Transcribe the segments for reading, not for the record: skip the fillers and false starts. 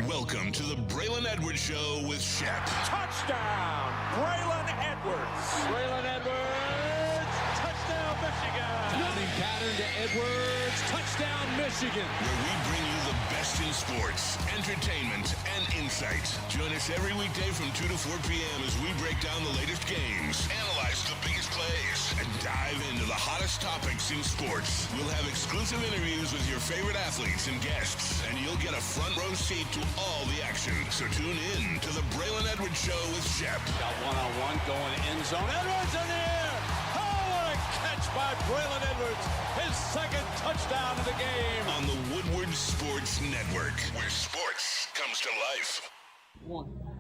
Welcome to the Braylon Edwards Show with Shep. Touchdown, Braylon Edwards. Braylon Edwards, touchdown, Michigan. Passing pattern to Edwards, touchdown, Michigan. Where we bring you the best in sports, entertainment, and insight. Join us every weekday from 2 to 4 p.m. as we break down the latest games, analyze the biggest plays, and dive into the hottest topics in sports. We'll have exclusive interviews with your favorite athletes and guests, and you'll get a front row seat to all the action. So tune in to the Braylon Edwards Show with Shep. Got one-on-one going end zone. Edwards in the air. Oh, what a catch by Braylon Edwards. His second touchdown of the game. On the Woodward Sports Network, where sports comes to life.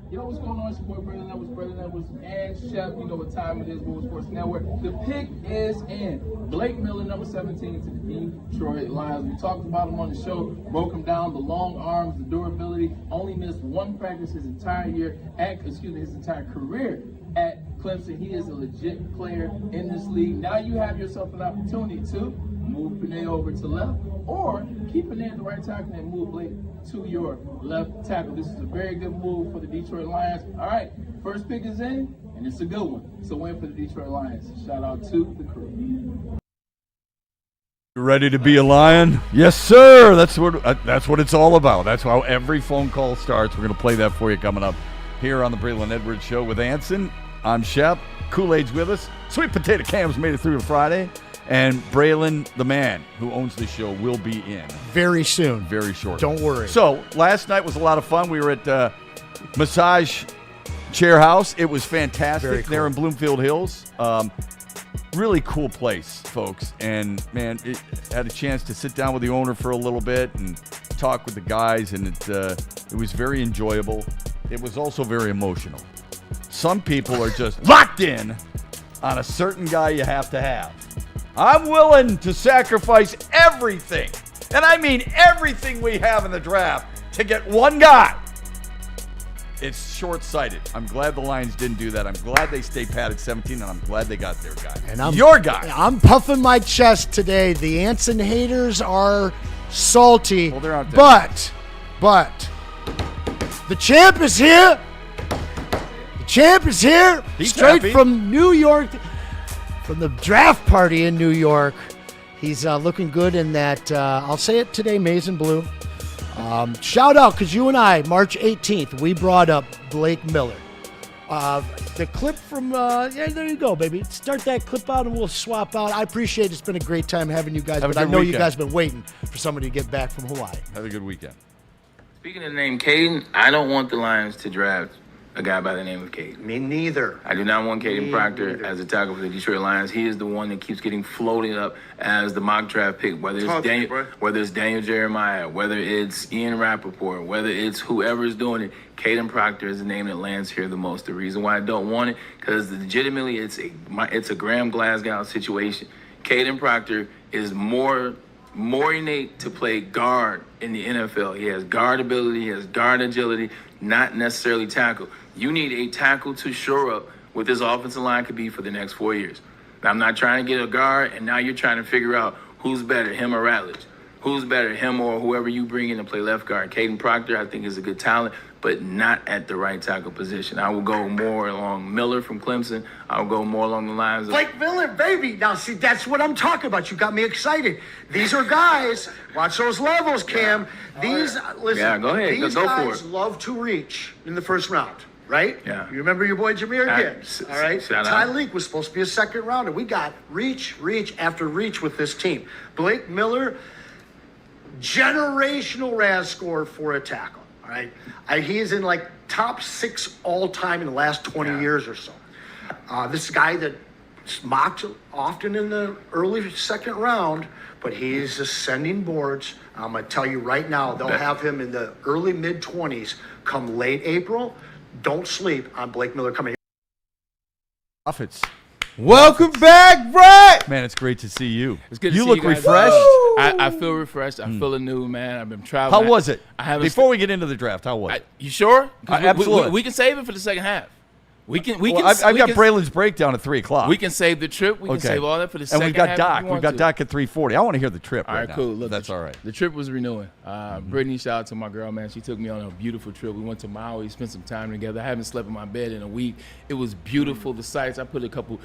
Yo, what's going on? It's your boy Braylon Edwards, and Shep. You know what time it is, Woodward Sports Network. The pick is in. Blake Miller, number 17 to the Detroit Lions. We talked about him on the show, broke him down, the long arms, the durability. Only missed one practice his entire his entire career at Clemson. He is a legit player in this league. Now you have yourself an opportunity to move Panay over to left, or keep Panay at the right tackle and move Blake to your left tackle. This is a very good move for the Detroit Lions. All right, first pick is in, and it's a good one. It's a win for the Detroit Lions. Shout out to the crew. You ready to be a Lion? Yes, sir. That's what it's all about. That's how every phone call starts. We're going to play that for you coming up here on the Braylon Edwards Show with Anson. I'm Shep. Kool-Aid's with us. Sweet Potato Cam's made it through to Friday. And Braylon, the man who owns the show, will be in. Very soon. Very short. Don't worry. So, last night was a lot of fun. We were at Massage Chair House. It was fantastic. Very cool. There in Bloomfield Hills. Really cool place, folks. And, man, had a chance to sit down with the owner for a little bit and talk with the guys, and it was very enjoyable. It was also very emotional. Some people are just locked in on a certain guy you have to have. I'm willing to sacrifice everything, and I mean everything we have in the draft, to get one guy. It's short-sighted. I'm glad the Lions didn't do that. I'm glad they stayed pat at 17, and I'm glad they got their guy. And your guy. I'm puffing my chest today. The Anson haters are salty. Well, they're out there. But the champ is here. The champ is here. He's straight happy. from New York. From the draft party in New York. He's looking good in that, I'll say it today, maize and blue. Shout out, because you and I, March 18th, we brought up Blake Miller. The clip from, yeah, there you go, baby. Start that clip out and we'll swap out. I appreciate it. It's been a great time having you guys, Have a but I good know you weekend. guys have been waiting for somebody to get back from Hawaii. Have a good weekend. Speaking of the name Caden, I don't want the Lions to draft a guy by the name of Caden. Me neither. I do not want Caden Me Proctor neither. as a tackle for the Detroit Lions. He is the one that keeps getting floated up as the mock draft pick, whether it's Daniel Jeremiah, whether it's Ian Rappaport, whether it's whoever's doing it. Caden Proctor is the name that lands here the most. The reason why I don't want it, because legitimately it's a Graham Glasgow situation. Caden Proctor is more innate to play guard in the NFL. He has guard ability, he has guard agility, not necessarily tackle. You need a tackle to shore up what this offensive line could be for the next 4 years. Now, I'm not trying to get a guard, and now you're trying to figure out who's better, him or Ratledge. Who's better, him or whoever you bring in to play left guard. Caden Proctor, I think, is a good talent, but not at the right tackle position. I will go more along Miller from Clemson. I will go more along the lines of Blake Miller, baby. Now, see, that's what I'm talking about. You got me excited. These are guys. Watch those levels, Cam. Listen. Yeah, go ahead. These Go for guys it. love to reach in the first round, right? Yeah. You remember your boy Jameer Gibbs, all right? shout out. Tyreek was supposed to be a second rounder. We got reach after reach with this team. Blake Miller, generational RAS score for a tackle, all right? He is in like top 6 all time in the last 20 years or so. This guy that's mocked often in the early second round, but he's ascending boards. I'm going to tell you right now, they'll have him in the early mid-20s come late April. Don't sleep on Blake Miller coming. Profits. Welcome back, Brett. Man, it's great to see you. It's good to you see look you guys. refreshed. I feel refreshed. I feel anew, man. I've been traveling. How was it? I haven't. Before we get into the draft, how was it? You sure? 'Cause Absolutely. We can save it for the second half. We can. I've got Braylon's breakdown at 3:00. We can save the trip. We can save all that for the second half. And we've got half. Doc. We've got Doc at 3:40. I want to hear the trip. All right, now. cool. Look, that's all right. The trip was renewing. Brittany, shout out to my girl, man. She took me on a beautiful trip. We went to Maui, spent some time together. I haven't slept in my bed in a week. It was beautiful. The sights. I put a couple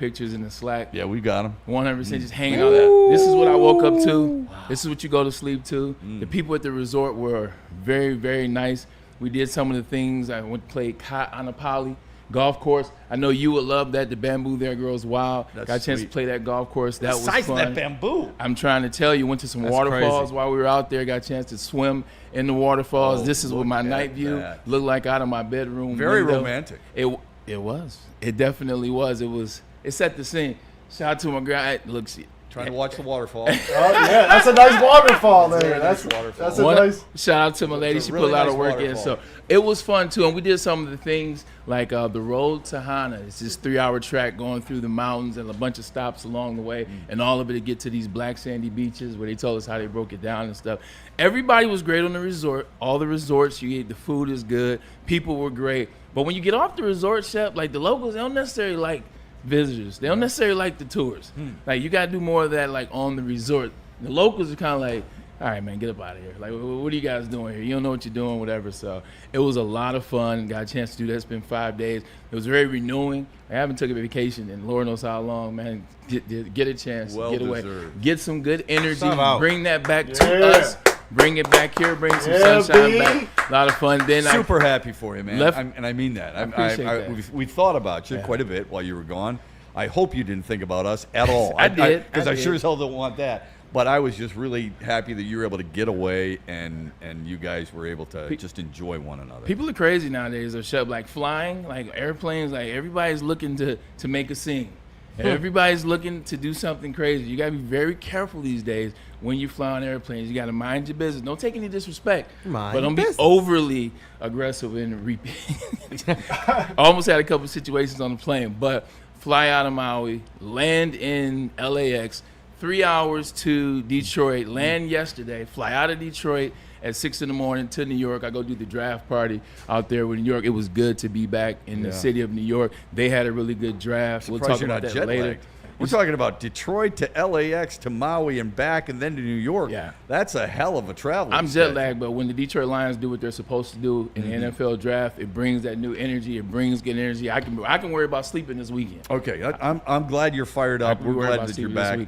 pictures in the Slack. Yeah, we got them. 100% just hanging out there. This is what I woke up to. This is what you go to sleep to. The people at the resort were very, very nice. We did some of the things. I went to play Anapali golf course. I know you would love that. The bamboo there grows wild. Got a chance to play that golf course. That was fun. The size of that bamboo. I'm trying to tell you, went to some waterfalls while we were out there. Got a chance to swim in the waterfalls. This is what my night view looked like out of my bedroom. Very window. romantic. It was. It definitely was. It set the scene. Shout out to my girl. Look, trying to watch the waterfall. Yeah, that's a nice waterfall there. That's a nice. Shout out to my lady. She put a lot of work in. So it was fun too. And we did some of the things like the road to Hana. It's this 3-hour track going through the mountains and a bunch of stops along the way. And all of it to get to these black sandy beaches where they told us how they broke it down and stuff. Everybody was great on the resort. All the resorts, you ate, the food is good. People were great. But when you get off the resort, Shep, like the locals, they don't necessarily like visitors. They don't necessarily like the tours. Like you gotta do more of that like on the resort. The locals are kind of like, all right, man, get up out of here. Like, what are you guys doing here? You don't know what you're doing, whatever. So it was a lot of fun. Got a chance to do that. Spent 5 days. It was very renewing. I haven't took a vacation in Lord knows how long, man. Get a chance, get away, get some good energy, bring that back to us. Bring it back here, bring some sunshine back. A lot of fun. Then super happy for you, man. And I mean that. I appreciate that. We thought about you quite a bit while you were gone. I hope you didn't think about us at all. I did. Because I sure as hell don't want that. But I was just really happy that you were able to get away and you guys were able to just enjoy one another. People are crazy nowadays, Shep. Like flying, like airplanes, like everybody's looking to make a scene. Everybody's looking to do something crazy. You got to be very careful these days when you fly on airplanes. You got to mind your business. Don't take any disrespect, but don't be overly aggressive in repeat. I almost had a couple of situations on the plane, but fly out of Maui, land in LAX, 3 hours to Detroit, land yesterday, fly out of Detroit at 6 in the morning to New York. I go do the draft party out there with New York. It was good to be back in the city of New York. They had a really good draft. We'll talk about that later. We're talking about Detroit to LAX to Maui and back and then to New York. Yeah. That's a hell of a travel. I'm jet lagged, but when the Detroit Lions do what they're supposed to do in the NFL draft, it brings that new energy. It brings good energy. I can worry about sleeping this weekend. Okay, I'm glad you're fired up. We're glad that you're back.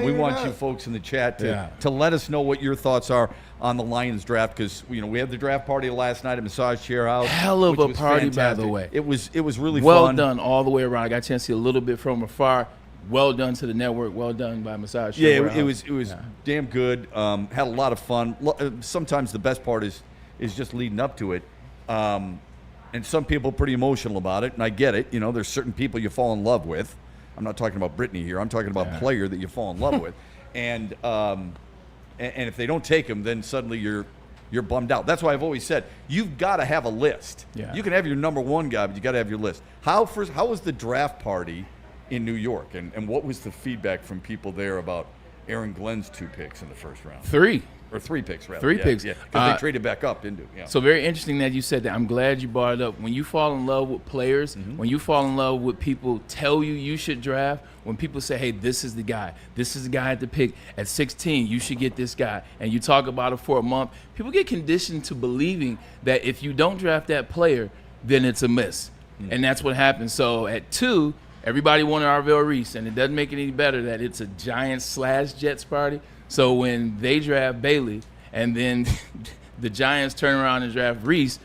We want you folks in the chat to let us know what your thoughts are on the Lions draft, because we had the draft party last night at Massage Chair House. Hell of a party, by the way. It was really well fun. Done all the way around. I got a chance to see a little bit from afar. Well done to the network. Well done by Massage Chair House. It was damn good. Had a lot of fun. Sometimes the best part is just leading up to it. And some people are pretty emotional about it, and I get it. There's certain people you fall in love with. I'm not talking about Brittany here. I'm talking about a player that you fall in love with. And if they don't take him, then suddenly you're bummed out. That's why I've always said you've got to have a list. Yeah. You can have your number one guy, but you got to have your list. How was the draft party in New York, and what was the feedback from people there about Aaron Glenn's 2 picks in the first round? 3 picks, rather. 3 picks. Yeah, because they traded back up, didn't they? Yeah. So very interesting that you said that. I'm glad you brought it up. When you fall in love with players, when you fall in love with people tell you should draft, when people say, hey, this is the guy at the pick at 16, you should get this guy, and you talk about it for a month, people get conditioned to believing that if you don't draft that player, then it's a miss. And that's what happened. So at 2, everybody wanted Arvell Reese, and it doesn't make it any better that it's a Giants/Jets party. So when they draft Bailey and then the Giants turn around and draft Reese,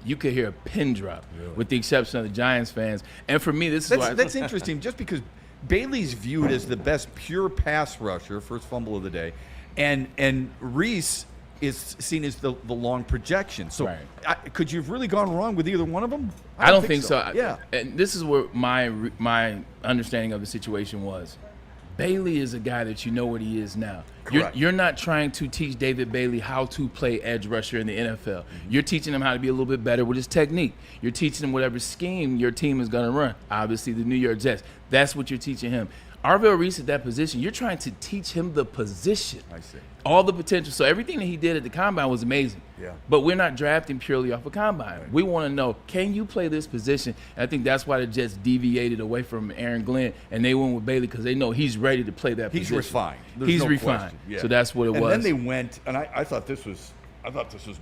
you could hear a pin drop, with the exception of the Giants fans. And for me, that's interesting, just because Bailey's viewed as the best pure pass rusher, first fumble of the day, and Reese is seen as the long projection. So could you have really gone wrong with either one of them? I don't think so. Yeah. And this is where my understanding of the situation was. Bailey is a guy that you know what he is now. You're not trying to teach David Bailey how to play edge rusher in the NFL. You're teaching him how to be a little bit better with his technique. You're teaching him whatever scheme your team is going to run. Obviously, the New York Jets. That's what you're teaching him. Arvell Reese at that position, you're trying to teach him the position. I see. All the potential. So everything that he did at the combine was amazing. Yeah. But we're not drafting purely off a combine. Right. We want to know, can you play this position? And I think that's why the Jets deviated away from Aaron Glenn, and they went with Bailey because they know he's ready to play that position. He's refined. He's refined. Yeah. So that's what it was. And then they went, and I thought this was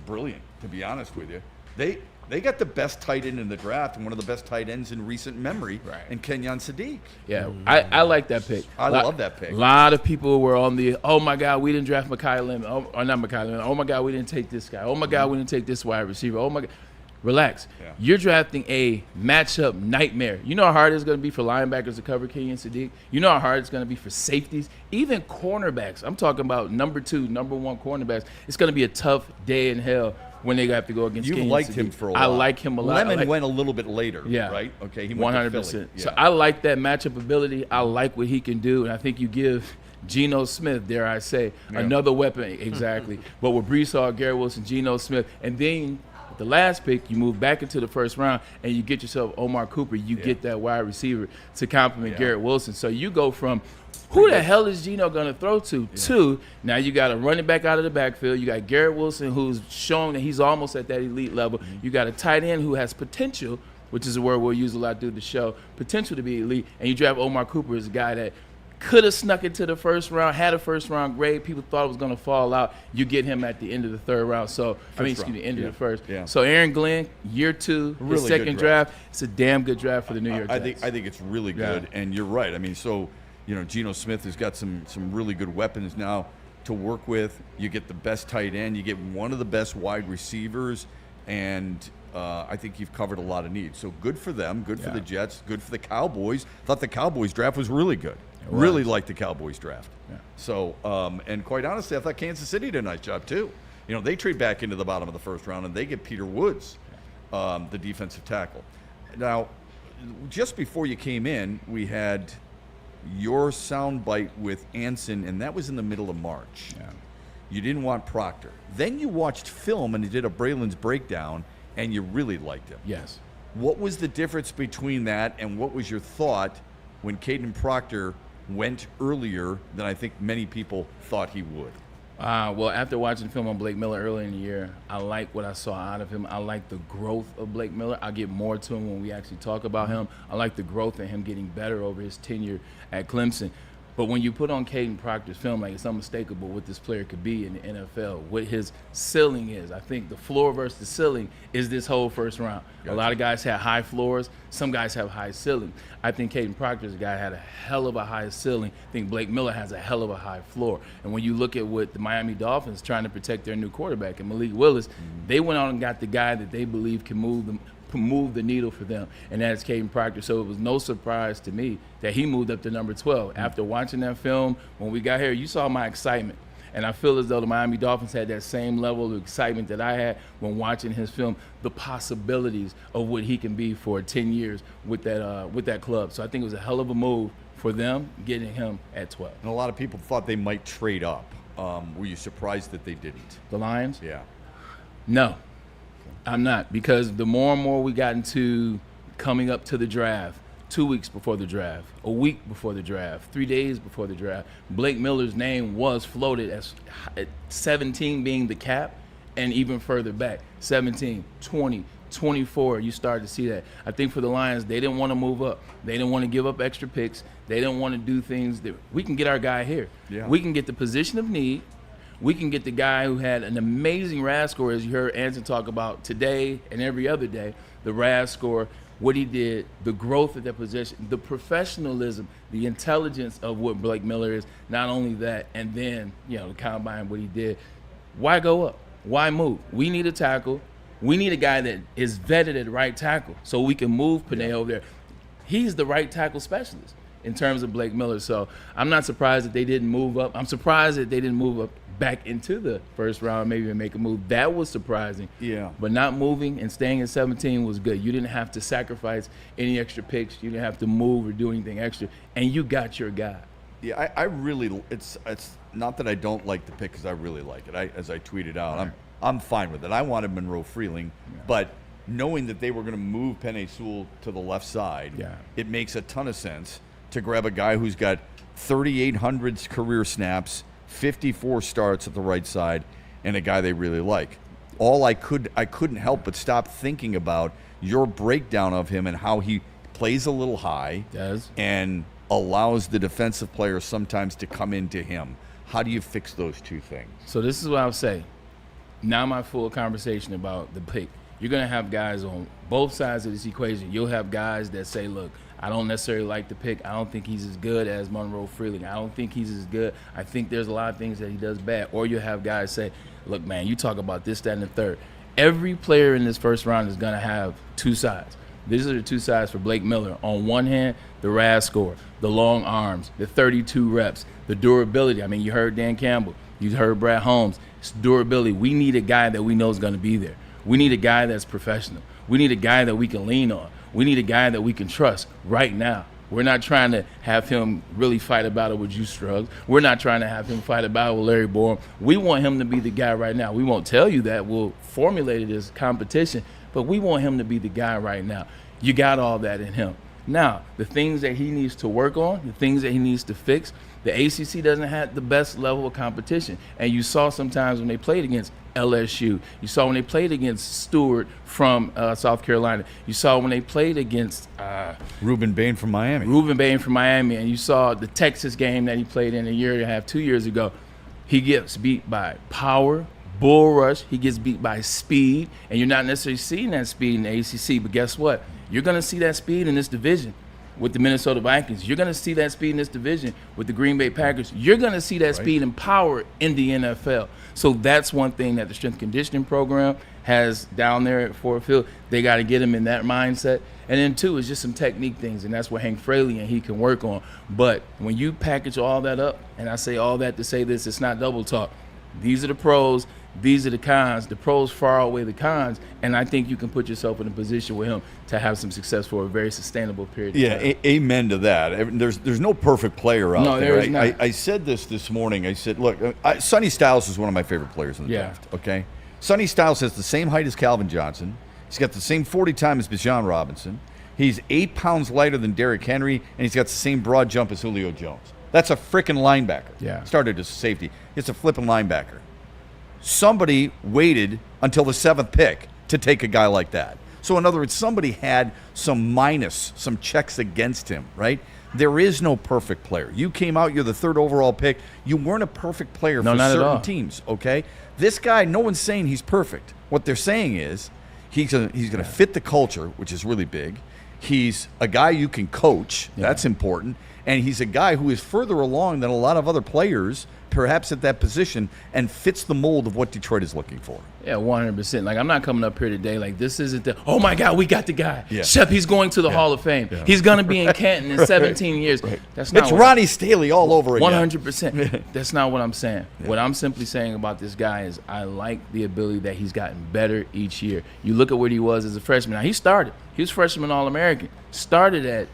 brilliant, to be honest with you. They got the best tight end in the draft and one of the best tight ends in recent memory, in Kenyon Sadiq. Yeah, I like that pick. I love that pick. A lot of people were on the, oh my God, we didn't draft Mekhi Lemon. Or not Mekhi Lemon. Oh my God, we didn't take this guy. Oh my God, we didn't take this wide receiver. Oh my God. Relax. Yeah. You're drafting a matchup nightmare. You know how hard it's going to be for linebackers to cover Kenyon Sadiq? You know how hard it's going to be for safeties? Even cornerbacks. I'm talking about number 2, number 1 cornerbacks. It's going to be a tough day in hell when they have to go against Kenyon Sadiq. You liked him for a while. I like him a lot. Lemon went a little bit later, right? Okay, he went 100%. To Philly. Yeah. So I like that matchup ability. I like what he can do, and I think you give Geno Smith, dare I say, another weapon. Exactly. But with Breece Hall, Garrett Wilson, Geno Smith, and then the last pick, you move back into the first round, and you get yourself Omar Cooper. You get that wide receiver to complement Garrett Wilson. So you go from who the hell is Geno going to throw to now you got a running back out of the backfield. You got Garrett Wilson, who's shown that he's almost at that elite level. You got a tight end who has potential, which is a word we'll use a lot through the show, potential to be elite. And you draft Omar Cooper as a guy that could have snuck into the first round, had a first-round grade. People thought it was going to fall out. You get him at the end of the third round. So, end of the first. Yeah. So, Aaron Glenn, year 2, his second draft. It's a damn good draft for the New York Jets. I think it's really good, and you're right. I mean, so, Geno Smith has got some really good weapons now to work with. You get the best tight end. You get one of the best wide receivers, and I think you've covered a lot of needs. So, good for them, good for the Jets, good for the Cowboys. Thought the Cowboys draft was really good. Really liked the Cowboys draft. Yeah. So, and quite honestly, I thought Kansas City did a nice job too. They trade back into the bottom of the first round, and they get Peter Woods, the defensive tackle. Now, just before you came in, we had your soundbite with Anson, and that was in the middle of March. Yeah. You didn't want Proctor. Then you watched film, and you did a Braylon's breakdown, and you really liked him. Yes. What was the difference between that, and what was your thought when Caden Proctor went earlier than I think many people thought he would? Well, after watching film on Blake Miller early in the year, I like what I saw out of him. I like the growth of Blake Miller. I'll get more to him when we actually talk about him. I like the growth in him getting better over his tenure at Clemson. But when you put on Caden Proctor's film, like, it's unmistakable what this player could be in the NFL, what his ceiling is. I think the floor versus the ceiling is this whole first round. Gotcha. A lot of guys have high floors. Some guys have high ceiling. I think Caden Proctor's a guy had a hell of a high ceiling. I think Blake Miller has a hell of a high floor. And when you look at what the Miami Dolphins trying to protect their new quarterback, and Malik Willis, they went on and got the guy that they believe can move the needle for them, and that's Caden Proctor. So it was no surprise to me that he moved up to number 12. After watching that film, when we got here, you saw my excitement. And I feel as though the Miami Dolphins had that same level of excitement that I had when watching his film, the possibilities of what he can be for 10 years with that club. So I think it was a hell of a move for them, getting him at 12. And a lot of people thought they might trade up. Were you surprised that they didn't? The Lions? Yeah. No. I'm not, because the more and more we got into coming up to the draft, 2 weeks before the draft, a week before the draft, 3 days before the draft, Blake Miller's name was floated as 17 being the cap, and even further back, 17, 20, 24, you started to see that. I think for the Lions, they didn't want to move up. They didn't want to give up extra picks. They didn't want to do things that we can get our guy here. Yeah. We can get the position of need. We can get the guy who had an amazing RAS score, as you heard Anson talk about today and every other day, the RAS score, what he did, the growth of that position, the professionalism, the intelligence of what Blake Miller is, not only that, and then, the combine, what he did. Why go up? Why move? We need a tackle. We need a guy that is vetted at right tackle so we can move Panay over there. He's the right tackle specialist in terms of Blake Miller. So I'm not surprised that they didn't move up. I'm surprised that they didn't move up back into the first round, maybe even make a move. That was surprising. Yeah. But not moving and staying at 17 was good. You didn't have to sacrifice any extra picks. You didn't have to move or do anything extra. And you got your guy. Yeah, I really, it's not that I don't like the pick, because I really like it. As I tweeted out, I'm fine with it. I wanted Monroe Freeling, but knowing that they were going to move Penei Sewell to the left side, it makes a ton of sense. to grab a guy who's got 3,800 career snaps, 54 starts at the right side, and a guy they really like. I couldn't help but stop thinking about your breakdown of him and how he plays a little high and allows the defensive players sometimes to come into him. How do you fix those two things? So this is what I would say. Now my full conversation about the pick. You're going to have guys on both sides of this equation. You'll have guys that say, look, I don't necessarily like the pick. I don't think he's as good as Monroe Freeling. I don't think he's as good. I think there's a lot of things that he does bad. Or you have guys say, look, man, you talk about this, that, and the third. Every player in this first round is going to have two sides. These are the two sides for Blake Miller. On one hand, the RAS score, the long arms, the 32 reps, the durability. I mean, you heard Dan Campbell. You heard Brad Holmes. It's durability. We need a guy that we know is going to be there. We need a guy that's professional. We need a guy that we can lean on. We need a guy that we can trust right now. We're not trying to have him really fight a battle with Juice Struggs. We're not trying to have him fight a battle with Larry Borum. We want him to be the guy right now. We won't tell you that. We'll formulate it as competition, but we want him to be the guy right now. You got all that in him. Now, the things that he needs to work on, the things that he needs to fix, the ACC doesn't have the best level of competition. And you saw sometimes when they played against LSU. You saw when they played against Stewart from South Carolina. You saw when they played against Reuben Bain from Miami. And you saw the Texas game that he played in a year and a half, 2 years ago. He gets beat by power, bull rush. He gets beat by speed. And you're not necessarily seeing that speed in the ACC. But guess what? You're going to see that speed in this division with the Minnesota Vikings. You're going to see that speed in this division with the Green Bay Packers. You're going to see that speed and power in the NFL. So that's one thing that the strength conditioning program has down there at Ford Field. They got to get him in that mindset. And then, two, is just some technique things, and that's what Hank Fraley and he can work on. But when you package all that up, and I say all that to say this, it's not double talk. These are the pros. These are the cons. The pros far outweigh the cons, and I think you can put yourself in a position with him to have some success for a very sustainable period of time. Amen to that. There's no perfect player out there. There is not. I said this morning. I said, look, Sonny Styles is one of my favorite players in the draft, okay? Sonny Styles has the same height as Calvin Johnson. He's got the same 40 time as Bijan Robinson. He's 8 pounds lighter than Derrick Henry, and he's got the same broad jump as Julio Jones. That's a freaking linebacker. Yeah. Started as a safety. It's a flipping linebacker. Somebody waited until the 7th pick to take a guy like that. So in other words, somebody had some checks against him, right? There is no perfect player. You came out, you're the 3rd overall pick. You weren't a perfect player for certain teams, okay? This guy, no one's saying he's perfect. What they're saying is he's going to fit the culture, which is really big. He's a guy you can coach. That's important. And he's a guy who is further along than a lot of other players, perhaps at that position, and fits the mold of what Detroit is looking for. Yeah, 100%. Like, I'm not coming up here today like this isn't the, oh, my God, we got the guy. Yeah. Shep, he's going to the Hall of Fame. Yeah. He's going to be in Canton in 17 years. Right. That's not it's Ronnie Staley all over again. 100%. That's not what I'm saying. Yeah. What I'm simply saying about this guy is I like the ability that he's gotten better each year. You look at what he was as a freshman. Now, he started. He was freshman All-American. Started at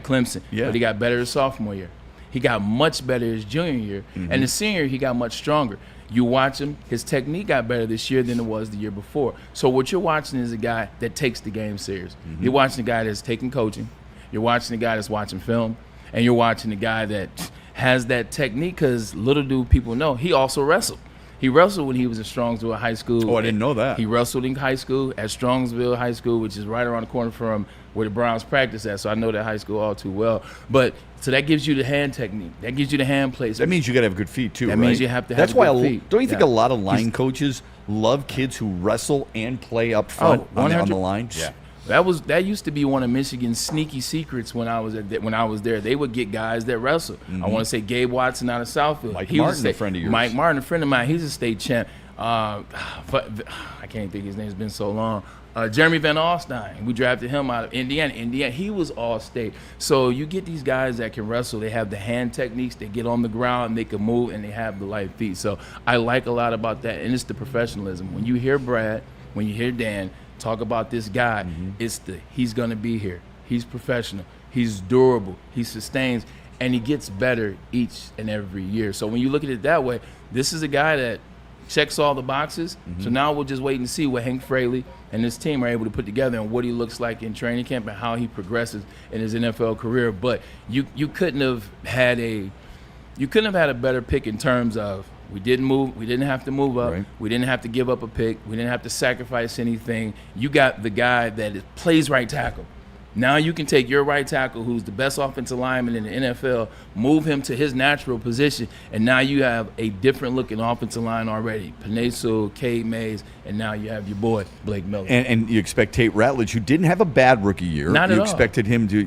Clemson, but he got better his sophomore year. He got much better his junior year. And the senior year, he got much stronger. You watch him, his technique got better this year than it was the year before. So what you're watching is a guy that takes the game serious. You're watching a guy that's taking coaching. You're watching a guy that's watching film. And you're watching a guy that has that technique because little do people know, he also wrestled. He wrestled when he was in Strongsville High School. Oh, I didn't know that. He wrestled in high school at Strongsville High School, which is right around the corner from where the Browns practice at, so I know that high school all too well. But so that gives you the hand technique. That gives you the hand placement. That means you got to have good feet too, That right? means you have to have good feet. Don't you think a lot of line coaches love kids who wrestle and play up front on the line? Yeah. That used to be one of Michigan's sneaky secrets when I was there. They would get guys that wrestle. I want to say Gabe Watson out of Southfield. Mike Martin, a friend of yours. Mike Martin, a friend of mine. He's a state champ. I can't think his name. It's been so long. Jeremy Van Alstyne. We drafted him out of Indiana. He was all-state. So you get these guys that can wrestle. They have the hand techniques. They get on the ground, and they can move, and they have the light feet. So I like a lot about that, and it's the professionalism. When you hear Brad, when you hear Dan talk about this guy, he's going to be here. He's professional. He's durable. He sustains, and he gets better each and every year. So when you look at it that way, this is a guy that checks all the boxes. So now we'll just wait and see what Hank Fraley and his team are able to put together and what he looks like in training camp and how he progresses in his NFL career. But you couldn't have had a better pick in terms of we didn't have to move up, we didn't have to give up a pick, we didn't have to sacrifice anything. You got the guy that plays right tackle. Now you can take your right tackle, who's the best offensive lineman in the NFL, move him to his natural position, and now you have a different looking offensive line already. Penei Sewell, Cade Mays, and now you have your boy Blake Miller. And you expect Tate Ratledge, who didn't have a bad rookie year. Not at all. You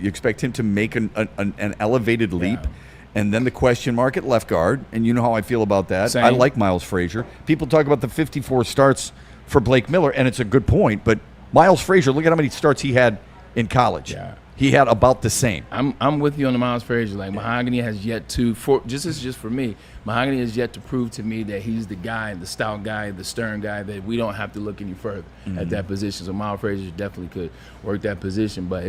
expect him to make an elevated leap. Yeah. And then the question mark at left guard, and you know how I feel about that. Same. I like Miles Frazier. People talk about the 54 starts for Blake Miller, and it's a good point. But Miles Frazier, look at how many starts he had in college. Yeah. He had about the same. I'm with you on the Miles Frazier. Like, Mahogany has yet to, just for me, Mahogany has yet to prove to me that he's the guy, the stout guy, the stern guy, that we don't have to look any further at that position. So Miles Frazier definitely could work that position. But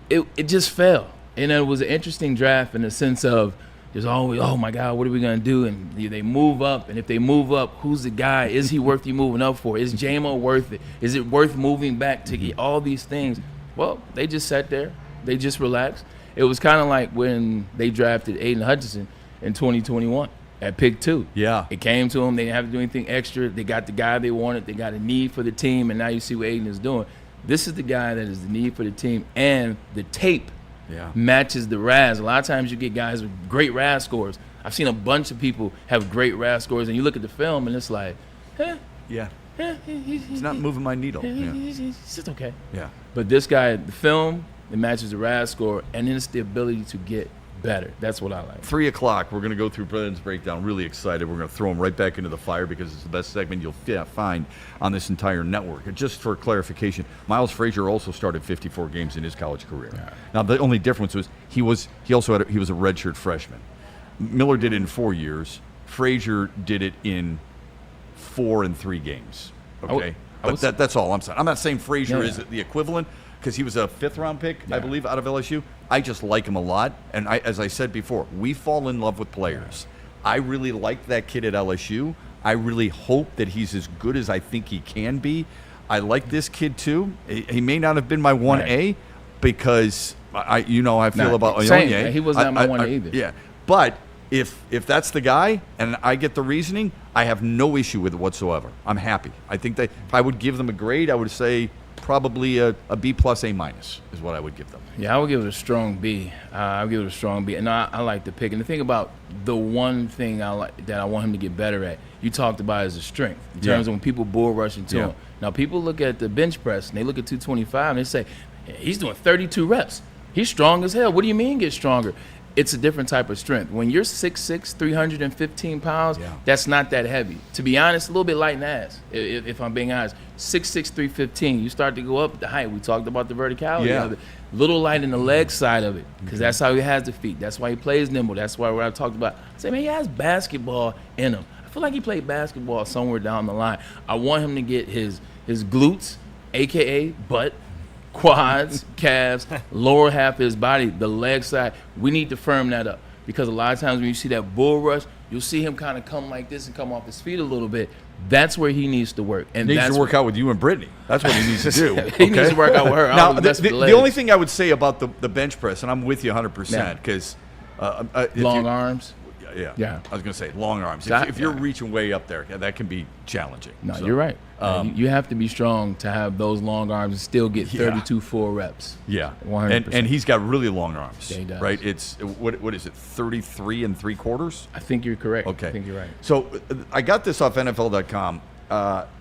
it just fell. And it was an interesting draft in the sense of there's always, oh, my God, what are we going to do? And they move up. And if they move up, who's the guy? Is he worth you moving up for? Is J-Mo worth it? Is it worth moving back to get all these things? Well, they just sat there. They just relaxed. It was kind of like when they drafted Aiden Hutchinson in 2021 at pick 2. Yeah. It came to them. They didn't have to do anything extra. They got the guy they wanted. They got a need for the team. And now you see what Aiden is doing. This is the guy that is the need for the team. And the tape matches the RAS. A lot of times you get guys with great RAS scores. I've seen a bunch of people have great RAS scores, and you look at the film, and it's like, he's not moving my needle. He's just okay. Yeah. But this guy, the film, it matches the RAS score, and then it's the ability to get better. That's what I like. 3 o'clock, we're going to go through Braylon's breakdown. Really excited. We're going to throw him right back into the fire because it's the best segment you'll find on this entire network. And just for clarification, Miles Frazier also started 54 games in his college career. Yeah. Now, the only difference was he was a redshirt freshman. Miller did it in 4 years. Frazier did it in 4 and 3 games. Okay? That's all I'm saying. I'm not saying Frazier is the equivalent, because he was a 5th-round pick, I believe, out of LSU. I just like him a lot. And as I said before, we fall in love with players. I really liked that kid at LSU. I really hope that he's as good as I think he can be. I like this kid, too. He may not have been my 1A because, I feel about Onye. He was not my 1A either. Yeah. But if that's the guy and I get the reasoning, I have no issue with it whatsoever. I'm happy. I think that if I would give them a grade, I would say probably a B plus A minus is what I would give them. Yeah, I would give it a strong B. I would give it a strong B. And I like the pick. And the thing about the one thing that I want him to get better at, you talked about is the strength. In terms of when people bull rush into him. Now, people look at the bench press, and they look at 225, and they say, he's doing 32 reps. He's strong as hell. What do you mean get stronger? It's a different type of strength. When you're 6'6", 315 pounds, that's not that heavy. To be honest, a little bit light in the ass, if I'm being honest. 6'6", 315, you start to go up the height. We talked about the verticality of it. Little light in the leg side of it, because that's how he has the feet. That's why he plays nimble. That's why what I talked about. I say, man, he has basketball in him. I feel like he played basketball somewhere down the line. I want him to get his glutes, a.k.a. butt, quads, calves, lower half of his body, the leg side. We need to firm that up, because a lot of times when you see that bull rush, you'll see him kind of come like this and come off his feet a little bit. That's where he needs to work. And he needs to work out with you and Brittany. That's what he needs to do. He needs to work out with her. Now, the only thing I would say about the bench press, and I'm with you 100%, because long arms. Yeah. I was going to say long arms. If you're reaching way up there, that can be challenging. No, you're right. You have to be strong to have those long arms and still get 32 full reps. Yeah, 100%. And he's got really long arms. Yeah, he does. Right? It's what is it? 33 3/4? I think you're correct. Okay, I think you're right. So I got this off NFL.com.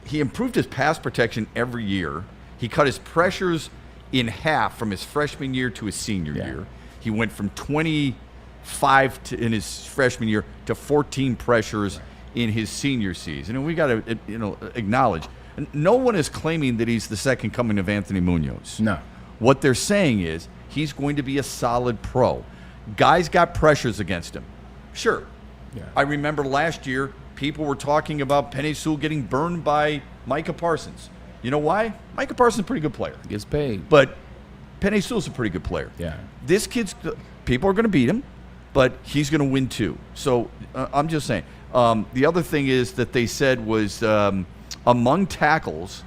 He improved his pass protection every year. He cut his pressures in half from his freshman year to his senior year. He went from 25 in his freshman year to 14 pressures in his senior season. And we got to acknowledge, no one is claiming that he's the second coming of Anthony Munoz. No. What they're saying is he's going to be a solid pro. Guys got pressures against him. Sure. Yeah. I remember last year people were talking about Penei Sewell getting burned by Micah Parsons. You know why? Micah Parsons is a pretty good player. Gets paid. But Penei Sewell's a pretty good player. Yeah. This kid's, people are going to beat him, but he's going to win 2. So I'm just saying. The other thing is that they said was among tackles,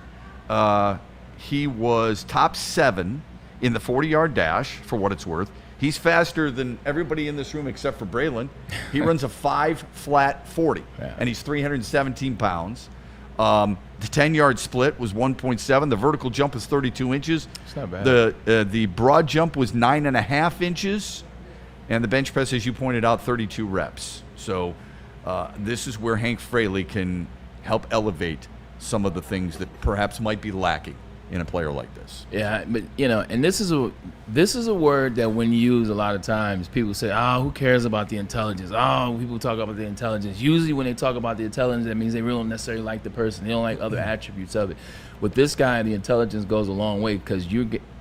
he was top 7 in the 40-yard dash, for what it's worth. He's faster than everybody in this room except for Braylon. He runs a 5-flat 40, and he's 317 pounds. The 10-yard split was 1.7. The vertical jump was 32 inches. It's not bad. The broad jump was 9.5 inches, and the bench press, as you pointed out, 32 reps. So this is where Hank Fraley can help elevate some of the things that perhaps might be lacking in a player like this. Yeah, but and this is a word that when used a lot of times, people say, "Oh, who cares about the intelligence?" Oh, people talk about the intelligence. Usually, when they talk about the intelligence, that means they really don't necessarily like the person. They don't like other attributes of it. With this guy, the intelligence goes a long way because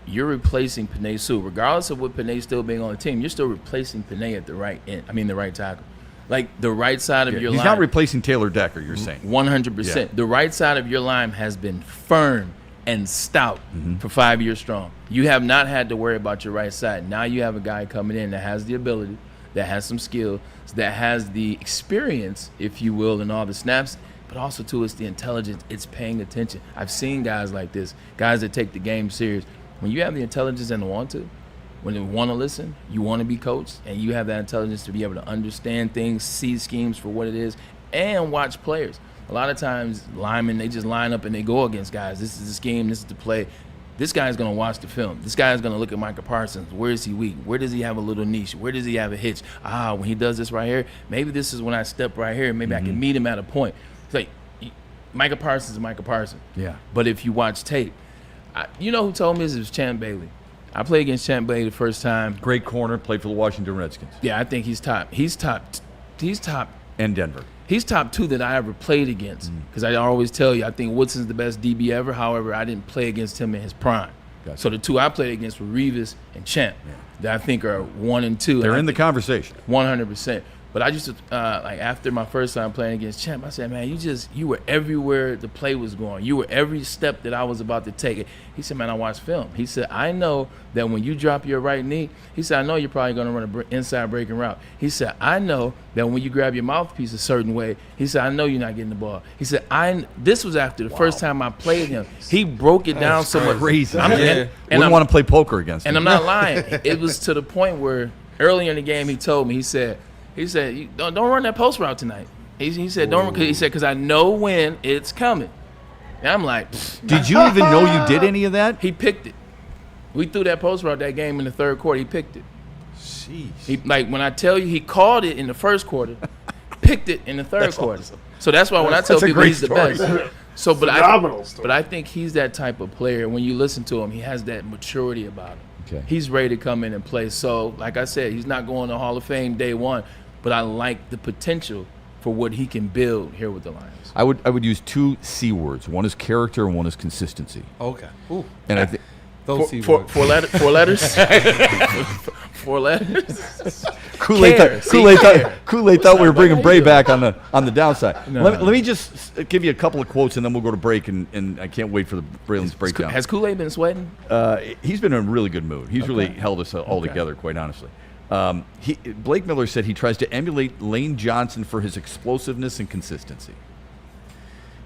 you're replacing Penei Sewell, regardless of what Penei still being on the team. You're still replacing Penei at the right end. I mean, the right tackle. Like the right side of your line. He's not replacing Taylor Decker, you're saying. 100%. Yeah. The right side of your line has been firm and stout for 5 years strong. You have not had to worry about your right side. Now you have a guy coming in that has the ability, that has some skill, that has the experience, if you will, and all the snaps, but also, too, it's the intelligence. It's paying attention. I've seen guys like this, guys that take the game serious. When you have the intelligence and the want to, when you want to listen, you want to be coached, and you have that intelligence to be able to understand things, see schemes for what it is, and watch players. A lot of times, linemen, they just line up and they go against guys. This is the scheme. This is the play. This guy's going to watch the film. This guy's going to look at Micah Parsons. Where is he weak? Where does he have a little niche? Where does he have a hitch? When he does this right here, maybe this is when I step right here. Maybe I can meet him at a point. It's like, Micah Parsons is Micah Parsons. Yeah. But if you watch tape, you know who told me this? It was Champ Bailey. I played against Champ Bailey the first time. Great corner, played for the Washington Redskins. Yeah, I think he's top. He's top. And Denver. He's top 2 that I ever played against. Because I always tell you, I think Woodson's the best DB ever. However, I didn't play against him in his prime. Gotcha. So the 2 I played against were Revis and Champ, that I think are 1 and 2. They're in the conversation. 100%. But I used to, like after my first time playing against Champ, I said, man, you were everywhere the play was going. You were every step that I was about to take. He said, man, I watched film. He said, I know that when you drop your right knee, he said, I know you're probably going to run an inside breaking route. He said, I know that when you grab your mouthpiece a certain way, he said, I know you're not getting the ball. He said, this was after the first time I played him. He broke it down so much. Crazy. And Wouldn't want to play poker against him. And I'm not lying. It was to the point where early in the game he told me, he said, don't run that post route tonight. He said, don't. He said, because I know when it's coming. And I'm like, did you even know you did any of that? He picked it. We threw that post route that game in the third quarter. He picked it. Jeez. When I tell you, he called it in the first quarter, picked it in the third quarter. Awesome. So that's why when I tell people he's the best. So, but I think he's that type of player. When you listen to him, he has that maturity about him. Okay. He's ready to come in and play. So, like I said, he's not going to Hall of Fame day one, but I like the potential for what he can build here with the Lions. I would use 2 C words. One is character and one is consistency. Okay. Ooh. And I think four letters. 4 letters. Kool-Aid thought we were bringing Bray back on the downside. Let me just give you a couple of quotes and then we'll go to break. And I can't wait for the Braylon's breakdown. Has Kool-Aid been sweating? He's been in a really good mood. He's really held us all together, quite honestly. Blake Miller said he tries to emulate Lane Johnson for his explosiveness and consistency.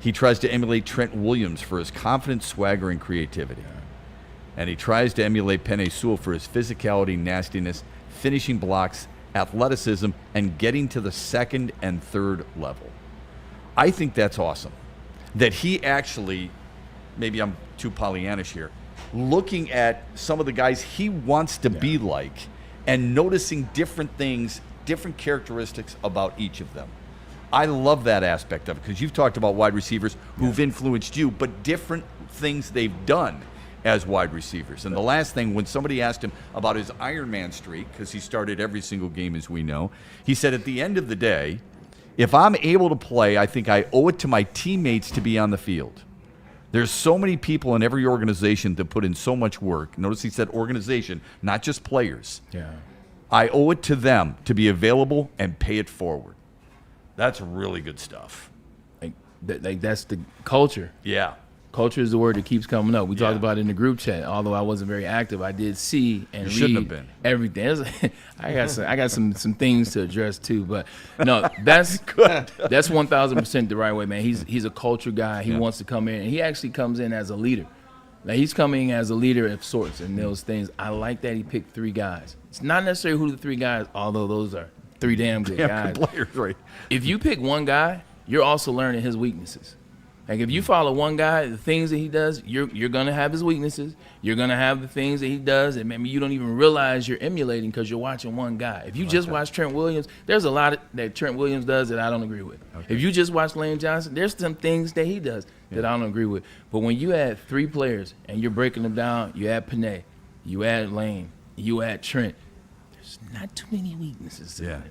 He tries to emulate Trent Williams for his confidence, swagger, and creativity. And he tries to emulate Penei Sewell for his physicality, nastiness, finishing blocks, athleticism, and getting to the second and third level. I think that's awesome. That he actually, maybe I'm too Pollyannish here, looking at some of the guys he wants to be like and noticing different things, different characteristics about each of them. I love that aspect of it because you've talked about wide receivers who've influenced you, but different things they've done as wide receivers. And the last thing, when somebody asked him about his Ironman streak, because he started every single game as we know, he said, at the end of the day, if I'm able to play, I think I owe it to my teammates to be on the field. There's so many people in every organization that put in so much work. Notice he said organization, not just players. Yeah. I owe it to them to be available and pay it forward. That's really good stuff. Like that's the culture. Yeah. Culture is the word that keeps coming up. We talked about it in the group chat. Although I wasn't very active, I did see and read everything. I got some things to address too. But no, that's 1,000% the right way, man. He's a culture guy. He wants to come in, and he actually comes in as a leader. Like, he's coming as a leader of sorts and those things. I like that he picked 3 guys. It's not necessarily who the 3 guys, although those are 3 damn good guys. Good players, right? If you pick one guy, you're also learning his weaknesses. Like, if you follow one guy, the things that he does, you're going to have his weaknesses. You're going to have the things that he does that maybe you don't even realize you're emulating because you're watching one guy. If you just watch Trent Williams, there's a lot that Trent Williams does that I don't agree with. Okay. If you just watch Lane Johnson, there's some things that he does that I don't agree with. But when you add 3 players and you're breaking them down, you add Panay, you add Lane, you add Trent, there's not too many weaknesses in there.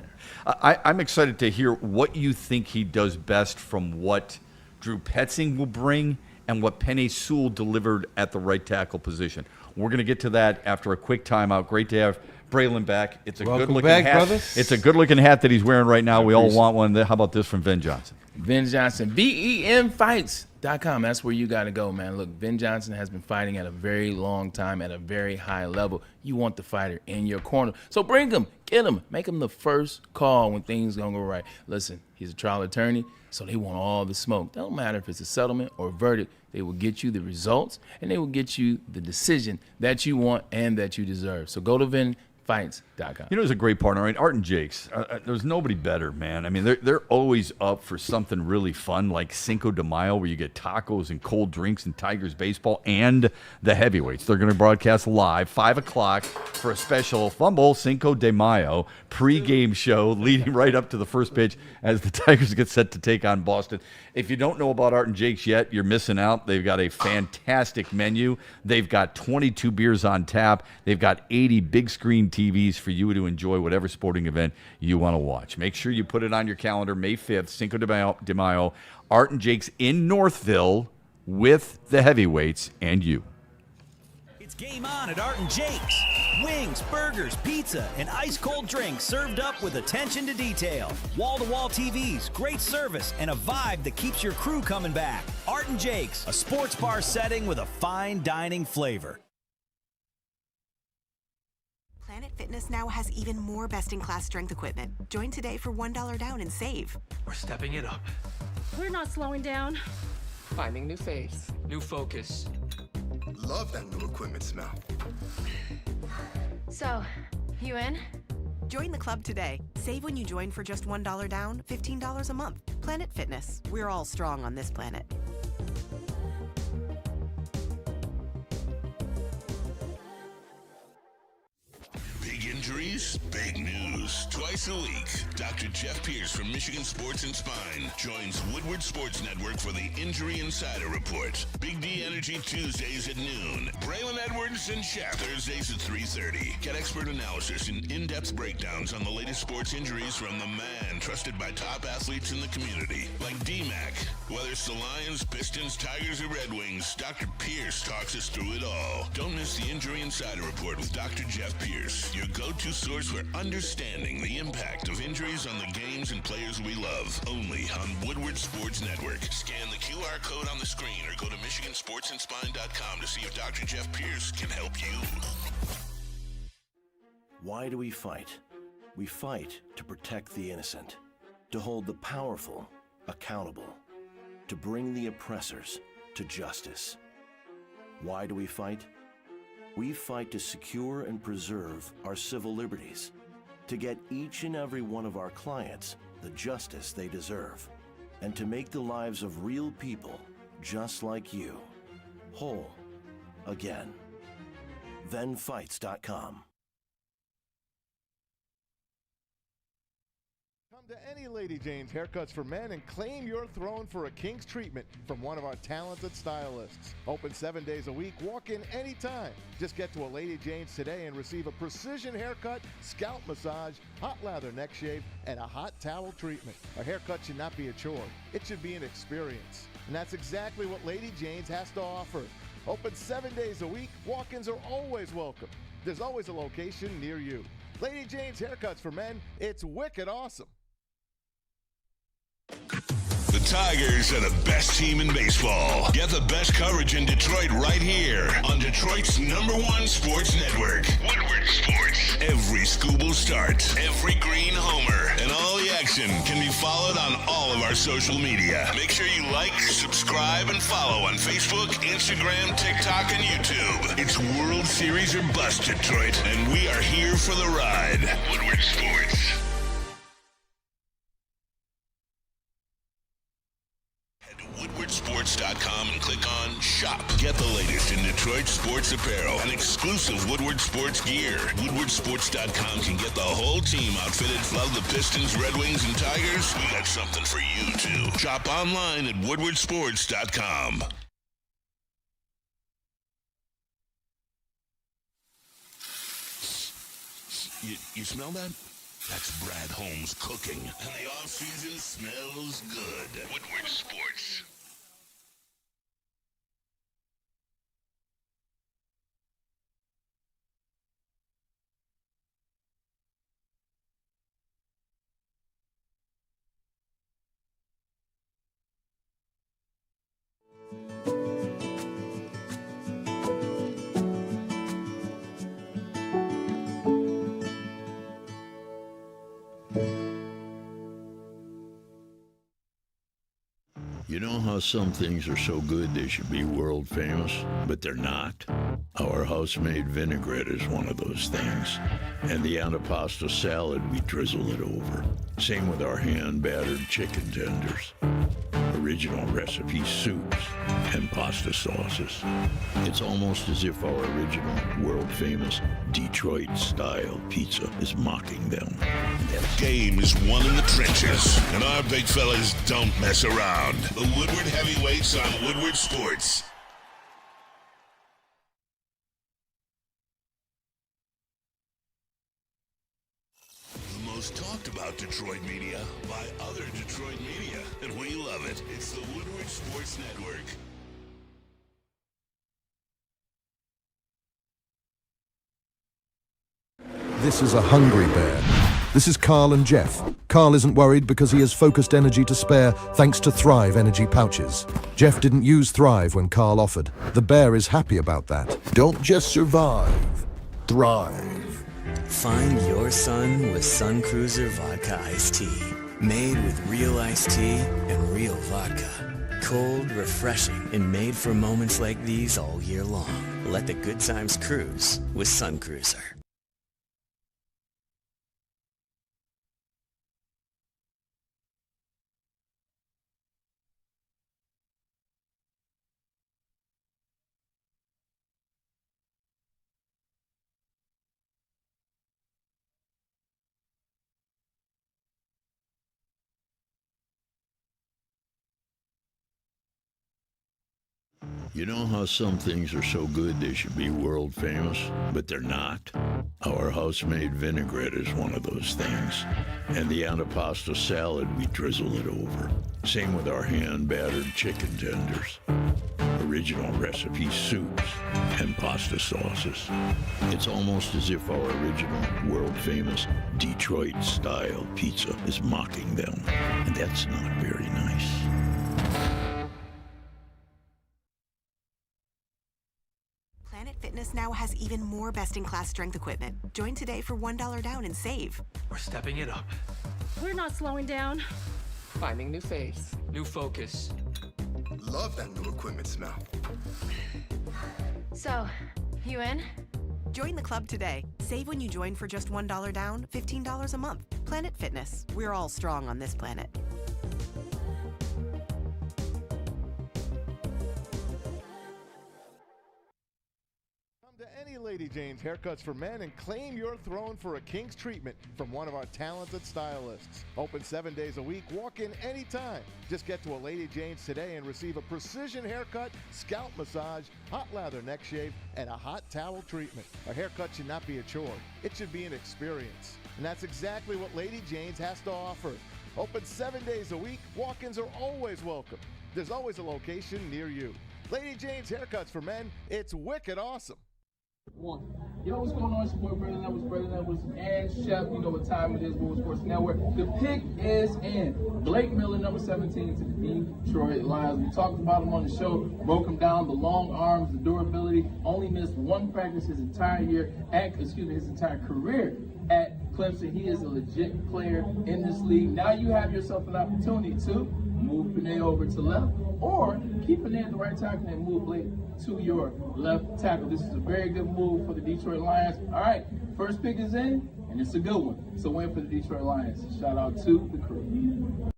I'm excited to hear what you think he does best from what Drew Petzing will bring and what Penei Sewell delivered at the right tackle position. We're going to get to that after a quick timeout. Great to have Braylon back. It's a good-looking hat. Brothers. It's a good-looking hat that he's wearing right now. We all want one. How about this from Vin Johnson? Vin Johnson, VENFights.com. That's where you got to go, man. Look, Vin Johnson has been fighting at a very long time at a very high level. You want the fighter in your corner. So bring him, get him, make him the first call when things don't go right. Listen, he's a trial attorney, so they want all the smoke. Don't matter if it's a settlement or a verdict. They will get you the results, and they will get you the decision that you want and that you deserve. So go to VinFights.com. You know, it's a great partner, right? Art and Jake's. There's nobody better, man. I mean, they're always up for something really fun, like Cinco de Mayo, where you get tacos and cold drinks and Tigers baseball and the heavyweights. They're going to broadcast live 5 o'clock for a special Fumble Cinco de Mayo pregame show leading right up to the first pitch as the Tigers get set to take on Boston. If you don't know about Art and Jake's yet, you're missing out. They've got a fantastic menu. They've got 22 beers on tap. They've got 80 big screen TVs for you to enjoy whatever sporting event you want to watch. Make sure you put it on your calendar, May 5th, Cinco de Mayo, Art and Jake's in Northville with the heavyweights and you. It's game on at Art and Jake's. Wings, burgers, pizza, and ice-cold drinks served up with attention to detail. Wall-to-wall TVs, great service, and a vibe that keeps your crew coming back. Art and Jake's, a sports bar setting with a fine dining flavor. Planet Fitness now has even more best-in-class strength equipment. Join today for $1 down and save. We're stepping it up. We're not slowing down. Finding new face, new focus. Love that new equipment smell. So, you in? Join the club today. Save when you join for just $1 down, $15 a month. Planet Fitness. We're all strong on this planet. Big injuries, big news. Twice a week, Dr. Jeff Pierce from Michigan Sports and Spine joins Woodward Sports Network for the Injury Insider Report. Big D Energy Tuesdays at noon. Braylon Edwards and Shep Thursdays at 3:30. Get expert analysis and in-depth breakdowns on the latest sports injuries from the man trusted by top athletes in the community, like D-Mac. Whether it's the Lions, Pistons, Tigers, or Red Wings, Dr. Pierce talks us through it all. Don't miss the Injury Insider Report with Dr. Jeff Pierce, your go-to source for understanding the impact of injuries on the games and players we love. Only on Woodward Sports Network. Scan the QR code on the screen or go to MichiganSportsandSpine.com to see if Dr. Jeff Pierce can help you. Why do we fight? We fight to protect the innocent, to hold the powerful accountable, to bring the oppressors to justice. Why do we fight? We fight to secure and preserve our civil liberties, to get each and every one of our clients the justice they deserve, and to make the lives of real people just like you whole again. ThenFights.com. Come to any Lady Jane's Haircuts for Men and claim your throne for a king's treatment from one of our talented stylists. Open 7 days a week, walk in anytime. Just get to a Lady Jane's today and receive a precision haircut, scalp massage, hot lather neck shave, and a hot towel treatment. A haircut should not be a chore. It should be an experience. And that's exactly what Lady Jane's has to offer. Open 7 days a week, walk-ins are always welcome. There's always a location near you. Lady Jane's Haircuts for Men, it's wicked awesome. The Tigers are the best team in baseball. Get the best coverage in Detroit right here on Detroit's #1 sports network, Woodward Sports. Every Scooble start, every green homer, and all the action can be followed on all of our social media. Make sure you like, subscribe, and follow on Facebook, Instagram, TikTok, and YouTube. It's World Series or bust, Detroit, and we are here for the ride. Woodward Sports. Woodwardsports.com and click on Shop. Get the latest in Detroit sports apparel and exclusive Woodward Sports gear. Woodwardsports.com can get the whole team outfitted. Love the Pistons, Red Wings, and Tigers? We got something for you, too. Shop online at woodwardsports.com. You smell that? That's Brad Holmes cooking. And the off-season smells good. Woodward Sports. You know how some things are so good they should be world famous, but they're not? Our house-made vinaigrette is one of those things. And the antipasto salad, we drizzle it over. Same with our hand-battered chicken tenders. Original recipe soups and pasta sauces. It's almost as if our original, world-famous Detroit-style pizza is mocking them. The game is won in the trenches, and our big fellas don't mess around. The Woodward Heavyweights on Woodward Sports. The most talked about Detroit media by other Detroit media, and we love it. It's the Woodward Sports Network. This is a hungry bear. This is Carl and Jeff. Carl isn't worried because he has focused energy to spare thanks to Thrive energy pouches. Jeff didn't use Thrive when Carl offered. The bear is happy about that. Don't just survive. Thrive. Find your sun with Sun Cruiser Vodka Iced Tea. Made with real iced tea and real vodka. Cold, refreshing, and made for moments like these all year long. Let the good times cruise with Sun Cruiser. You know how some things are so good they should be world famous, but they're not? Our house-made vinaigrette is one of those things. And the antipasto salad, we drizzle it over. Same with our hand-battered chicken tenders. Original recipe soups and pasta sauces. It's almost as if our original, world-famous Detroit-style pizza is mocking them. And that's not very nice. Planet Fitness now has even more best-in-class strength equipment. Join today for $1 down and save. We're stepping it up. We're not slowing down. Finding new face, new focus. Love that new equipment smell. So, you in? Join the club today. Save when you join for just $1 down, $15 a month. Planet Fitness. We're all strong on this planet. Any Lady Jane's haircuts for men and claim your throne for a king's treatment from one of our talented stylists. Open 7 days a week. Walk in anytime. Just get to a Lady Jane's today and receive a precision haircut, scalp massage, hot lather neck shave, and a hot towel treatment. A haircut should not be a chore. It should be an experience. And that's exactly what Lady Jane's has to offer. Open 7 days a week. Walk-ins are always welcome. There's always a location near you. Lady Jane's haircuts for men. It's wicked awesome. 1. Yo, what's going on? It's your boy Braylon Edwards, and Shep. You know what time it is, Woodward Sports Network. The pick is in. Blake Miller, number 17 to the Detroit Lions. We talked about him on the show, broke him down, the long arms, the durability. Only missed one practice his entire career at Clemson. He is a legit player in this league. Now you have yourself an opportunity to move Panay over to left, or keep Panay at the right tackle and move Blake to your left tackle. This is a very good move for the Detroit Lions. All right, first pick is in, and it's a good one. It's a win for the Detroit Lions. Shout out to the crew.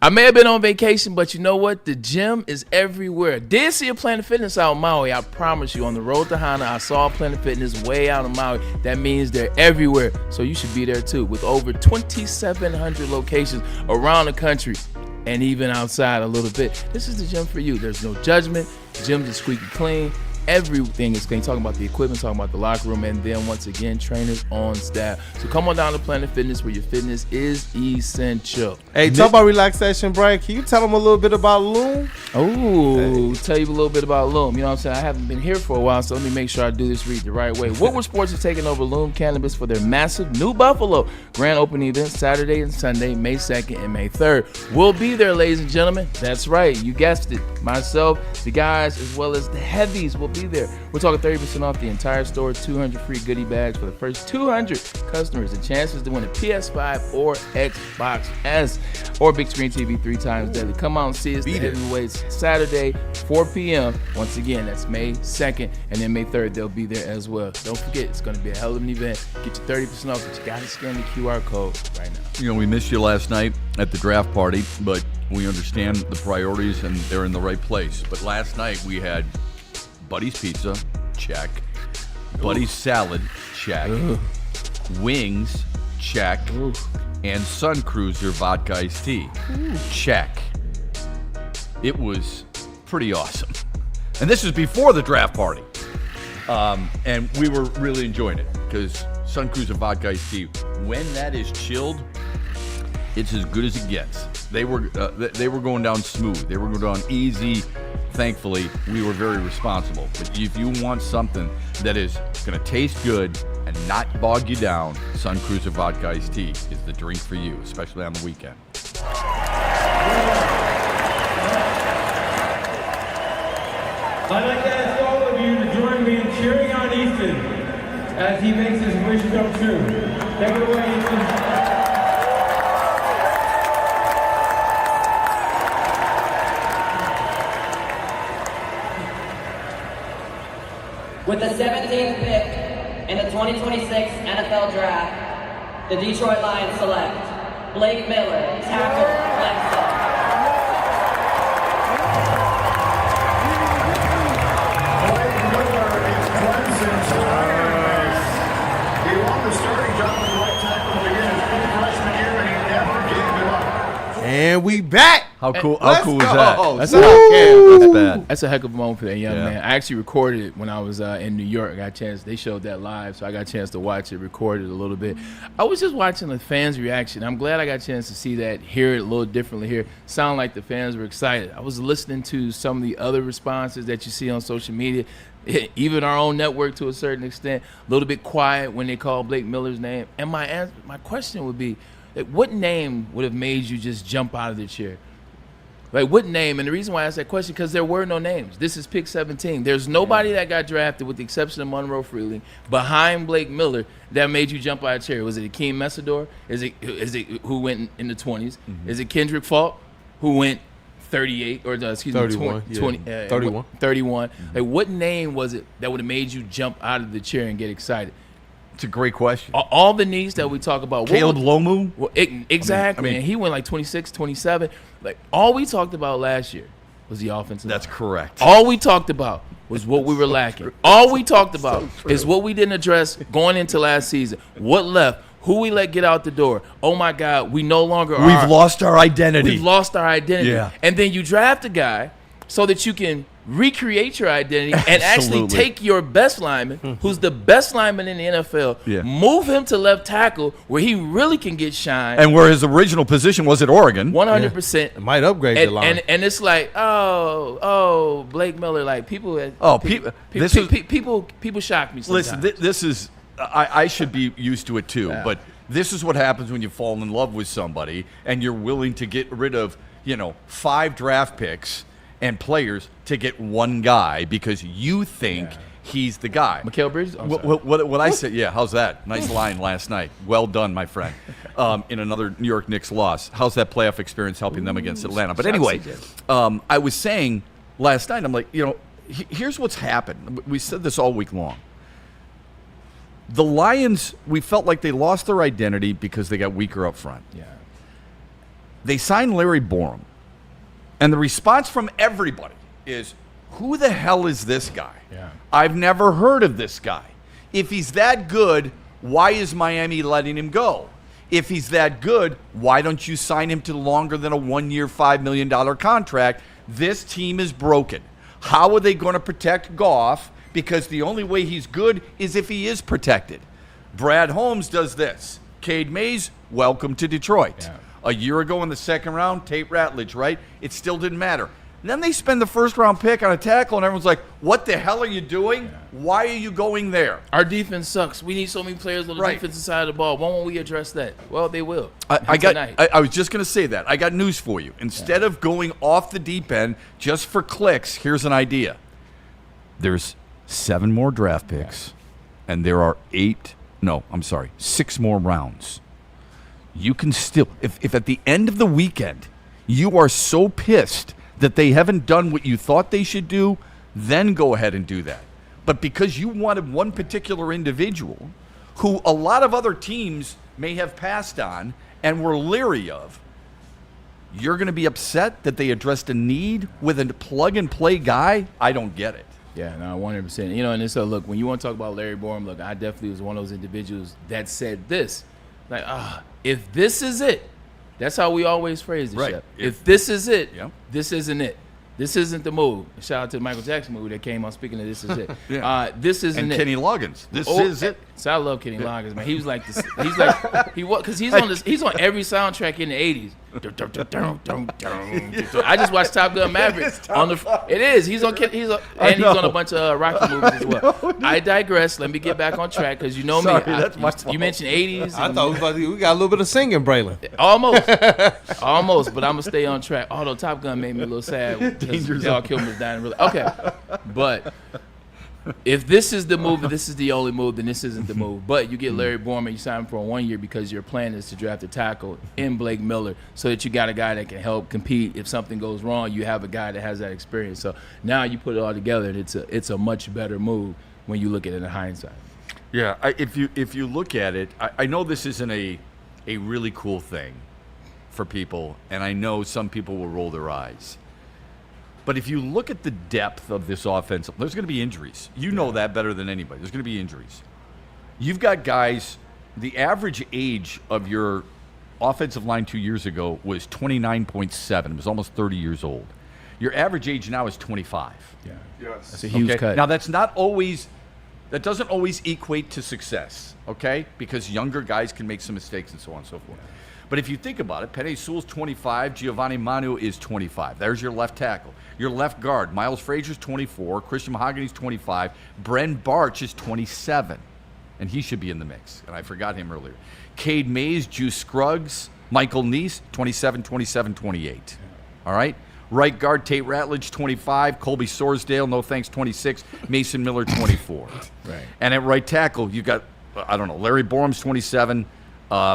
I may have been on vacation, but you know what? The gym is everywhere. Did see a Planet Fitness out in Maui. I promise you, on the road to Hana, I saw Planet Fitness way out in Maui. That means they're everywhere, so you should be there too. With over 2,700 locations around the country and even outside a little bit, this is the gym for you. There's no judgment. The gym is squeaky clean. Everything is clean. Talking about the equipment, talking about the locker room, and then once again, trainers on staff. So come on down to Planet Fitness, where your fitness is essential. Hey, talk about relaxation break. Can you tell them a little bit about Loom? Oh, tell you a little bit about Loom. You know what I'm saying? I haven't been here for a while, so let me make sure I do this read the right way. Woodward Sports is taking over Loom Cannabis for their massive New Buffalo grand opening event Saturday and Sunday, May 2nd and May 3rd. We'll be there, ladies and gentlemen. That's right. You guessed it. Myself, the guys, as well as the heavies will be there. We're talking 30% off the entire store, 200 free goodie bags for the first 200 customers, and chances to win a PS5 or Xbox S or big screen TV 3 times daily. Come out and see us, the heavyweights, Saturday, 4 p.m. Once again, that's May 2nd, and then May 3rd, they'll be there as well. Don't forget, it's going to be a hell of an event. Get you 30% off, but you got to scan the QR code right now. You know, we missed you last night at the draft party, but we understand the priorities and they're in the right place. But last night we had Buddy's Pizza, check. Buddy's Salad, check. Wings, check. And Sun Cruiser Vodka Iced Tea, check. It was pretty awesome. And this is before the draft party. And we were really enjoying it because Sun Cruiser Vodka Iced Tea, when that is chilled, it's as good as it gets. They were going down smooth. They were going down easy. Thankfully, we were very responsible. But if you want something that is going to taste good and not bog you down, Sun Cruiser Vodka Iced Tea is the drink for you, especially on the weekend. I'd like to ask all of you to join me in cheering on Easton as he makes his wish come true. Take it away, Easton. With the 17th pick in the 2026 NFL Draft, the Detroit Lions select Blake Miller, tackle, left Blake Miller is Clemson's He won the starting job at right tackle to begin his true freshman year, and he never gave it up. And we back. How cool is that? That's bad. That's a heck of a moment for that young man. I actually recorded it when I was in New York. I got a chance. They showed that live, so I got a chance to watch it, record it a little bit. I was just watching the fans' reaction. I'm glad I got a chance to see that, hear it a little differently here. Sound like the fans were excited. I was listening to some of the other responses that you see on social media, even our own network to a certain extent, a little bit quiet when they call Blake Miller's name. And my question would be, like, what name would have made you just jump out of the chair? Like, what name? And the reason why I asked that question, because there were no names. This is pick 17. There's nobody that got drafted, with the exception of Monroe Freeling, behind Blake Miller that made you jump out of the chair. Was it Akeem Messidor? Is it who went in the 20s? Mm-hmm. Is it Kendrick Falk, who went 38, or excuse 31, me, 31? Mm-hmm. Like, what name was it that would have made you jump out of the chair and get excited? It's a great question. All the needs that we talk about. Caleb Lomu? Well, exactly. I mean, he went like 26, 27. Like, all we talked about last year was the offensive line. That's correct. All we talked about was what we were lacking. All we talked about is what we didn't address going into last season. What left? Who we let get out the door. Oh, my God, we no longer are. We've lost our identity. We've lost our identity. Yeah. And then you draft a guy so that you can recreate your identity and actually take your best lineman, who's the best lineman in the NFL, move him to left tackle where he really can get shine. And where his original position was at Oregon. 100%. It might upgrade the line. And it's like, Blake Miller, like people shock me sometimes. Listen, this is I should be used to it too, but this is what happens when you fall in love with somebody and you're willing to get rid of, 5 draft picks and players to get one guy because you think he's the guy. Mikal Bridges? What I said, how's that? Nice line last night. Well done, my friend. In another New York Knicks loss. How's that playoff experience helping them against Atlanta? But anyway, I was saying last night, I'm like, here's what's happened. We said this all week long. The Lions, we felt like they lost their identity because they got weaker up front. Yeah. They signed Larry Borum. And the response from everybody is, who the hell is this guy? Yeah. I've never heard of this guy. If he's that good, why is Miami letting him go? If he's that good, why don't you sign him to longer than a 1-year, $5 million contract? This team is broken. How are they going to protect Goff? Because the only way he's good is if he is protected. Brad Holmes does this. Cade Mays, welcome to Detroit. Yeah. A year ago in the second round, Tate Ratledge, right? It still didn't matter. And then they spend the first-round pick on a tackle, and everyone's like, what the hell are you doing? Why are you going there? Our defense sucks. We need so many players on the defensive side of the ball. Why won't we address that? Well, they will. I was just going to say that. I got news for you. Instead of going off the deep end just for clicks, here's an idea. There's 7 more draft picks, and there are 6 more rounds. You can still, if at the end of the weekend you are so pissed that they haven't done what you thought they should do, then go ahead and do that. But because you wanted one particular individual who a lot of other teams may have passed on and were leery of, you're going to be upset that they addressed a need with a plug-and-play guy? I don't get it. Yeah, no, 100%. And it's look, when you want to talk about Larry Borum, look, I definitely was one of those individuals that said this. Like, if this is it, that's how we always phrase it, right. Shep. If this is it, this isn't it. This isn't the move. Shout out to the Michael Jackson movie that came on. Speaking of This Is It. This isn't and it. Kenny Loggins. This is it. So I love Kenny Loggins, man. He was like this. He's like because he's on every soundtrack in the '80s. I just watched Top Gun Maverick on the. It is. He's on a bunch of Rocky movies as well. I digress. Let me get back on track because you know me. That's my fault. You mentioned '80s. I thought we got a little bit of singing, Braylon. Almost, but I'm gonna stay on track. Although Top Gun made me a little sad because Val Kilmer was dying. Really, okay, but. If this is the move, and this is the only move, then this isn't the move. But you get Larry Borum and you sign him for 1 year because your plan is to draft a tackle in Blake Miller so that you got a guy that can help compete. If something goes wrong, you have a guy that has that experience. So now you put it all together, and it's a much better move when you look at it in hindsight. Yeah, if you look at it, I know this isn't a really cool thing for people, and I know some people will roll their eyes. But if you look at the depth of this offense, there's going to be injuries. You know that better than anybody. There's going to be injuries. You've got guys, the average age of your offensive line 2 years ago was 29.7. It was almost 30 years old. Your average age now is 25. Yeah. Yes. That's a huge cut. Now, that doesn't always equate to success, okay? Because younger guys can make some mistakes and so on and so forth. But if you think about it, Penei Sewell's 25, Giovanni Manu is 25. There's your left tackle. Your left guard, Miles Frazier's 24, Christian Mahogany's 25, Bren Barch is 27, and he should be in the mix, and I forgot him earlier. Cade Mays, Juice Scruggs, Michael Neese, 27, 27, 28. All right? Right guard, Tate Ratledge, 25, Colby Sorsdale, no thanks, 26, Mason Miller, 24. Right. And at right tackle, you've got, Larry Borum's 27,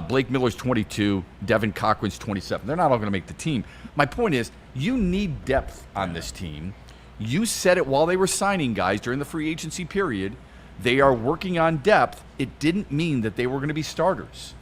Blake Miller's 22, Devin Cochran's 27. They're not all going to make the team. My point is, you need depth on this team. You said it while they were signing guys during the free agency period. They are working on depth. It didn't mean that they were going to be starters.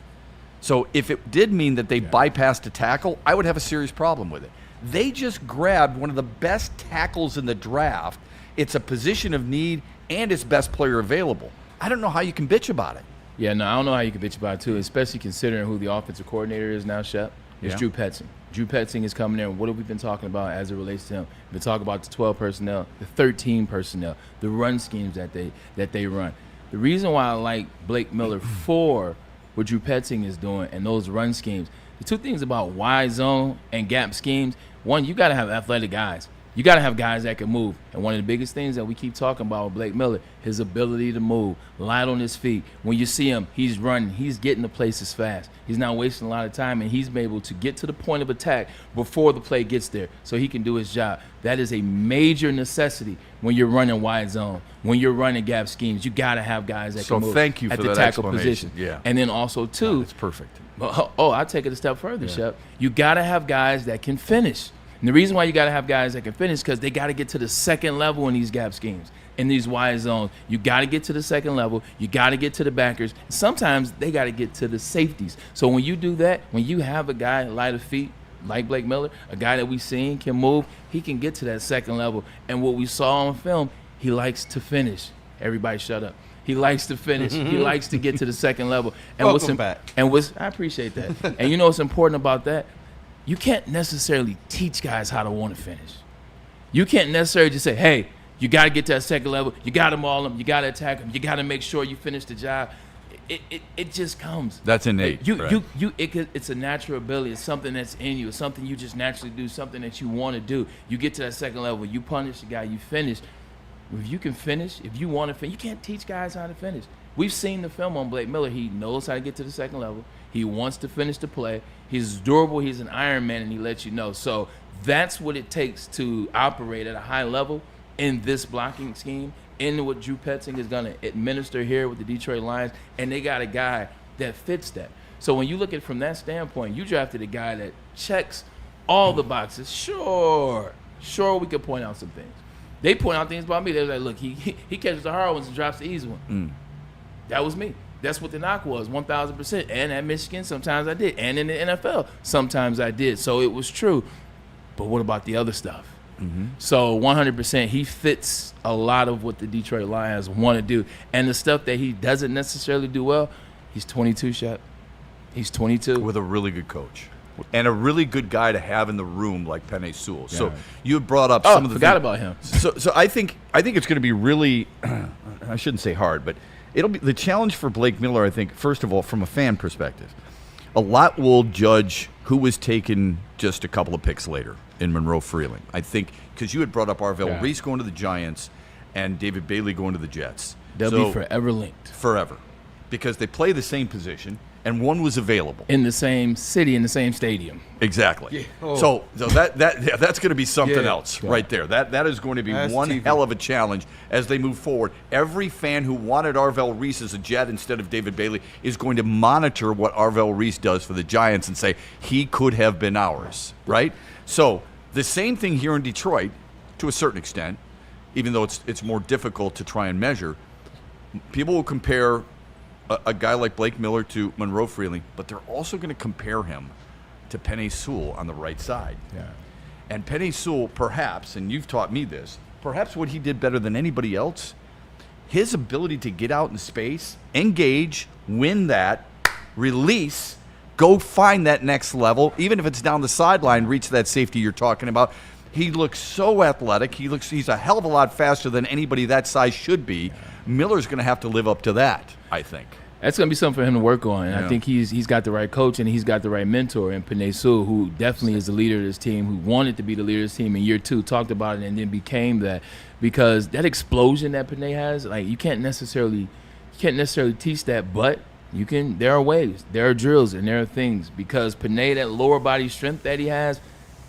So if it did mean that they bypassed a tackle, I would have a serious problem with it. They just grabbed one of the best tackles in the draft. It's a position of need and it's best player available. I don't know how you can bitch about it. Yeah, no, I don't know how you can bitch about it, too, especially considering who the offensive coordinator is now, Shep. It's Drew Petzing. Drew Petzing is coming in. What have we been talking about as it relates to him? We've been talking about the 12 personnel, the 13 personnel, the run schemes that they run. The reason why I like Blake Miller for what Drew Petzing is doing and those run schemes, the two things about wide zone and gap schemes, one, you got to have athletic guys. You got to have guys that can move. And one of the biggest things that we keep talking about with Blake Miller, his ability to move, light on his feet. When you see him, he's running. He's getting to places fast. He's not wasting a lot of time, and he's able to get to the point of attack before the play gets there so he can do his job. That is a major necessity when you're running wide zone, when you're running gap schemes. You got to have guys that can move thank you at for the that tackle explanation. position. Yeah. And then also, too. It's perfect. I'll take it a step further, Shep. You got to have guys that can finish. And the reason why you got to have guys that can finish is because they got to get to the second level in these gap schemes, in these wide zones. You got to get to the second level. You got to get to the backers. Sometimes they got to get to the safeties. So when you do that, when you have a guy light of feet like Blake Miller, a guy that we've seen can move, he can get to that second level. And what we saw on film, he likes to finish. Everybody shut up. He likes to finish. He likes to get to the second level. And Welcome back. I appreciate that. And you know what's important about that? You can't necessarily teach guys how to want to finish. You can't necessarily just say, hey, you got to get to that second level. You got to maul them. You got to attack them. You got to make sure you finish the job. It just comes. That's innate. It's a natural ability. It's something that's in you. It's something you just naturally do, something that you want to do. You get to that second level. You punish the guy. You finish. If you can finish, if you want to finish, you can't teach guys how to finish. We've seen the film on Blake Miller. He knows how to get to the second level. He wants to finish the play. He's durable. He's an Iron Man, and he lets you know. So that's what it takes to operate at a high level in this blocking scheme, in what Drew Petzing is going to administer here with the Detroit Lions, and they got a guy that fits that. So when you look at it from that standpoint, you drafted a guy that checks all the boxes. Sure, we could point out some things. They point out things about me. They're like, look, he catches the hard ones and drops the easy one. That was me. That's what the knock was, 1,000%. And at Michigan, sometimes I did. And in the NFL, sometimes I did. So it was true. But what about the other stuff? So 100%, he fits a lot of what the Detroit Lions want to do. And the stuff that he doesn't necessarily do well, he's 22, Shep. He's 22. With a really good coach. And a really good guy to have in the room like Penei Sewell. Yeah. So you had brought up some of the forgot about him. So I think it's going to be really, I shouldn't say hard, but it'll be the challenge for Blake Miller, I think, first of all, from a fan perspective. A lot will judge who was taken just a couple of picks later in Monroe Freeling. I think because you had brought up Arvell Reese going to the Giants and David Bailey going to the Jets. They'll be forever linked. Forever. Because they play the same position and one was available. In the same city, in the same stadium. Exactly. Yeah. Oh. So that's going to be something else right there. That is going to be one hell of a challenge as they move forward. Every fan who wanted Arvell Reese as a Jet instead of David Bailey is going to monitor what Arvell Reese does for the Giants and say, he could have been ours, right? So the same thing here in Detroit, to a certain extent, even though it's more difficult to try and measure. People will compare a guy like Blake Miller to Monroe Freeling, but they're also going to compare him to Penei Sewell on the right side. Yeah. And Penei Sewell, perhaps, and you've taught me this, perhaps what he did better than anybody else, his ability to get out in space, engage, win that, release, go find that next level, even if it's down the sideline, reach that safety you're talking about. He looks so athletic. He's a hell of a lot faster than anybody that size should be. Miller's going to have to live up to that, I think. That's going to be something for him to work on. And I think he's got the right coach and he's got the right mentor in Penei Sewell, who definitely is the leader of this team, who wanted to be the leader of this team in year 2, talked about it, and then became that. Because that explosion that Penei has, like, you can't necessarily teach that, but you can. There are ways, there are drills, and there are things. Because Penei, that lower body strength that he has,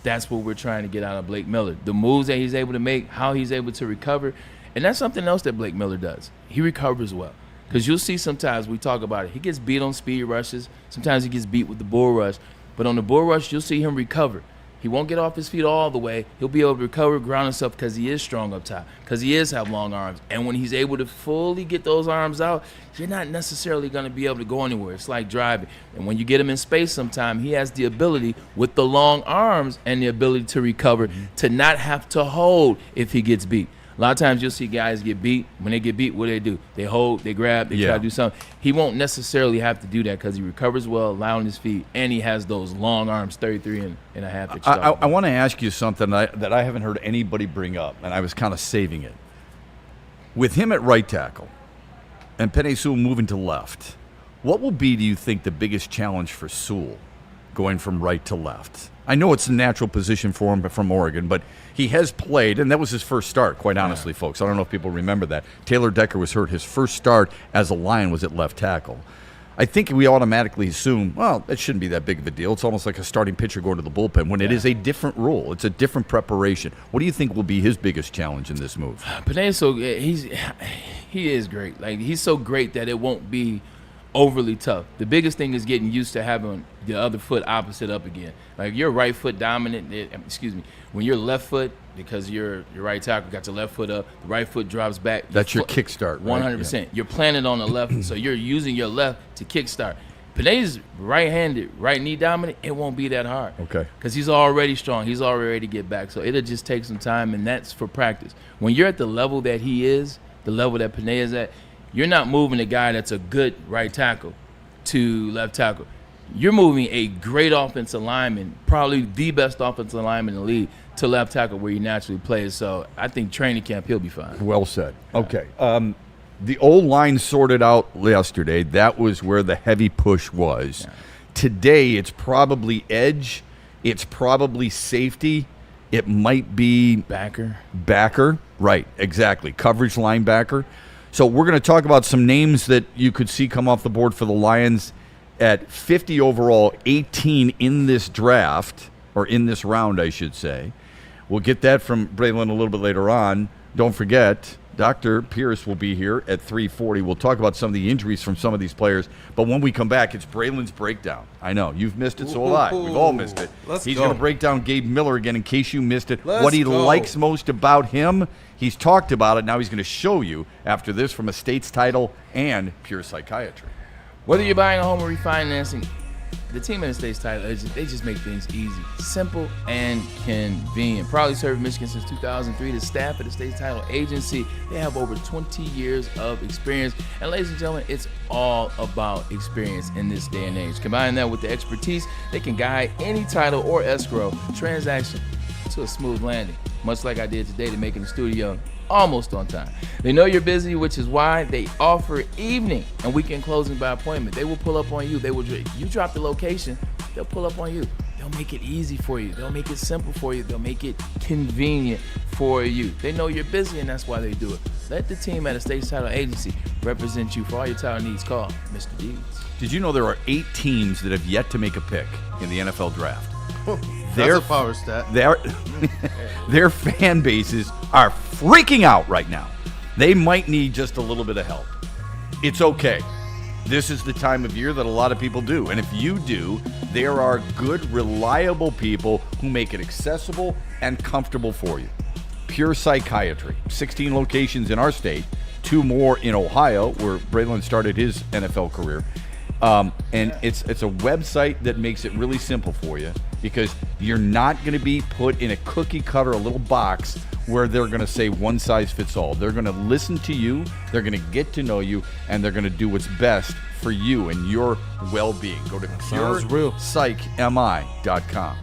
that's what we're trying to get out of Blake Miller. The moves that he's able to make, how he's able to recover. And that's something else that Blake Miller does. He recovers well. Because you'll see sometimes we talk about it. He gets beat on speed rushes. Sometimes he gets beat with the bull rush. But on the bull rush, you'll see him recover. He won't get off his feet all the way. He'll be able to recover, ground himself because he is strong up top, because he have long arms. And when he's able to fully get those arms out, you're not necessarily going to be able to go anywhere. It's like driving. And when you get him in space sometime, he has the ability with the long arms and the ability to recover to not have to hold if he gets beat. A lot of times you'll see guys get beat. When they get beat, what do? They hold, they grab, they try to do something. He won't necessarily have to do that because he recovers well, allowing his feet, and he has those long arms, 33 and a half. I want to ask you something that I haven't heard anybody bring up, and I was kind of saving it. With him at right tackle and Penei Sewell moving to left, what will be, do you think, the biggest challenge for Sewell going from right to left? I know it's a natural position for him from Oregon, but he has played, and that was his first start, quite honestly, folks. I don't know if people remember that. Taylor Decker was hurt. His first start as a Lion was at left tackle. I think we automatically assume, well, it shouldn't be that big of a deal. It's almost like a starting pitcher going to the bullpen when it is a different role. It's a different preparation. What do you think will be his biggest challenge in this move? Penei, he is great. Like, he's so great that it won't be overly tough. The biggest thing is getting used to having the other foot opposite up again. Like, you're right foot dominant, when you're left foot, because your right tackle got your left foot up, the right foot drops back. That's your kickstart, right? 100%. Yeah. You're planted on the left, so you're using your left to kickstart. Penei's right-handed, right knee dominant, it won't be that hard. Okay. Because he's already strong. He's already ready to get back. So it'll just take some time, and that's for practice. When you're at the level that he is, the level that Penei is at, you're not moving a guy that's a good right tackle to left tackle. You're moving a great offensive lineman, probably the best offensive lineman in the league, to left tackle where he naturally plays. So I think training camp, he'll be fine. Well said. Okay. The old line sorted out yesterday. That was where the heavy push was. Yeah. Today, it's probably edge. It's probably safety. It might be backer. Right, exactly. Coverage linebacker. So we're going to talk about some names that you could see come off the board for the Lions at 50 overall, 18 in this draft, or in this round, I should say. We'll get that from Braylon a little bit later on. Don't forget, Dr. Pierce will be here at 3:40. We'll talk about some of the injuries from some of these players. But when we come back, it's Braylon's breakdown. I know, you've missed it, so have I. We've all missed it. He's going to break down Gabe Miller again in case you missed it. What he likes most about him, he's talked about it. Now he's going to show you after this from Estates Title and Pure Psychiatry. Whether you're buying a home or refinancing, the team at Estates Title, they just make things easy, simple, and convenient. Proudly served Michigan since 2003. The staff at the Estates Title Agency, they have over 20 years of experience. And ladies and gentlemen, it's all about experience in this day and age. Combine that with the expertise, they can guide any title or escrow transaction to a smooth landing, much like I did today to make it in the studio almost on time. They know you're busy, which is why they offer evening and weekend closing by appointment. They will pull up on you. You drop the location, they'll pull up on you. They'll make it easy for you. They'll make it simple for you. They'll make it convenient for you. They know you're busy, and that's why they do it. Let the team at Estates Title Agency represent you for all your title needs. Call Mr. Deeds. Did you know there are 8 teams that have yet to make a pick in the NFL draft? That's a power stat. Their fan bases are freaking out right now. They might need just a little bit of help. It's okay. This is the time of year that a lot of people do. And if you do, there are good, reliable people who make it accessible and comfortable for you. Pure Psychiatry, 16 locations in our state, 2 more in Ohio, where Braylon started his NFL career. And it's a website that makes it really simple for you because you're not going to be put in a cookie cutter, a little box where they're going to say one size fits all. They're going to listen to you, they're going to get to know you, and they're going to do what's best for you and your well-being. Go to PurePsychMI.com.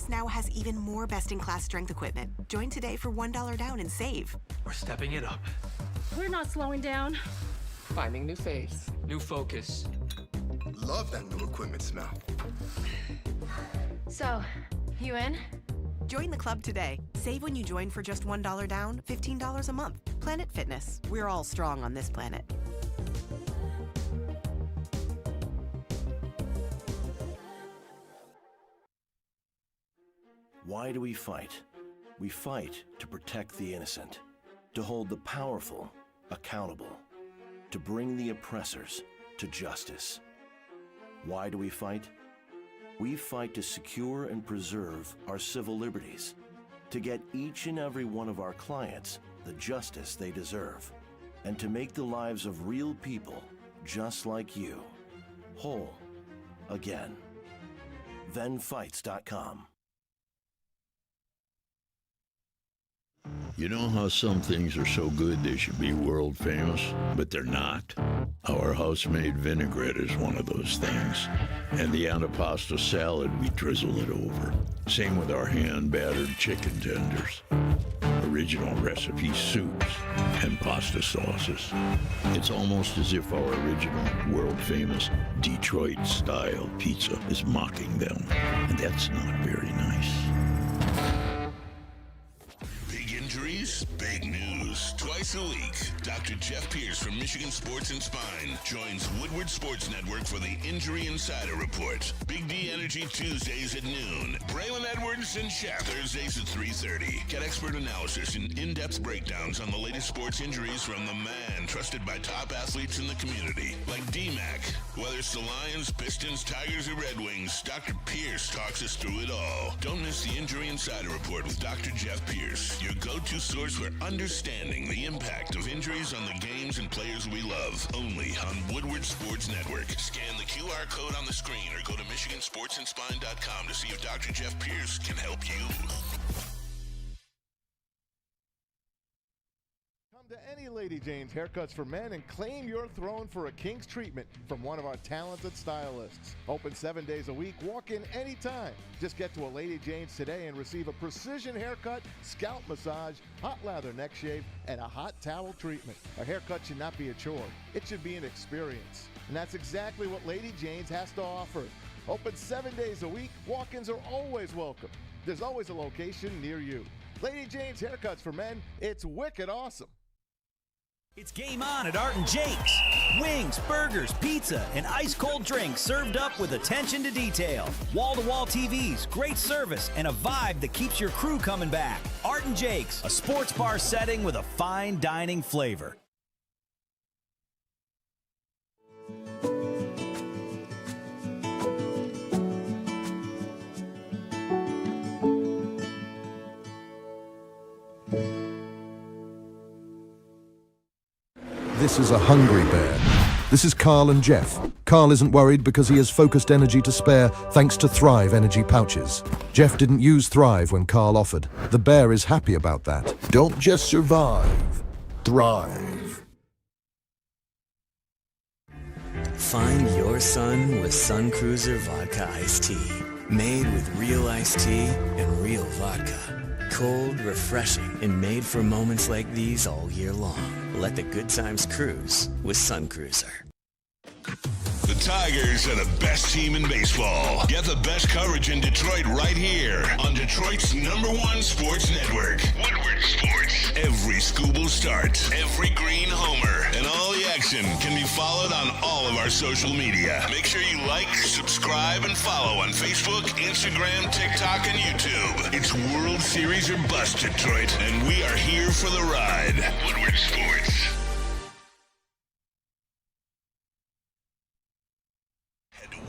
Now has even more best-in-class strength equipment. Join today for $1 down and save. We're stepping it up. We're not slowing down. Finding new face. New focus. Love that new equipment smell. So, you in? Join the club today. Save when you join for just $1 down, $15 a month. Planet Fitness. We're all strong on this planet. Why do we fight? We fight to protect the innocent, to hold the powerful accountable, to bring the oppressors to justice. Why do we fight? We fight to secure and preserve our civil liberties, to get each and every one of our clients the justice they deserve, and to make the lives of real people just like you whole again. ThenFights.com. You know how some things are so good they should be world famous, but they're not? Our house-made vinaigrette is one of those things. And the antipasto salad, we drizzle it over. Same with our hand-battered chicken tenders. Original recipe soups and pasta sauces. It's almost as if our original, world-famous Detroit-style pizza is mocking them. And that's not very nice. Injuries, big news. Twice a week, Dr. Jeff Pierce from Michigan Sports and Spine joins Woodward Sports Network for the Injury Insider Report. Big D Energy Tuesdays at noon. Braylon Edwards and Shep Thursdays at 3:30. Get expert analysis and in-depth breakdowns on the latest sports injuries from the man trusted by top athletes in the community, like D-Mac. Whether it's the Lions, Pistons, Tigers, or Red Wings, Dr. Pierce talks us through it all. Don't miss the Injury Insider Report with Dr. Jeff Pierce, your go-to source for understanding the impact of injuries on the games and players we love. Only on Woodward Sports Network. Scan the QR code on the screen or go to MichiganSportsandSpine.com to see if Dr. Jeff Pierce can help you. Come to any Lady Jane's Haircuts for Men and claim your throne for a king's treatment from one of our talented stylists. Open 7 days a week. Walk in anytime. Just get to a Lady Jane's today and receive a precision haircut, scalp massage, hot lather neck shave, and a hot towel treatment. A haircut should not be a chore. It should be an experience. And that's exactly what Lady Jane's has to offer. Open 7 days a week. Walk-ins are always welcome. There's always a location near you. Lady Jane's Haircuts for Men. It's wicked awesome. It's game on at Art and Jake's. Wings, burgers, pizza, and ice-cold drinks served up with attention to detail. Wall-to-wall TVs, great service, and a vibe that keeps your crew coming back. Art and Jake's, a sports bar setting with a fine dining flavor. This is a hungry bear. This is Carl and Jeff. Carl isn't worried because he has focused energy to spare thanks to Thrive energy pouches. Jeff didn't use Thrive when Carl offered. The bear is happy about that. Don't just survive, thrive. Find your sun with Sun Cruiser Vodka Iced Tea. Made with real iced tea and real vodka. Cold, refreshing, and made for moments like these all year long. Let the good times cruise with Sun Cruiser. The Tigers are the best team in baseball. Get the best coverage in Detroit right here on Detroit's #1 sports network, Woodward Sports. Every Scooble start, every green homer, and all the action can be followed on all of our social media. Make sure you like, subscribe, and follow on Facebook, Instagram, TikTok, and YouTube. It's World Series or bust, Detroit, and we are here for the ride. Woodward Sports.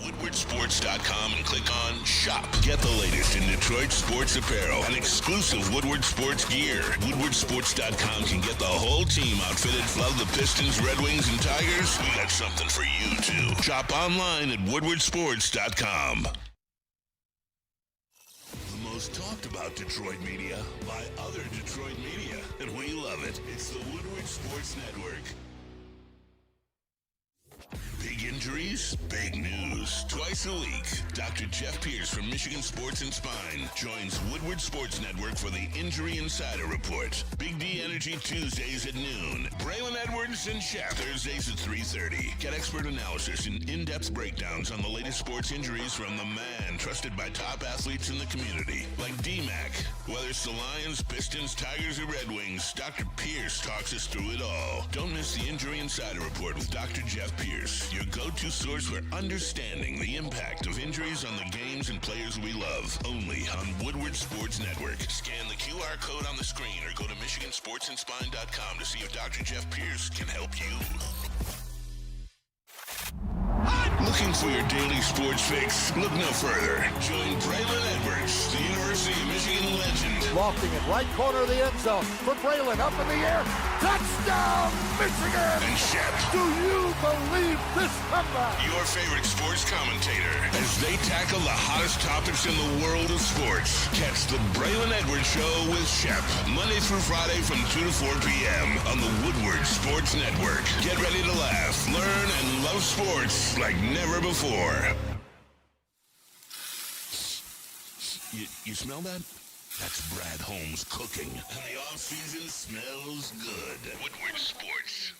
WoodwardSports.com and click on Shop. Get the latest in Detroit sports apparel and exclusive Woodward Sports gear. WoodwardSports.com can get the whole team outfitted. Love the Pistons, Red Wings, and Tigers? We got something for you, too. Shop online at WoodwardSports.com. The most talked about Detroit media by other Detroit media, and we love it. It's the Woodward Sports Network. Big injuries, big news. Twice a week, Dr. Jeff Pierce from Michigan Sports and Spine joins Woodward Sports Network for the Injury Insider Report. Big D Energy Tuesdays at noon. Braylon Edwards and Shep Thursdays at 3:30. Get expert analysis and in-depth breakdowns on the latest sports injuries from the man trusted by top athletes in the community, like D-Mac. Whether it's the Lions, Pistons, Tigers, or Red Wings, Dr. Pierce talks us through it all. Don't miss the Injury Insider Report with Dr. Jeff Pierce, your go-to source for understanding the impact of injuries on the games and players we love. Only on Woodward Sports Network. Scan the QR code on the screen or go to MichiganSportsandSpine.com to see if Dr. Jeff Pierce can help you. Looking Looking for your daily sports fix? Look no further. Join Braylon Edwards, the University of Michigan legend. Lofting it, right corner of the end zone for Braylon, up in the air. Touchdown, Michigan! And Shep. Do you believe this comeback? Your favorite sports commentator as they tackle the hottest topics in the world of sports. Catch the Braylon Edwards Show with Shep, Monday through Friday from 2 to 4 p.m. on the Woodward Sports Network. Get ready to laugh, learn, and love sports like never before. You smell that? That's Brad Holmes cooking. And the off-season smells good. Woodward Sports.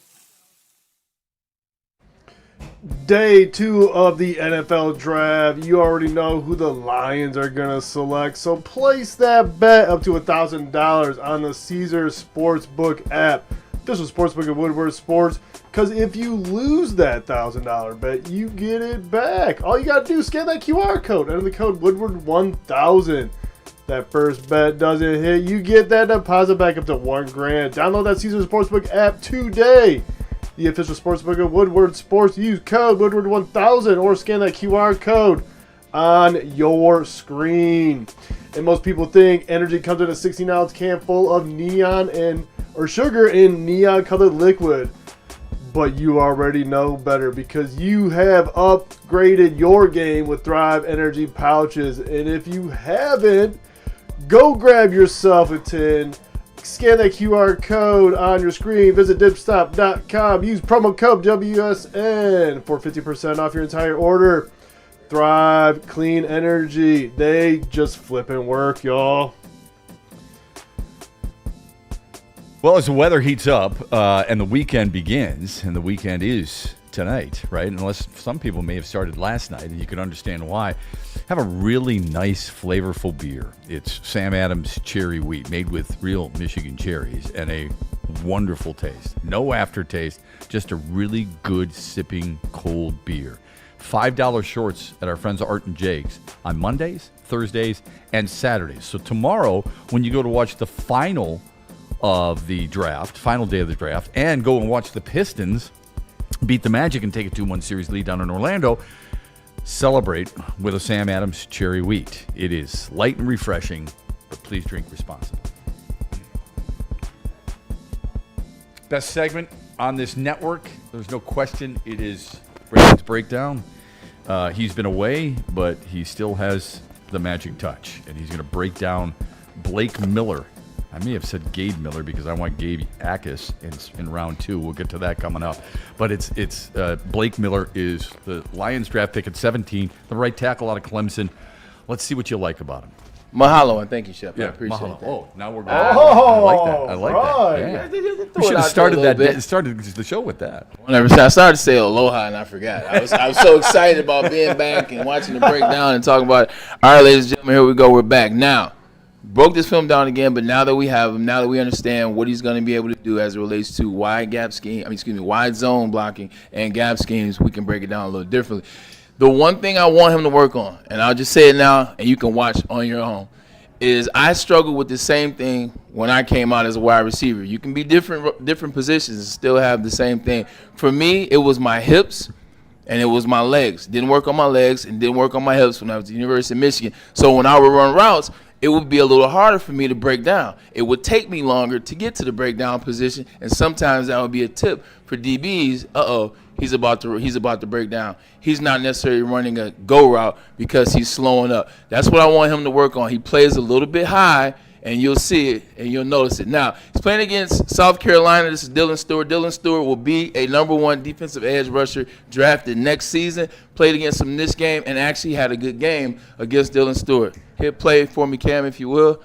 Day 2 of the NFL Draft. You already know who the Lions are going to select. So place that bet up to $1,000 on the Caesars Sportsbook app. This is Sportsbook of Woodward Sports. Because if you lose that $1,000 bet, you get it back. All you got to do is scan that QR code. Enter the code Woodward1000. That first bet doesn't hit, you get that deposit back up to $1,000. Download that Caesars Sportsbook app today. The official sportsbook of Woodward Sports. Use code Woodward1000 or scan that QR code on your screen. And most people think energy comes in a 16-ounce can full of sugar in neon-colored liquid. But you already know better because you have upgraded your game with Thrive Energy pouches. And if you haven't, go grab yourself a tin. Scan that QR code on your screen. Visit dipstop.com. Use promo code WSN for 50% off your entire order. Thrive Clean Energy. They just flipping work, y'all. Well, as the weather heats up and the weekend begins, and the weekend is tonight, right? Unless some people may have started last night, and you can understand why. Have a really nice, flavorful beer. It's Sam Adams Cherry Wheat, made with real Michigan cherries, and a wonderful taste. No aftertaste, just a really good sipping cold beer. $5 shorts at our friends Art and Jake's on Mondays, Thursdays, and Saturdays. So tomorrow, when you go to watch the final of the draft, final day of the draft, and go and watch the Pistons beat the Magic and take a 2-1 series lead down in Orlando, celebrate with a Sam Adams Cherry Wheat. It is light and refreshing, but please drink responsibly. Best segment on this network, there's no question, it is Braylon's Breakdown. He's been away, but he still has the magic touch, and he's going to break down Blake Miller. I may have said Gabe Miller because I want Gabe Akis in round 2. We'll get to that coming up. But it's Blake Miller is the Lions draft pick at 17, the right tackle out of Clemson. Let's see what you like about him. Mahalo, and thank you, Shep. Yeah, I appreciate mahalo. that. Oh, now we're going. I like that. Yeah. We should have started the show with that. I started to say aloha and I forgot. I was so excited about being back and watching the breakdown and talking about it. All right, ladies and gentlemen, here we go. We're back now. Broke this film down again, but now that we have him, now that we understand what he's going to be able to do as it relates to wide zone blocking and gap schemes, we can break it down a little differently. The one thing I want him to work on, and I'll just say it now, and you can watch on your own, is I struggled with the same thing when I came out as a wide receiver. You can be different positions and still have the same thing. For me, it was my hips and it was my legs. Didn't work on my legs and didn't work on my hips when I was at the University of Michigan. So when I would run routes, it would be a little harder for me to break down. It would take me longer to get to the breakdown position, and sometimes that would be a tip for DBs. He's about to break down. He's not necessarily running a go route because he's slowing up. That's what I want him to work on. He plays a little bit high, and you'll see it, and you'll notice it. Now, he's playing against South Carolina. This is Dylan Stewart. Dylan Stewart will be a number 1 defensive edge rusher drafted next season. Played against him this game and actually had a good game against Dylan Stewart. Hit play for me, Cam, if you will.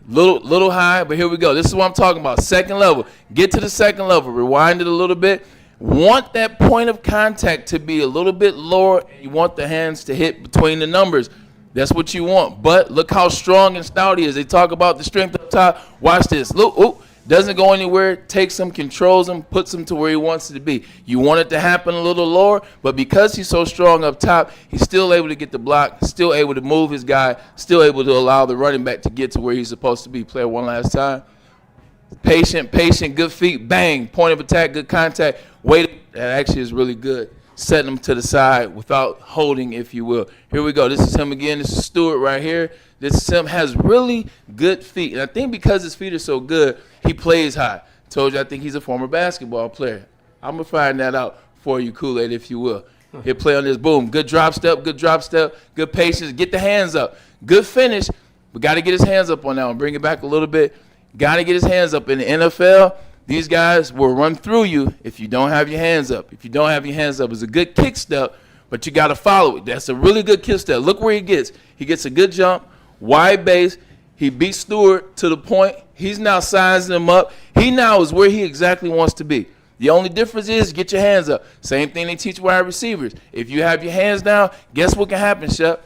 Little high, but here we go. This is what I'm talking about. Second level. Get to the second level. Rewind it a little bit. Want that point of contact to be a little bit lower. You want the hands to hit between the numbers. That's what you want. But look how strong and stout he is. They talk about the strength up top. Watch this. Look, doesn't go anywhere. Takes him, controls him, puts him to where he wants it to be. You want it to happen a little lower, but because he's so strong up top, he's still able to get the block, still able to move his guy, still able to allow the running back to get to where he's supposed to be. Play it one last time. Patient, good feet, bang. Point of attack, good contact. That actually is really good. setting him to the side without holding, if you will. Here we go. This is him again. This is Stewart right here. This is him. Has really good feet. And I think because his feet are so good, he plays high. Told you I think he's a former basketball player. I'm going to find that out for you, Kool-Aid, if you will. He'll play on this. Boom. Good drop step, good patience. Get the hands up. Good finish, but got to get his hands up on that one. Bring it back a little bit. Got to get his hands up. In the NFL, these guys will run through you if you don't have your hands up. If you don't have your hands up, it's a good kick step, but you got to follow it. That's a really good kick step. Look where he gets. He gets a good jump, wide base. He beats Stewart to the point. He's now sizing him up. He now is where he exactly wants to be. The only difference is get your hands up. Same thing they teach wide receivers. If you have your hands down, guess what can happen, Shep?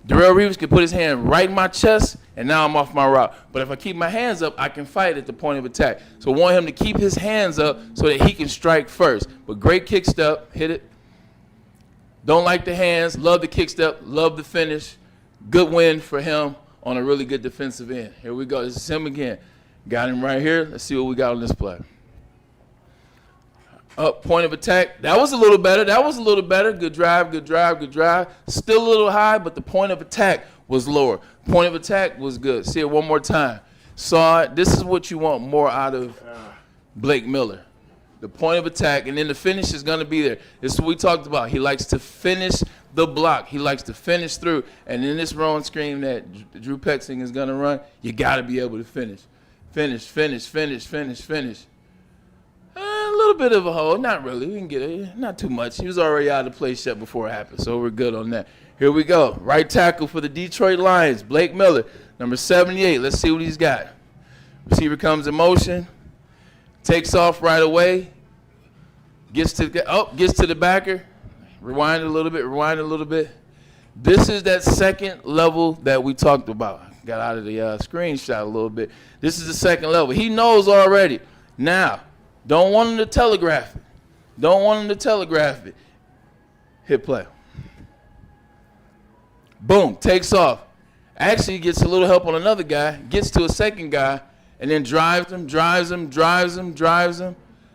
Darrelle Reeves can put his hand right in my chest, and now I'm off my route. But if I keep my hands up, I can fight at the point of attack. So I want him to keep his hands up so that he can strike first. But great kick step. Hit it. Don't like the hands. Love the kick step. Love the finish. Good win for him on a really good defensive end. Here we go. This is him again. Got him right here. Let's see what we got on this play. Up, point of attack. That was a little better. Good drive. Still a little high, but the point of attack was lower. Point of attack was good. See it one more time. Saw it. This is what you want more out of Blake Miller. The point of attack, and then the finish is going to be there. This is what we talked about. He likes to finish the block. He likes to finish through. And in this run scheme that Drew Petzing is going to run, you got to be able to finish. Finish. A little bit of a hole. Not really. We can get it. Not too much. He was already out of the play Shep before it happened, so we're good on that. Here we go. Right tackle for the Detroit Lions, Blake Miller, number 78. Let's see what he's got. Receiver comes in motion, takes off right away, gets to the backer. Rewind a little bit. This is that second level that we talked about. Got out of the screenshot a little bit. This is the second level. He knows already. Now, don't want him to telegraph it. Hit play. Boom, takes off. Actually gets a little help on another guy, gets to a second guy, and then drives him.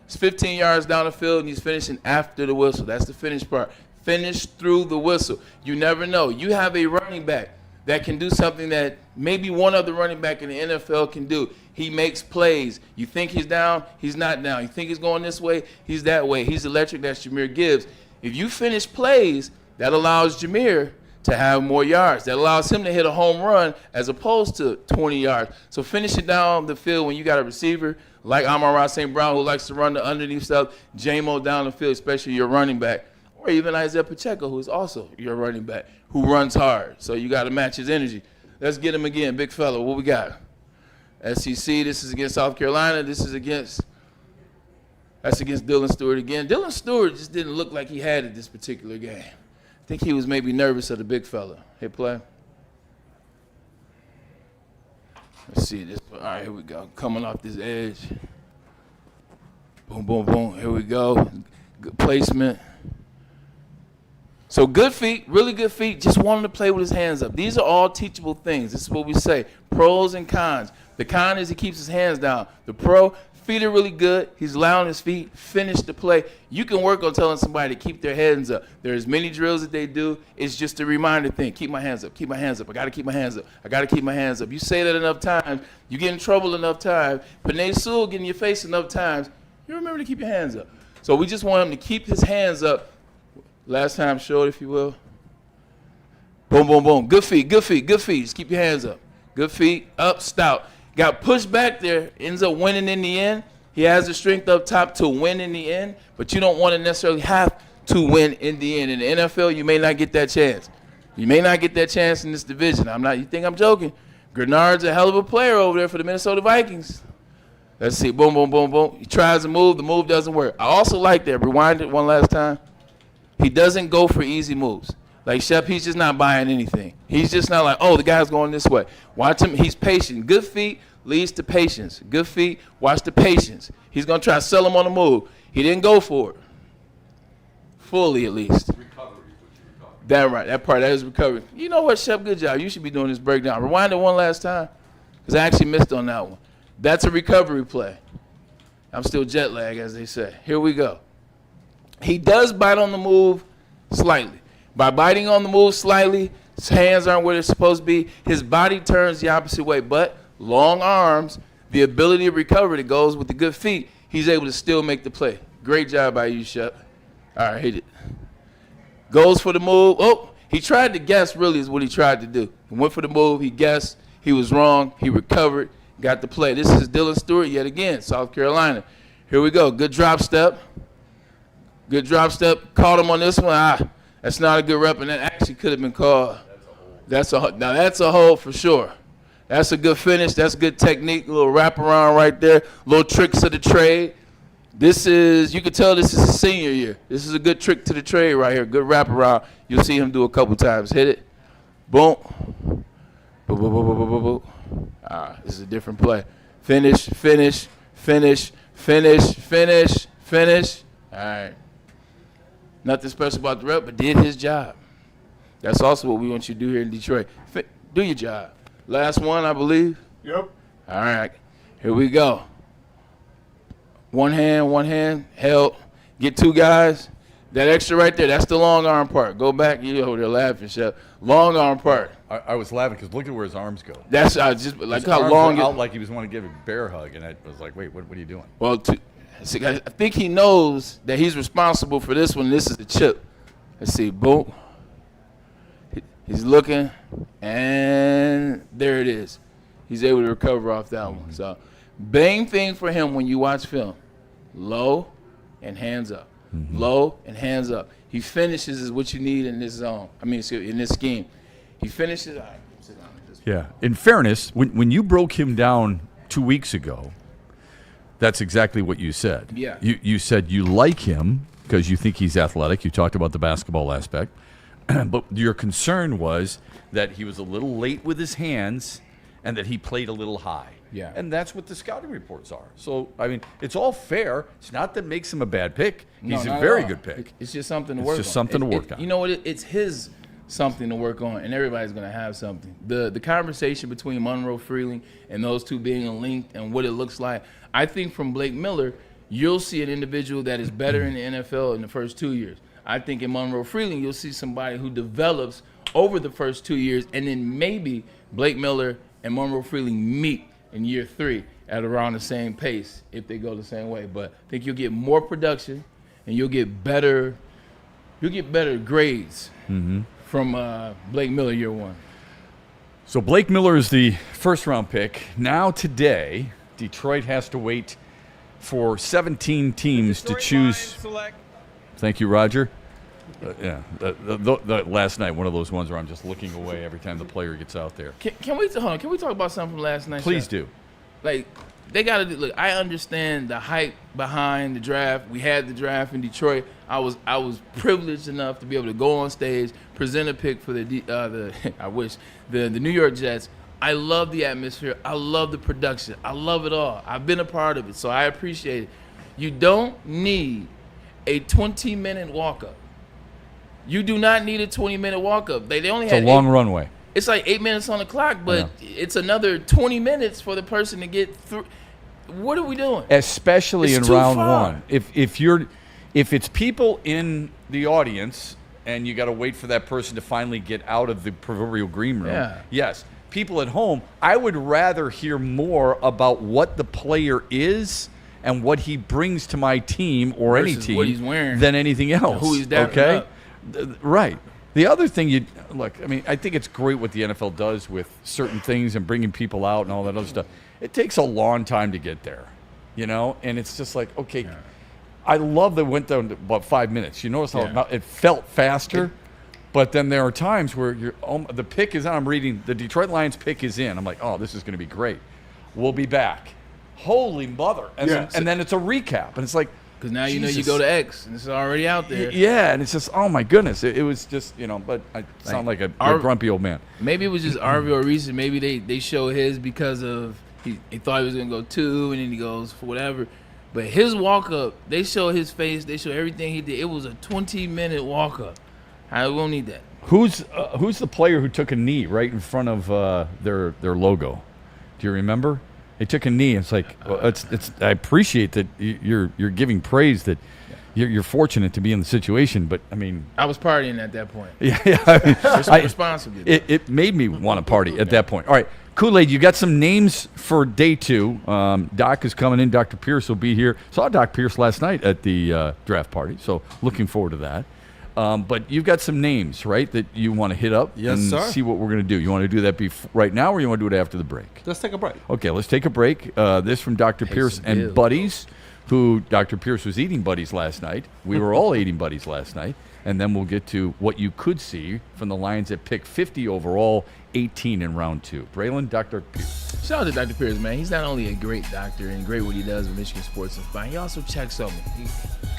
It's 15 yards down the field, and he's finishing after the whistle. That's the finish part. Finish through the whistle. You never know. You have a running back that can do something that maybe one other running back in the NFL can do. He makes plays. You think he's down, he's not down. You think he's going this way, he's that way. He's electric. That's Jahmyr Gibbs. If you finish plays, that allows Jahmyr to have more yards. That allows him to hit a home run as opposed to 20 yards. So finish it down the field when you got a receiver like Amon-Ra St. Brown who likes to run the underneath stuff, J-Mo down the field, especially your running back. Or even Isaiah Pacheco, who is also your running back, who runs hard. So you got to match his energy. Let's get him again, big fella. What we got? SEC, this is against South Carolina. That's against Dylan Stewart again. Dylan Stewart just didn't look like he had it this particular game. I think he was maybe nervous of the big fella. Hit play. Let's see this. All right, here we go. Coming off this edge. Boom. Here we go. Good placement. So good feet, really good feet, just wanting to play with his hands up. These are all teachable things. This is what we say, pros and cons. The con is he keeps his hands down. The pro, feet are really good. He's allowing his feet, finish the play. You can work on telling somebody to keep their hands up. There's many drills that they do. It's just a reminder thing. Keep my hands up. I got to keep my hands up. You say that enough times, you get in trouble enough times. Panay Sewell get in your face enough times, you remember to keep your hands up. So we just want him to keep his hands up. Last time short, if you will. Boom. Good feet. Just keep your hands up. Good feet, up, stout. Got pushed back there, ends up winning in the end. He has the strength up top to win in the end, but you don't want to necessarily have to win in the end. In the NFL, you may not get that chance. You may not get that chance in this division. You think I'm joking? Grenard's a hell of a player over there for the Minnesota Vikings. Let's see. Boom. He tries to move. The move doesn't work. I also like that. Rewind it one last time. He doesn't go for easy moves. Like Shep, he's just not buying anything. He's just not like, oh, the guy's going this way. Watch him. He's patient. Good feet leads to patience. Good feet, watch the patience. He's going to try to sell him on the move. He didn't go for it. Fully, at least. That right. That is recovery. You know what, Shep? Good job. You should be doing this breakdown. Rewind it one last time because I actually missed on that one. That's a recovery play. I'm still jet lagged, as they say. Here we go. He does bite on the move slightly. By biting on the move slightly, his hands aren't where they're supposed to be. His body turns the opposite way. But long arms, the ability to recover that goes with the good feet, he's able to still make the play. Great job by you, Shep. All right, hit it. Goes for the move. Oh, he tried to guess, really, is what he tried to do. He went for the move. He guessed. He was wrong. He recovered, got the play. This is Dylan Stewart yet again, South Carolina. Here we go. Good drop step. Good drop step. Caught him on this one. That's not a good rep, and that actually could have been called. That's a hold for sure. That's a good finish. That's good technique. A little wraparound right there. Little tricks of the trade. This is, you can tell this is his senior year. This is a good trick to the trade right here. Good wraparound. You'll see him do a couple times. Hit it. Boom. Boom, boom, boom, boom, boom, boom, boom. This is a different play. Finish, finish, finish, finish, finish, finish. All right. Nothing special about the rep, but did his job. That's also what we want you to do here in Detroit. Do your job. Last one, I believe. Yep. All right. Here we go. One hand, held. Get two guys. That extra right there, that's the long arm part. Go back. You over there laughing, Shep. Long arm part. I was laughing because look at where his arms go. That's just like his how arms long. Out like he was wanting to give a bear hug, and I was like, wait, what are you doing? Well, see, I think he knows that he's responsible for this one. This is the chip. Let's see. Boom. He's looking, and there it is. He's able to recover off that one. So, main thing for him when you watch film, low and hands up. Low and hands up. He finishes is what you need in this zone. I mean, in this scheme. He finishes. All right, sit down. Yeah. In fairness, when you broke him down 2 weeks ago, that's exactly what you said. Yeah. You said you like him because you think he's athletic. You talked about the basketball aspect. But your concern was that he was a little late with his hands and that he played a little high. Yeah. And that's what the scouting reports are. So, I mean, it's all fair. It's not that makes him a bad pick. He's a very good pick. It's just something to work on. It's just something to work on. You know what? It's his something to work on, and everybody's going to have something. The conversation between Monroe Freeling and those two being linked and what it looks like, I think from Blake Miller, you'll see an individual that is better in the NFL in the first 2 years. I think in Monroe Freeling, you'll see somebody who develops over the first 2 years, and then maybe Blake Miller and Monroe Freeling meet in year 3 at around the same pace if they go the same way. But I think you'll get more production, and you'll get better grades from Blake Miller year 1. So Blake Miller is the first-round pick. Now today, Detroit has to wait for 17 teams to choose. Thank you, Roger. The last night, one of those ones where I'm just looking away every time the player gets out there. Can we talk about something from last night? Please do. Like, they got to look. I understand the hype behind the draft. We had the draft in Detroit. I was privileged enough to be able to go on stage, present a pick for the New York Jets. I love the atmosphere. I love the production. I love it all. I've been a part of it, so I appreciate it. You don't need a 20-minute walk-up. You do not need a 20-minute walk-up. They only had a long runway. It's like 8 minutes on the clock, but it's another 20 minutes for the person to get through. What are we doing? Especially in round one. If it's people in the audience and you got to wait for that person to finally get out of the proverbial green room. Yes. People at home, I would rather hear more about what the player is and what he brings to my team or any team what he's wearing, than anything else. Who he's dapping up. Right. The other thing I think it's great what the NFL does with certain things and bringing people out and all that other stuff. It takes a long time to get there, and it's just like, okay, I love that it went down to about 5 minutes. You notice how it felt faster, but then there are times where the pick is on. I'm reading the Detroit Lions pick is in. I'm like, oh, this is going to be great. We'll be back. Holy mother. And then it's a recap. And it's like, because now you go to X and it's already out there. Yeah, and it's just, oh my goodness. It was just, but I sound like a grumpy old man. Maybe it was just Arvio or Reese. Maybe they show his because of he thought he was going to go 2 and then he goes for whatever. But his walk-up, they show his face. They show everything he did. It was a 20-minute walk-up. I won't need that. Who's the player who took a knee right in front of their logo? Do you remember? They took a knee. It's like I appreciate that you're giving praise that you're fortunate to be in the situation, but I mean, I was partying at that point. Yeah. I mean, Responsibly. It made me want to party at that point. All right, Kool-Aid, you got some names for day 2. Doc is coming in. Dr. Pierce will be here. Saw Doc Pierce last night at the draft party, so looking forward to that. But you've got some names, right, that you want to hit up Yes, and sir. see what we're going to do. You want to do that right now, or you want to do it after the break? Let's take a break. Okay, let's take a break. This from Dr. Pierce some and bills. Buddies, who Dr. Pierce was eating Buddies last night. We were all eating Buddies last night. And then we'll get to what you could see from the Lions that picked 50 overall, 18 in round 2. Braylon, Dr. Pierce. Shout out to Dr. Pierce, man. He's not only a great doctor and great what he does with Michigan Sports and Spine, he also checks on me. He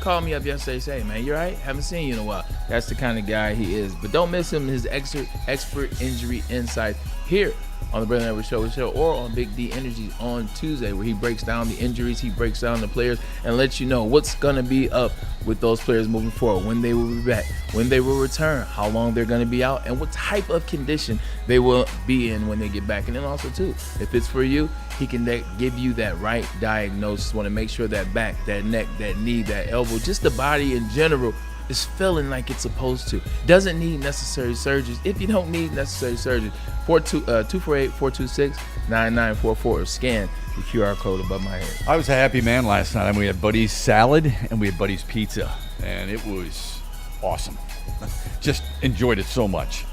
called me up yesterday and said, "Hey, man, you all right? Haven't seen you in a while." That's the kind of guy he is. But don't miss him, his expert injury insight here on the Braylon Edwards Show, or on Big D Energy on Tuesday, where he breaks down the injuries, he breaks down the players, and lets you know what's going to be up with those players moving forward, when they will be back, when they will return, how long they're going to be out, and what type of condition they will be in when they get back. And then also, too, if it's for you, he can give you that right diagnosis. Want to make sure that back, that neck, that knee, that elbow, just the body in general is feeling like it's supposed to. Doesn't need necessary surgeries. If you don't need necessary surgery, 248-426-9944, or scan the QR code above my head. I was a happy man last night. I mean, we had Buddy's salad and we had Buddy's pizza, and it was awesome. Just enjoyed it so much.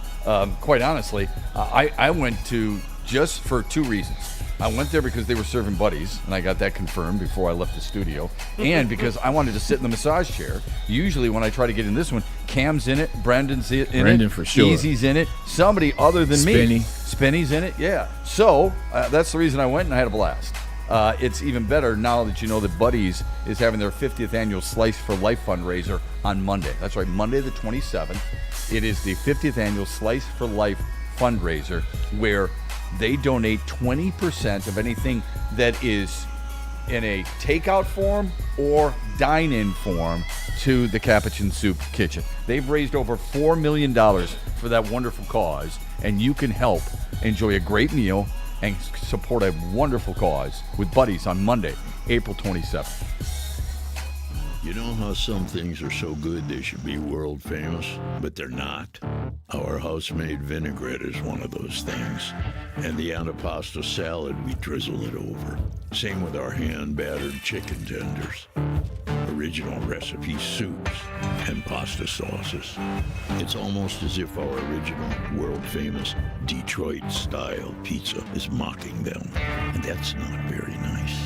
Quite honestly, I went to just for 2 reasons. I went there because they were serving Buddies, and I got that confirmed before I left the studio, and because I wanted to sit in the massage chair. Usually when I try to get in this one, Cam's in it, Brandon's in it. Brandon for sure. Easy's in it. Somebody other than me. Spinny's in it, yeah. So that's the reason I went, and I had a blast. It's even better now that you know that Buddies is having their 50th annual Slice for Life fundraiser on Monday. That's right, Monday the 27th. It is the 50th annual Slice for Life fundraiser, where they donate 20% of anything that is in a takeout form or dine-in form to the Capuchin Soup Kitchen. They've raised over $4 million for that wonderful cause, and you can help enjoy a great meal and support a wonderful cause with Buddies on Monday, April 27th. You know how some things are so good they should be world famous, but they're not? Our house-made vinaigrette is one of those things. And the antipasto salad, we drizzle it over. Same with our hand-battered chicken tenders. Original recipe soups and pasta sauces. It's almost as if our original, world-famous Detroit-style pizza is mocking them. And that's not very nice.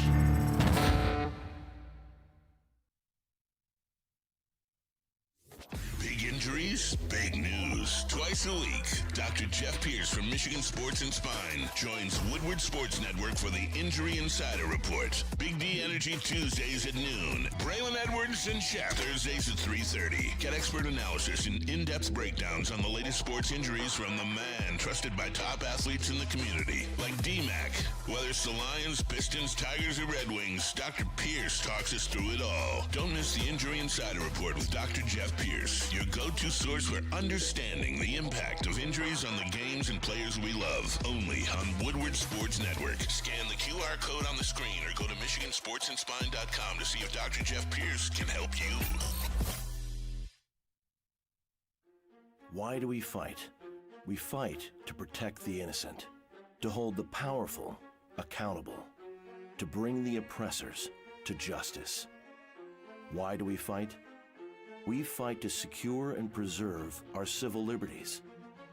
Injuries, big news. Twice a week, Dr. Jeff Pierce from Michigan Sports and Spine joins Woodward Sports Network for the Injury Insider Report. Big D Energy Tuesdays at noon. Braylon Edwards and Shep Thursdays at 3:30. Get expert analysis and in-depth breakdowns on the latest sports injuries from the man trusted by top athletes in the community, like D-Mac. Whether it's the Lions, Pistons, Tigers, or Red Wings, Dr. Pierce talks us through it all. Don't miss the Injury Insider Report with Dr. Jeff Pierce, your go-to source for understanding the impact of injuries on the games and players we love. Only on Woodward Sports Network. Scan the QR code on the screen or go to MichiganSportsandSpine.com to see if Dr. Jeff Pierce can help you. Why do we fight? We fight to protect the innocent, to hold the powerful accountable, to bring the oppressors to justice. Why do we fight? We fight to secure and preserve our civil liberties,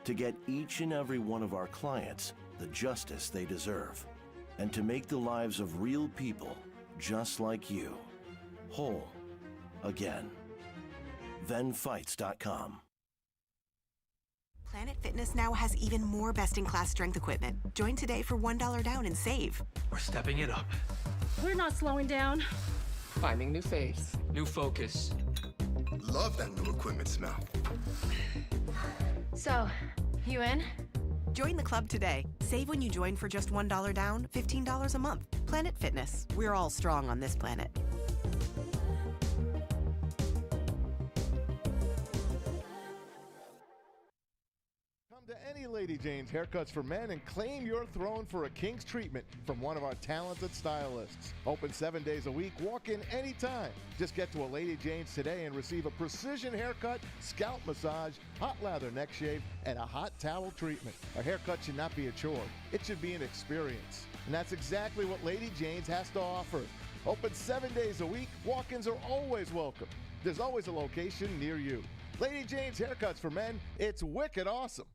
to get each and every one of our clients the justice they deserve, and to make the lives of real people just like you whole again. ThenFights.com. Planet Fitness now has even more best-in-class strength equipment. Join today for $1 down and save. We're stepping it up. We're not slowing down. Finding new faith, new focus. Love that new equipment smell. So, you in? Join the club today. Save when you join for just $1 down, $15 a month. Planet Fitness. We're all strong on this planet. Come to any Lady Jane's Haircuts for Men and claim your throne for a king's treatment from one of our talented stylists. Open 7 days a week. Walk in anytime. Just get to a Lady Jane's today and receive a precision haircut, scalp massage, hot lather neck shave, and a hot towel treatment. A haircut should not be a chore. It should be an experience. And that's exactly what Lady Jane's has to offer. Open 7 days a week. Walk-ins are always welcome. There's always a location near you. Lady Jane's Haircuts for Men, it's wicked awesome.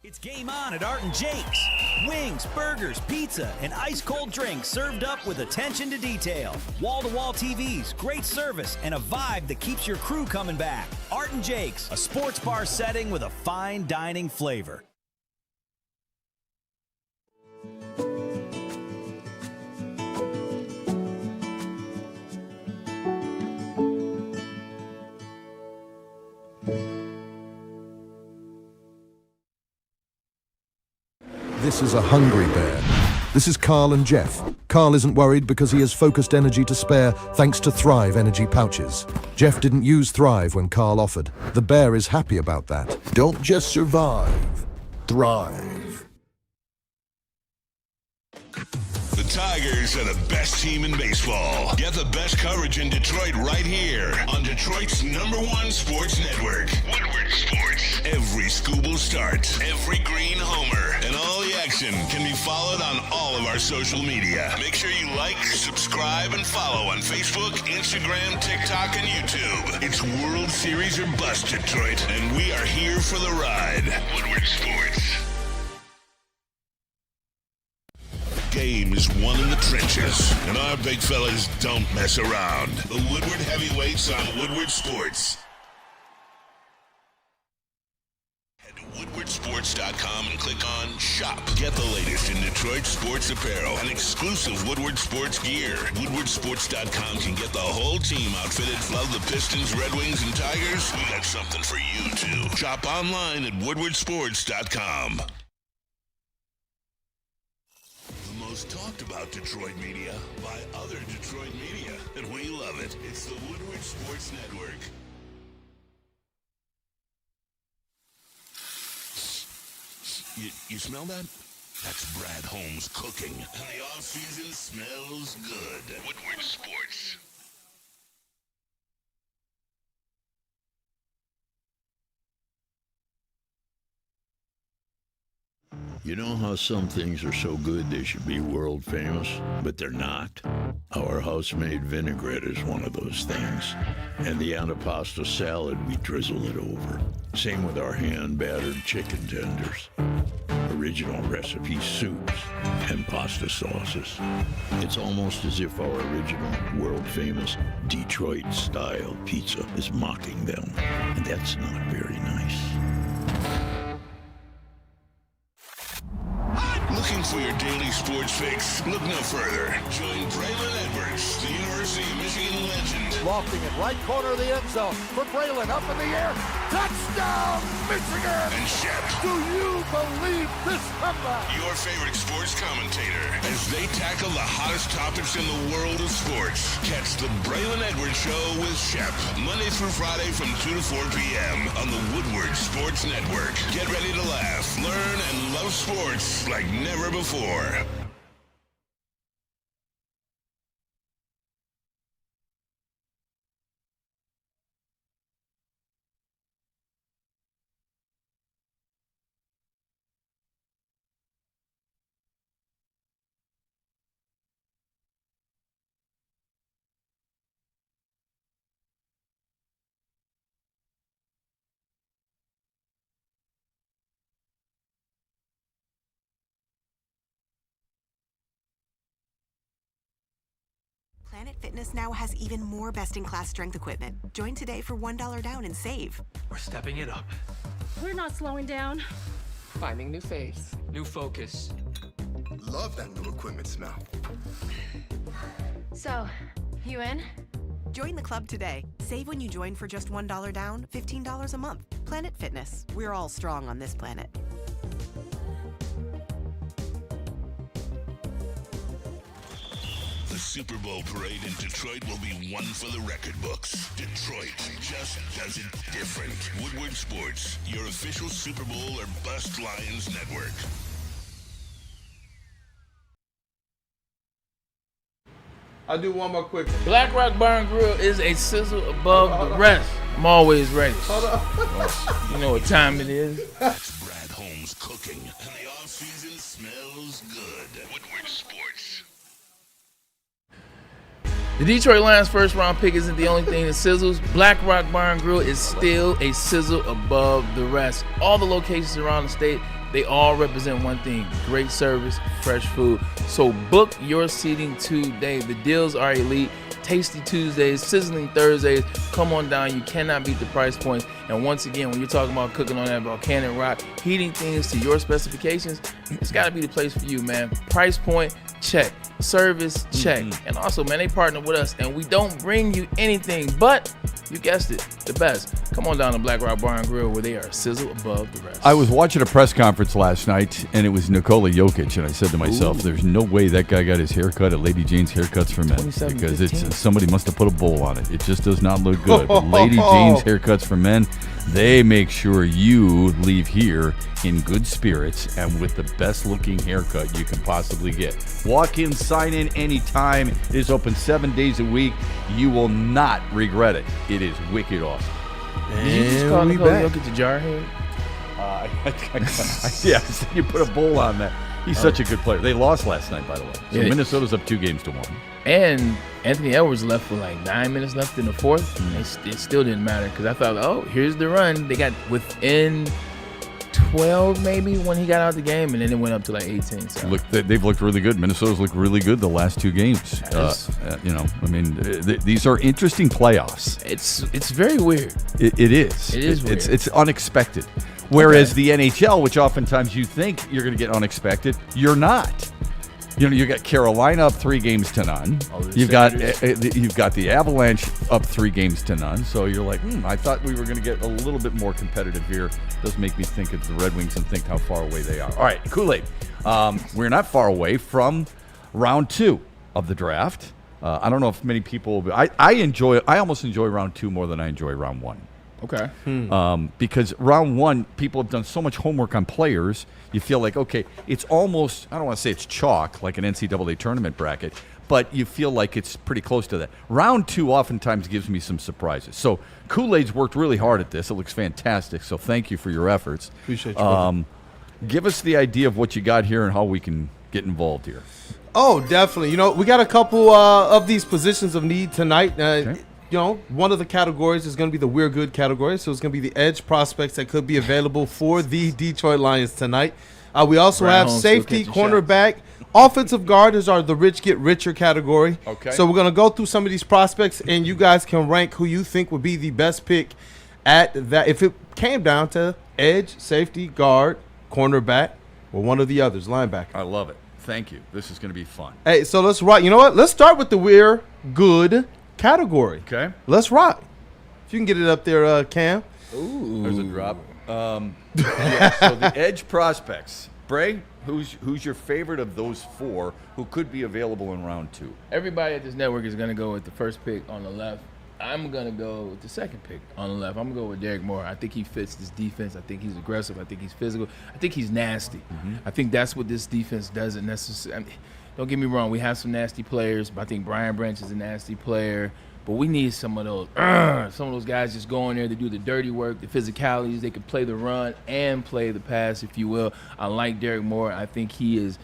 It's game on at Art and Jake's. Wings, burgers, pizza, and ice-cold drinks served up with attention to detail. Wall-to-wall TVs, great service, and a vibe that keeps your crew coming back. Art and Jake's, a sports bar setting with a fine dining flavor. This is a hungry bear. This is Carl and Jeff. Carl isn't worried because he has focused energy to spare thanks to Thrive energy pouches. Jeff didn't use Thrive when Carl offered. The bear is happy about that. Don't just survive, thrive. The Tigers are the best team in baseball. Get the best coverage in Detroit right here on Detroit's #1 sports network, Woodward Sports. Every Scooble start, every green homer, and all the action can be followed on all of our social media. Make sure you like, subscribe, and follow on Facebook, Instagram, TikTok, and YouTube. It's World Series or bust, Detroit, and we are here for the ride. Woodward Sports. Game is won in the trenches, and our big fellas don't mess around. The Woodward Heavyweights on Woodward Sports. Head to woodwardsports.com and click on Shop. Get the latest in Detroit sports apparel and exclusive Woodward Sports gear. Woodwardsports.com can get the whole team outfitted. Love the Pistons, Red Wings, and Tigers? We got something for you, too. Shop online at woodwardsports.com. Most talked about Detroit media by other Detroit media, and we love it. It's the Woodward Sports Network. You smell that? That's Brad Holmes cooking, and the off-season smells good. Woodward Sports. You know how some things are so good they should be world famous, but they're not? Our house-made vinaigrette is one of those things. And the antipasto salad, we drizzle it over. Same with our hand-battered chicken tenders. Original recipe soups and pasta sauces. It's almost as if our original, world-famous Detroit-style pizza is mocking them. And that's not very nice. Looking for your daily sports fix? Look no further. Join Braylon Edwards, the University of Michigan legend. Lofting it right corner of the end zone for Braylon, up in the air. Touchdown, Michigan! And Shep. Do you believe this comeback? Your favorite sports commentator as they tackle the hottest topics in the world of sports. Catch the Braylon Edwards Show with Shep, Monday through Friday from 2 to 4 p.m. on the Woodward Sports Network. Get ready to laugh, learn, and love sports like never before. Planet Fitness now has even more best-in-class strength equipment. Join today for $1 down and save. We're stepping it up. We're not slowing down. Finding new faith, new focus. Love that new equipment smell. So, you in? Join the club today. Save when you join for just $1 down, $15 a month. Planet Fitness. We're all strong on this planet. The Super Bowl parade in Detroit will be one for the record books. Detroit just does it different. Woodward Sports, your official Super Bowl or bust Lions network. I'll do one more quick. Black Rock Bar and Grill is a sizzle above the rest. I'm always ready. Hold on. You know what time it is? Brad Holmes cooking, and the off-season smells good. Woodward Sports. The Detroit Lions first round pick isn't the only thing that sizzles. Black Rock Bar and Grill is still a sizzle above the rest. All the locations around the state, they all represent one thing: great service, fresh food. So book your seating today. The deals are elite. Tasty Tuesdays, sizzling Thursdays. Come on down. You cannot beat the price points. And once again, when you're talking about cooking on that volcanic rock, heating things to your specifications, it's got to be the place for you, man. Price point, check. Service, check. And also, man, they partner with us, and we don't bring you anything but, you guessed it, the best. Come on down to Black Rock Bar and Grill, where they are sizzle above the rest. I was watching a press conference last night, and it was Nikola Jokic, and I said to myself, there's no way that guy got his haircut at Lady Jane's Haircuts for Men, because it's somebody must have put a bowl on it. It just does not look good. But Lady Jane's Haircuts for Men, they make sure you leave here in good spirits and with the best looking haircut you can possibly get. Walk in, sign in anytime. It is open 7 days a week. You will not regret it. It is wicked awesome. Did you just call Nikola Jokic a jarhead? Yeah, you put a bowl on that. He's such a good player. They lost last night, by the way. So Minnesota's up 2-1. And Anthony Edwards left with like 9 minutes left in the fourth. It still didn't matter because I thought, oh, here's the run. They got within 12 maybe when he got out of the game, and then it went up to like 18. So. They've looked really good. Minnesota's looked really good the last 2 games. These are interesting playoffs. It's very weird. It is. It is weird. It's unexpected. Whereas the NHL, which oftentimes you think you're going to get unexpected, you're not. You got Carolina up 3-0. You've got the Avalanche up 3-0. So you're like, I thought we were going to get a little bit more competitive here. Does make me think of the Red Wings and think how far away they are. All right, Kool-Aid. We're not far away from round 2 of the draft. I don't know if many people. I almost enjoy round 2 more than I enjoy round 1. Okay. Because round 1, people have done so much homework on players. You feel like, okay, it's almost, I don't want to say it's chalk, like an NCAA tournament bracket, but you feel like it's pretty close to that. Round 2 oftentimes gives me some surprises. So Kool-Aid's worked really hard at this. It looks fantastic, so thank you for your efforts. Appreciate you. Give us the idea of what you got here and how we can get involved here. Oh, definitely. We got a couple of these positions of need tonight. Okay. One of the categories is going to be the We're Good category, so it's going to be the edge prospects that could be available for the Detroit Lions tonight. We also have safety, cornerback, offensive guard is the rich get richer category. Okay. So we're going to go through some of these prospects, and you guys can rank who you think would be the best pick at that. If it came down to edge, safety, guard, cornerback, or one of the others, linebacker. I love it. Thank you. This is going to be fun. Hey, so let's rock. You know what? Let's start with the We're Good category. Okay. Let's rock. If you can get it up there, Cam. Ooh. There's a drop. So the edge prospects. Bray, who's your favorite of those 4 who could be available in round 2? Everybody at this network is going to go with the first pick on the left. I'm going to go with the second pick on the left. I'm going to go with Derek Moore. I think he fits this defense. I think he's aggressive. I think he's physical. I think he's nasty. I think that's what this defense doesn't necessarily. Don't get me wrong. We have some nasty players, but I think Brian Branch is a nasty player. But we need some of those guys just go in there to do the dirty work, the physicalities. They can play the run and play the pass, if you will. I like Derek Moore. I think he's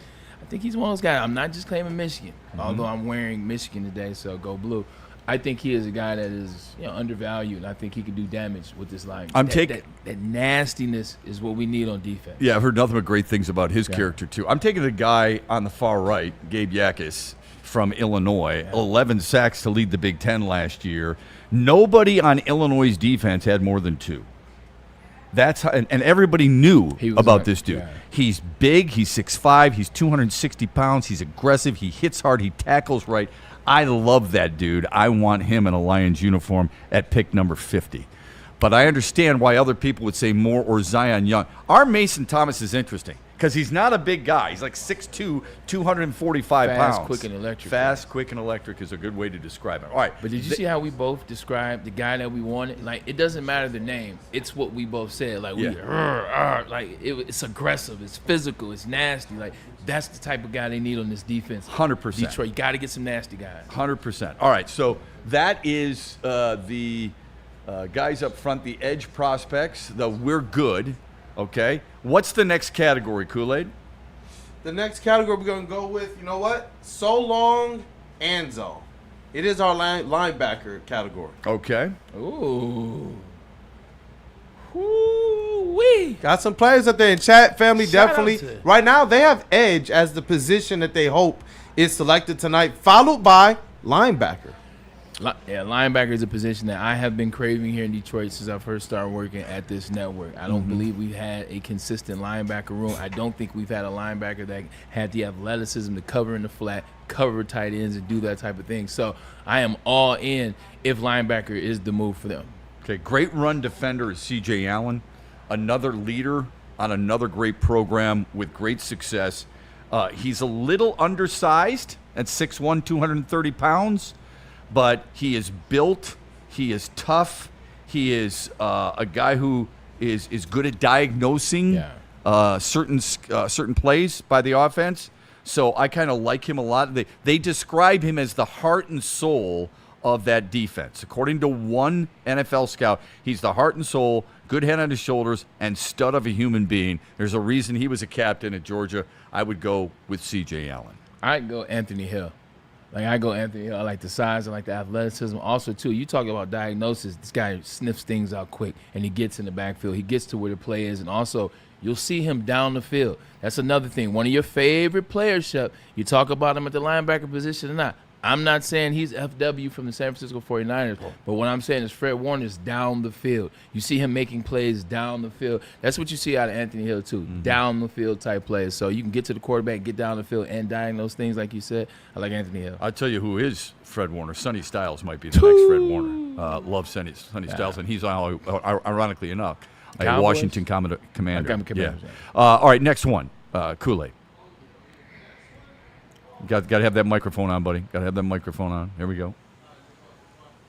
one of those guys. I'm not just claiming Michigan, although I'm wearing Michigan today, so go blue. I think he is a guy that is undervalued, and I think he can do damage with this line. That nastiness is what we need on defense. Yeah, I've heard nothing but great things about his character, too. I'm taking the guy on the far right, Gabe Yakis from Illinois, 11 sacks to lead the Big Ten last year. Nobody on Illinois' defense had more than 2. That's how, and everybody knew about this dude. Yeah. He's big, he's 6'5", he's 260 pounds, he's aggressive, he hits hard, he tackles right. I love that dude. I want him in a Lions uniform at pick number 50. But I understand why other people would say Moore or Zion Young. Our Mason Thomas is interesting because he's not a big guy. He's like 6'2", 245 pounds. Fast, quick, and electric. Fast, quick, and electric is a good way to describe it. All right. But did you see how we both described the guy that we wanted? Like, it doesn't matter the name. It's what we both said. Like, it's aggressive. It's physical. It's nasty. Like, that's the type of guy they need on this defense. 100%. Detroit, you got to get some nasty guys. 100%. All right, so that is the guys up front, the edge prospects. We're good. Okay. What's the next category, Kool-Aid? The next category we're going to go with, you know what? So Long Anzo. It is our linebacker category. Okay. Ooh. Woo-wee. Got some players up there in chat, family. Shout definitely. out to- Right now, they have edge as the position that they hope is selected tonight, followed by linebacker. Yeah, linebacker is a position that I have been craving here in Detroit since I first started working at this network. I don't believe we've had a consistent linebacker room. I don't think we've had a linebacker that had the athleticism to cover in the flat, cover tight ends, and do that type of thing. So I am all in if linebacker is the move for them. Okay, great run defender is C.J. Allen, another leader on another great program with great success. He's a little undersized at 6'1", 230 pounds. But he is built, he is tough, he is a guy who is good at diagnosing certain plays by the offense. So I kind of like him a lot. They describe him as the heart and soul of that defense. According to one NFL scout, he's the heart and soul, good head on his shoulders, and stud of a human being. There's a reason he was a captain at Georgia. I would go with C.J. Allen. I'd go Anthony Hill. I go Anthony Hill. I like the size. I like the athleticism. Also, too, you talk about diagnosis. This guy sniffs things out quick, and he gets in the backfield. He gets to where the play is, and also you'll see him down the field. That's another thing. One of your favorite players, Shep, you talk about him at the linebacker position or not. I'm not saying he's FW from the San Francisco 49ers, but what I'm saying is Fred Warner's down the field. You see him making plays down the field. That's what you see out of Anthony Hill, too, down the field type plays. So you can get to the quarterback, get down the field, and diagnose things like you said. I like Anthony Hill. I'll tell you who is Fred Warner. Sonny Styles might be the next Fred Warner. Love Sonny Styles, and he's, ironically enough, a Washington commander. All right, next one, Kool-Aid. Got to have that microphone on, buddy. Got to have that microphone on. There we go.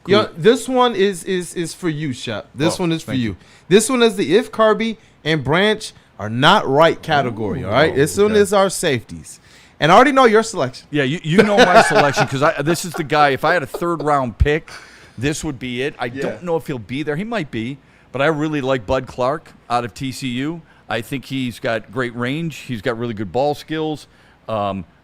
Cool. Yeah, this one is for you, Shep. This one is for you. This one is the if Kirby and Branch are not right category. All right, this one is our safeties. And I already know your selection. Yeah, you know my selection because this is the guy. If I had a third-round pick, this would be it. I don't know if he'll be there. He might be, but I really like Bud Clark out of TCU. I think he's got great range. He's got really good ball skills.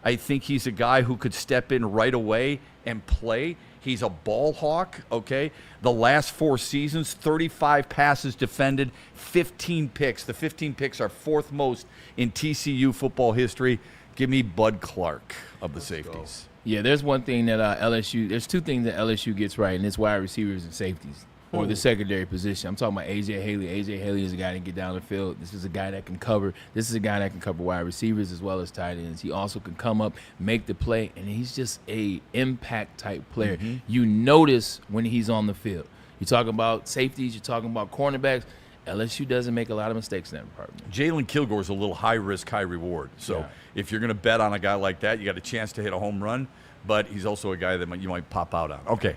I think he's a guy who could step in right away and play. He's a ball hawk, okay? The last 4 seasons, 35 passes defended, 15 picks. The 15 picks are 4th most in TCU football history. Give me Bud Clark of the safeties. Yeah, there's one thing that there's 2 things that LSU gets right, and it's wide receivers and safeties. Or the secondary position. I'm talking about A.J. Haley. A.J. Haley is a guy that can get down the field. This is a guy that can cover. This is a guy that can cover wide receivers as well as tight ends. He also can come up, make the play, and he's just a impact-type player. You notice when he's on the field. You're talking about safeties. You're talking about cornerbacks. LSU doesn't make a lot of mistakes in that department. Jalen Kilgore's a little high-risk, high-reward. So if you're going to bet on a guy like that, you got a chance to hit a home run, but he's also a guy that you might pop out on. Okay,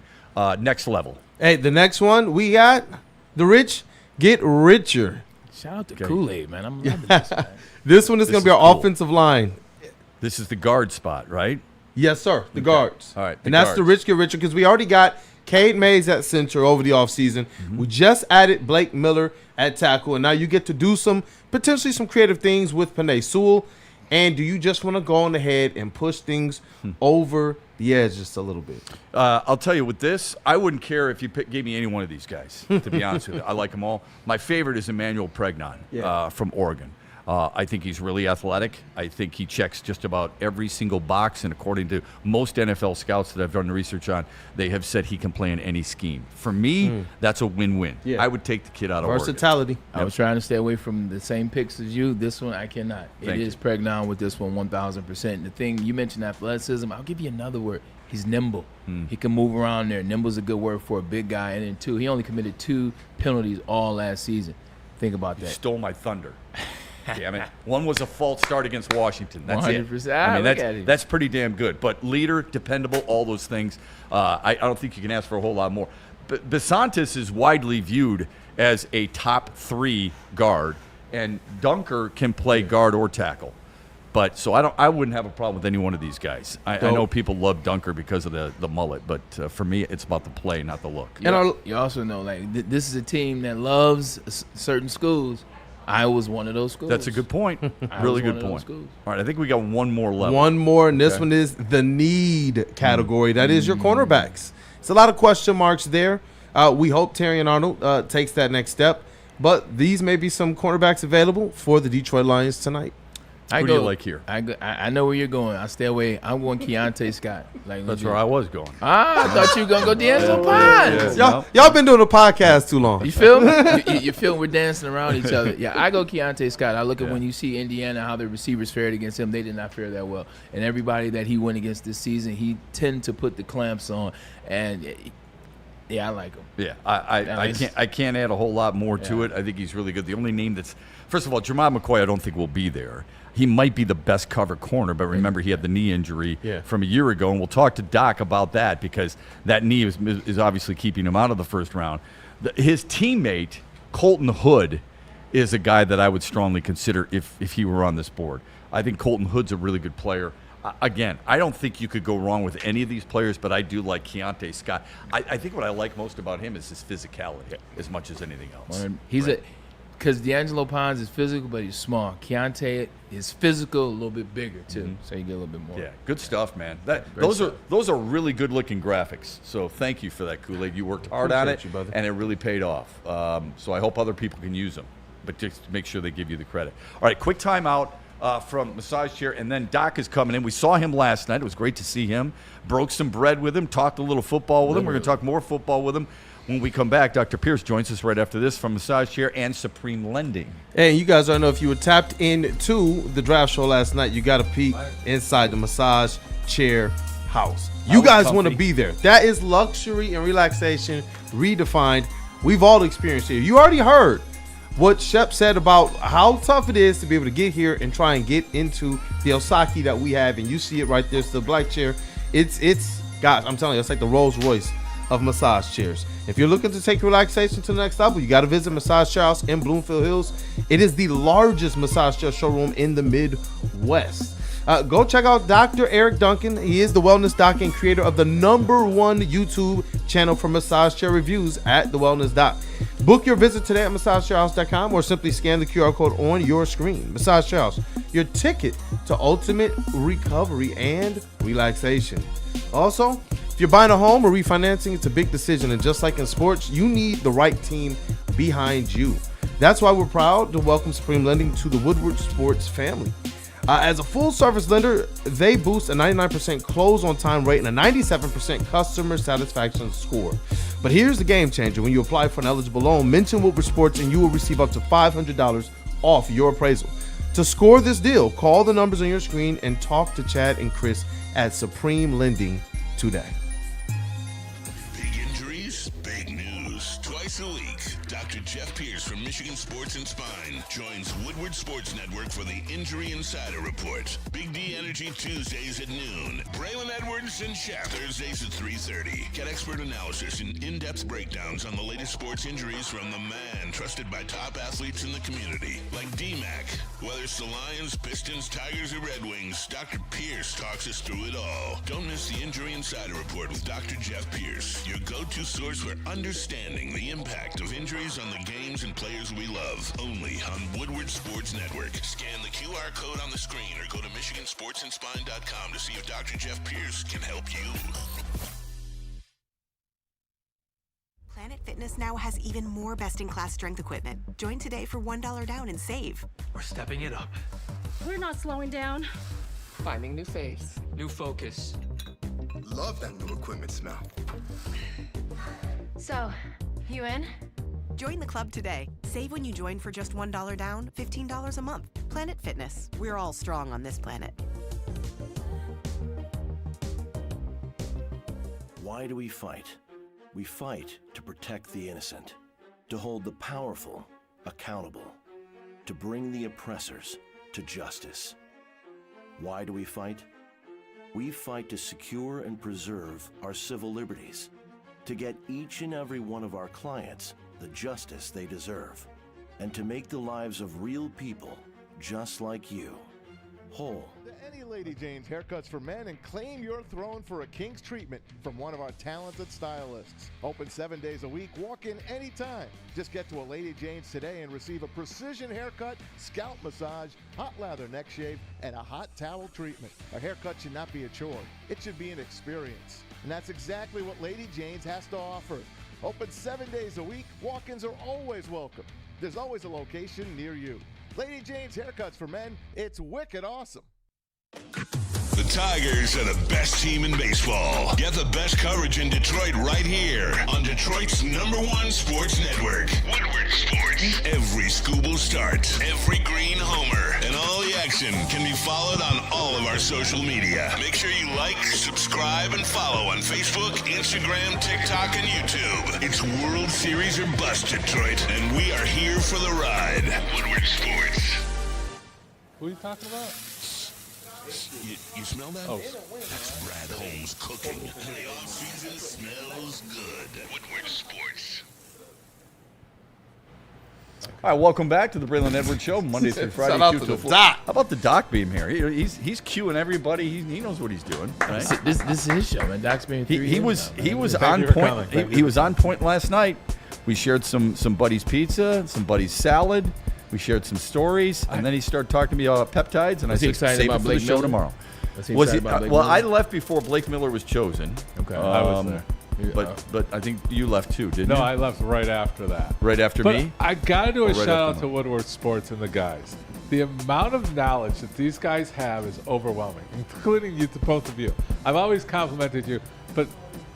next level. Hey, the next one we got, the rich get richer. Shout out to Kool-Aid, man. I'm loving this, man. This one is going to be our offensive line. This is the guard spot, right? Yes, sir. The guards. All right. And that's the rich get richer because we already got Cade Mays at center over the offseason. We just added Blake Miller at tackle, and now you get to do potentially some creative things with Penei Sewell. And do you just want to go on ahead and push things over the edge just a little bit? I'll tell you, with this, I wouldn't care if you gave me any one of these guys, to be honest with you. I like them all. My favorite is Emmanuel Pregnon from Oregon. I think he's really athletic. I think he checks just about every single box, and according to most NFL scouts that I've done research on, they have said he can play in any scheme. For me, that's a win-win. I would take the kid out of versatility. Oregon. I was trying to stay away from the same picks as you. This one, I cannot. It is Pregnon with this one, 1,000%. The thing, you mentioned athleticism. I'll give you another word. He's nimble. He can move around there. Nimble's a good word for a big guy. And then, 2, he only committed 2 penalties all last season. Think about that. You stole my thunder. Damn it. One was a false start against Washington. That's 100%. it. I mean, Look at him. that's pretty damn good. But leader, dependable, all those things. I don't think you can ask for a whole lot more. But Besantis is widely viewed as a top 3 guard, and Dunker can play guard or tackle. But so I wouldn't have a problem with any one of these guys. I know people love Dunker because of the mullet, but for me, it's about the play, not the look. And you also know, like, this is a team that loves certain schools. Iowa's one of those schools. That's a good point. Really good point. All right, I think we got one more level. One more, and this one is the need category. That is your cornerbacks. It's a lot of question marks there. We hope Terrion Arnold takes that next step, but these may be some cornerbacks available for the Detroit Lions tonight. Who do you like here? I know where you're going. I stay away. I'm going Keontae Scott. Like, that's where I was going. I thought you were going to go D'Angelo Pines. Y'all been doing a podcast too long. You feel me? You feel we're dancing around each other. Yeah, I go Keontae Scott. I look at when you see Indiana, how the receivers fared against him. They did not fare that well. And everybody that he went against this season, he tend to put the clamps on. And yeah, I like him. Yeah, I can't add a whole lot more to it. I think he's really good. The only name that's, first of all, Jermod McCoy I don't think will be there. He might be the best cover corner, but remember he had the knee injury from a year ago, and we'll talk to Doc about that because that knee is obviously keeping him out of the first round. His teammate, Colton Hood, is a guy that I would strongly consider if he were on this board. I think Colton Hood's a really good player. Again, I don't think you could go wrong with any of these players, but I do like Keontae Scott. I think what I like most about him is his physicality as much as anything else. Because D'Angelo Pines is physical, but he's small. Keontae is physical, a little bit bigger too, so you get a little bit more. Yeah, good stuff, man. Those are really good looking graphics. So thank you for that, Kool-Aid. You worked hard on it, and it really paid off. So I hope other people can use them, but just make sure they give you the credit. All right, quick timeout from Massage Chair, and then Doc is coming in. We saw him last night. It was great to see him. Broke some bread with him. Talked a little football with him. We're going to talk more football with him. When we come back, Dr. Pierce joins us right after this from Massage Chair and Supreme Lending. And you guys already know if you were tapped into the draft show last night, you got to peek inside the Massage Chair house. You guys want to be there. That is luxury and relaxation redefined. We've all experienced it. You already heard what Shep said about how tough it is to be able to get here and try and get into the Osaki that we have. And you see it right there. It's the black chair. It's gosh, I'm telling you, it's like the Rolls Royce of massage chairs. If you're looking to take relaxation to the next level, you got to visit Massage Chair House in Bloomfield Hills. It is the largest massage chair showroom in the Midwest. Go check out Dr. Eric Duncan. He is the wellness doc and creator of the #1 YouTube channel for massage chair reviews at The Wellness Doc. Book your visit today at massagechairhouse.com or simply scan the QR code on your screen. Massage Chair House, your ticket to ultimate recovery and relaxation. Also, if you're buying a home or refinancing, it's a big decision, and just like in sports, you need the right team behind you. That's why we're proud to welcome Supreme Lending to the Woodward Sports family. As a full-service lender, they boost a 99% close-on-time rate and a 97% customer satisfaction score. But here's the game changer. When you apply for an eligible loan, mention Woodward Sports and you will receive up to $500 off your appraisal. To score this deal, call the numbers on your screen and talk to Chad and Chris at Supreme Lending today. Big injuries, big news. Twice a week, Dr. Jeff Pierce from Michigan Sports and Spine joins Woodward Sports Network for the Injury Insider Report. Big D Energy Tuesdays at noon. Braylon Edwards and Shep Thursdays at 3:30. Get expert analysis and in-depth breakdowns on the latest sports injuries from the man trusted by top athletes in the community, like D-Mac. Whether it's the Lions, Pistons, Tigers, or Red Wings, Dr. Pierce talks us through it all. Don't miss the Injury Insider Report with Dr. Jeff Pierce, your go-to source for understanding the impact of injuries on the games and players we love. Only on Woodward Sports Network. Scan the QR code on the screen or go to MichiganSportsandSpine.com to see if Dr. Jeff Pierce can help you. Planet Fitness now has even more best-in-class strength equipment. Join today for $1 down and save. We're stepping it up. We're not slowing down. Finding new faith, new focus. Love that new equipment smell. So, you in? Join the club today. Save when you join for just $1 down, $15 a month. Planet Fitness. We're all strong on this planet. Why do we fight? We fight to protect the innocent, to hold the powerful accountable, to bring the oppressors to justice. Why do we fight? We fight to secure and preserve our civil liberties, to get each and every one of our clients the justice they deserve, and to make the lives of real people just like you whole. Any Lady Jane's haircuts for men, and claim your throne for a king's treatment from one of our talented stylists. Open 7 days a week. Walk in anytime. Just get to a Lady Jane's today and receive a precision haircut, scalp massage, hot lather neck shave, and a hot towel treatment. A haircut should not be a chore. It should be an experience. And that's exactly what Lady Jane's has to offer. Open 7 days a week. Walk-ins are always welcome. There's always a location near you. Lady Jane's haircuts for men. It's wicked awesome. The Tigers are the best team in baseball. Get the best coverage in Detroit right here on Detroit's #1 sports network, Woodward Sports. Every Scooble start, every green homer, and all the action can be followed on all of our social media. Make sure you like, subscribe, and follow on Facebook, Instagram, TikTok, and YouTube. It's World Series or bust, Detroit, and we are here for the ride. Woodward Sports. Who are you talking about? You smell that? Oh. That's Brad Holmes cooking. Playoff season smells good. Woodward Sports. All right, welcome back to the Braylon Edwards Show, Monday through Friday. Shout out to the Doc. How about the Doc being here? He's cueing everybody. He knows what he's doing. Right? This is his show, man. Doc's been here 3 years now, he was Thank on you for point. coming. He was on point last night. We shared some Buddy's pizza, some Buddy's salad. We shared some stories, and then he started talking to me about peptides, and I said, save it for the show tomorrow. Was he? Well, I left before Blake Miller was chosen. Okay, I was there. But I think you left too, didn't you? No, I left right after that. Right after but me? I got to do a Or right shout out after to Woodward Sports and the guys. The amount of knowledge that these guys have is overwhelming, including you, to both of you. I've always complimented you, but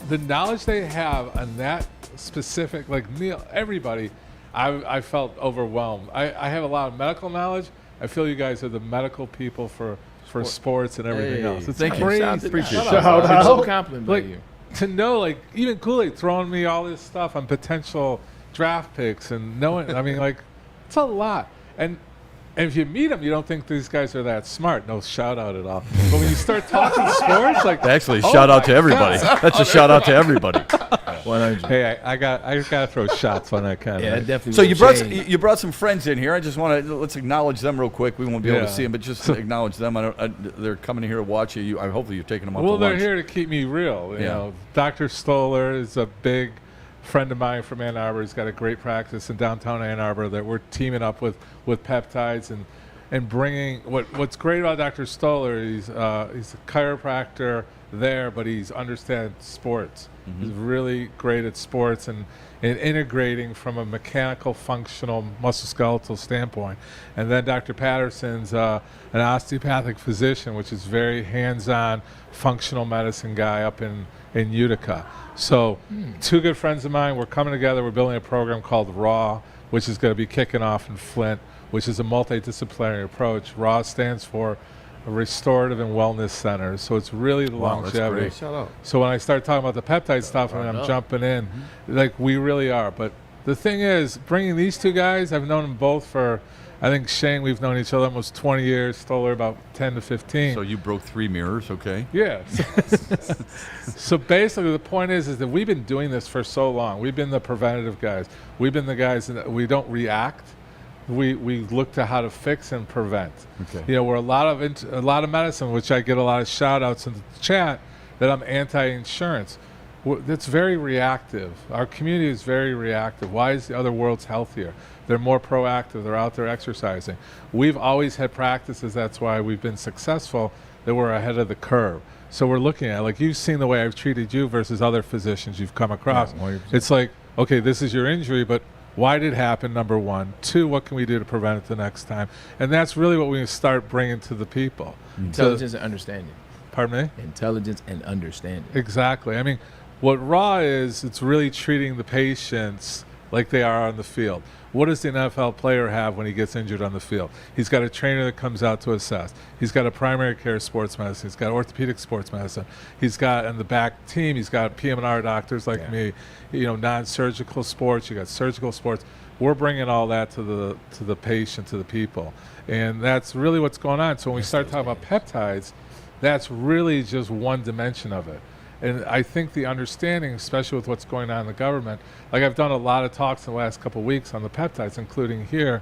the knowledge they have on that specific, like Neil, everybody, I felt overwhelmed. I have a lot of medical knowledge. I feel you guys are the medical people for sports and everything else. It's thank you. crazy. Appreciate it. Shout It's out. a compliment by you. To know, like, even Kool-Aid throwing me all this stuff on potential draft picks and knowing, I mean, like, it's a lot. And if you meet them, you don't think these guys are that smart. No shout out at all. But when you start talking sports, like, Actually, shout out to everybody. God. That's a shout out to everybody. 100. Hey, I gotta throw shots on that kind Yeah, of. definitely. So you brought some friends in here. I just want to let's acknowledge them real quick. We won't be able to Yeah. see them, but just acknowledge them. They're coming here to watch you. Hopefully you've taken them out Well, to they're lunch. here to keep me real. You Yeah. know, Dr. Stoller is a big friend of mine from Ann Arbor. He's got a great practice in downtown Ann Arbor that we're teaming up with peptides and bringing. What's great about Dr. Stoller, he's a chiropractor there, but he understands sports. Mm-hmm. He's really great at sports and integrating from a mechanical, functional, musculoskeletal standpoint. And then Dr. Patterson's an osteopathic physician, which is very hands-on, functional medicine guy up in Utica. So two good friends of mine, we're coming together. We're building a program called RAW, which is going to be kicking off in Flint, which is a multidisciplinary approach. RAW stands for Restorative and Wellness Centers. So it's really the longevity. That's great. Shout out. So when I start talking about the peptide stuff and I'm jumping in, like we really are. But the thing is, bringing these two guys, I've known them both for, I think Shane, we've known each other almost 20 years, Stoller about 10 to 15. So you broke 3 mirrors, okay? Yeah. So basically the point is that we've been doing this for so long. We've been the preventative guys. We've been the guys that we don't react. We look to how to fix and prevent. Okay. You know, we're a lot of medicine, which I get a lot of shout outs in the chat that I'm anti-insurance. That's very reactive. Our community is very reactive. Why is the other world's healthier? They're more proactive. They're out there exercising. We've always had practices. That's why we've been successful, that we're ahead of the curve. So we're looking at, like, you've seen the way I've treated you versus other physicians you've come across. Yeah, it's like, okay, this is your injury, but why did it happen, number one? Two, what can we do to prevent it the next time? And that's really what we start bringing to the people. Intelligence and understanding. Pardon me? Intelligence and understanding. Exactly. I mean, what RAW is, it's really treating the patients like they are on the field. What does the NFL player have when he gets injured on the field? He's got a trainer that comes out to assess. He's got a primary care sports medicine. He's got orthopedic sports medicine. He's got in the back team, he's got PM&R doctors like me, non-surgical sports. You got surgical sports. We're bringing all that to the patient, to the people. And that's really what's going on. So when we start talking about peptides, that's really just one dimension of it. And I think the understanding, especially with what's going on in the government, like I've done a lot of talks in the last couple of weeks on the peptides, including here,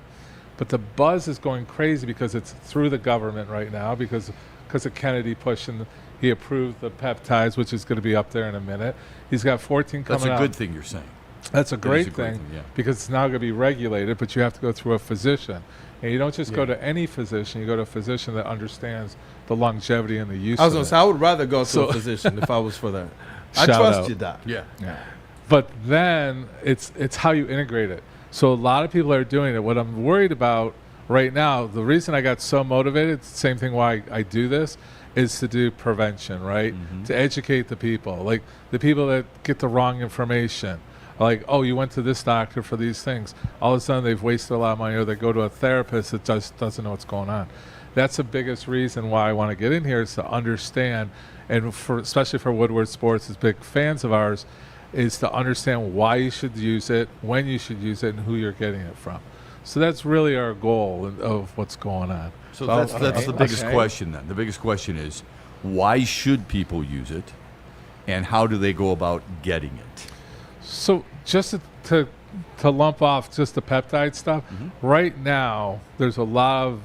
but the buzz is going crazy because it's through the government right now because of Kennedy pushing. He approved the peptides, which is going to be up there in a minute. He's got 14 coming out. That's a good thing you're saying. That's a great thing because it's now going to be regulated, but you have to go through a physician. And you don't just go to any physician, you go to a physician that understands the longevity and the use I was of going it. to say, I would rather go to a physician if I was for that. I trust you, Doc. Yeah. But then it's how you integrate it. So a lot of people are doing it. What I'm worried about right now, the reason I got so motivated, it's the same thing why I do this, is to do prevention, right? To educate the people, like the people that get the wrong information. Like, oh, you went to this doctor for these things. All of a sudden, they've wasted a lot of money, or they go to a therapist that just doesn't know what's going on. That's the biggest reason why I want to get in here is to understand, and especially for Woodward Sports, as big fans of ours, is to understand why you should use it, when you should use it, and who you're getting it from. So that's really our goal of what's going on. So that's the biggest question then. The biggest question is, why should people use it, and how do they go about getting it? So just to lump off just the peptide stuff, right now there's a lot of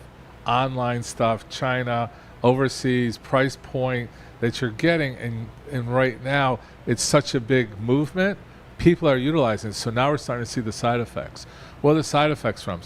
online stuff, China, overseas, price point that you're getting, and right now it's such a big movement, people are utilizing it. So now we're starting to see the side effects. What are the side effects from?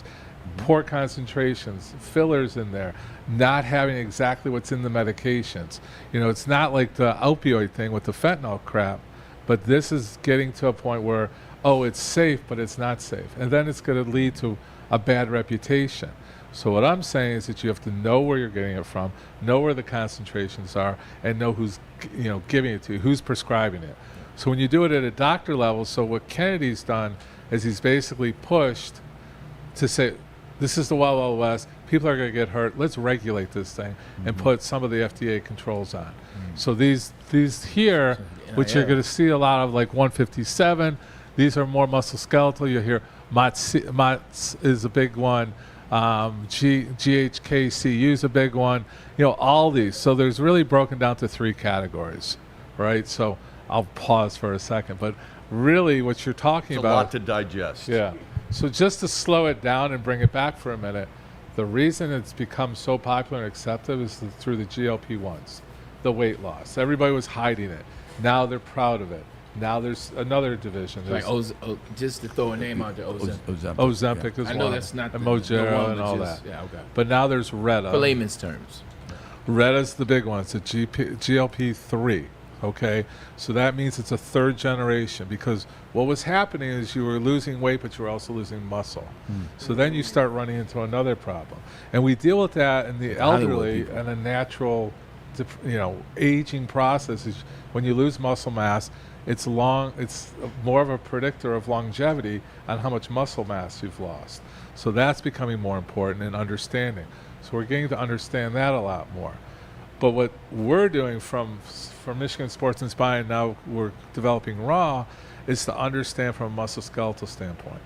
Poor concentrations, fillers in there, not having exactly what's in the medications. It's not like the opioid thing with the fentanyl crap. But this is getting to a point where, it's safe, but it's not safe. And then it's going to lead to a bad reputation. So what I'm saying is that you have to know where you're getting it from, know where the concentrations are, and know who's giving it to you, who's prescribing it. So when you do it at a doctor level, so what Kennedy's done is he's basically pushed to say, this is the Wild Wild West, people are going to get hurt, let's regulate this thing and put some of the FDA controls on. So these here, which you're going to see a lot of, like 157, these are more musculoskeletal. You hear MOTS is a big one. GHKCU is a big one. All these. So there's really broken down to 3 categories, right? So I'll pause for a second. But really what you're talking about. It's a lot to digest. Yeah. So just to slow it down and bring it back for a minute, the reason it's become so popular and accepted is through the GLP-1s, the weight loss. Everybody was hiding it. Now they're proud of it. Now there's another division. Like just to throw a name out there, Ozempic. Ozempic is I one. know that's not and the Mounjaro one, and all just, that. Yeah, okay. But now there's Retta. For layman's terms. Retta's the big one. It's a GLP-3. Okay, so that means it's a 3rd generation, because what was happening is you were losing weight, but you were also losing muscle. So then you start running into another problem, and we deal with that in the elderly and a natural, aging process. Is when you lose muscle mass, it's more of a predictor of longevity on how much muscle mass you've lost. So that's becoming more important in understanding. So we're getting to understand that a lot more. But what we're doing from Michigan Sports and Spine, now we're developing Raw, is to understand from a musculoskeletal standpoint.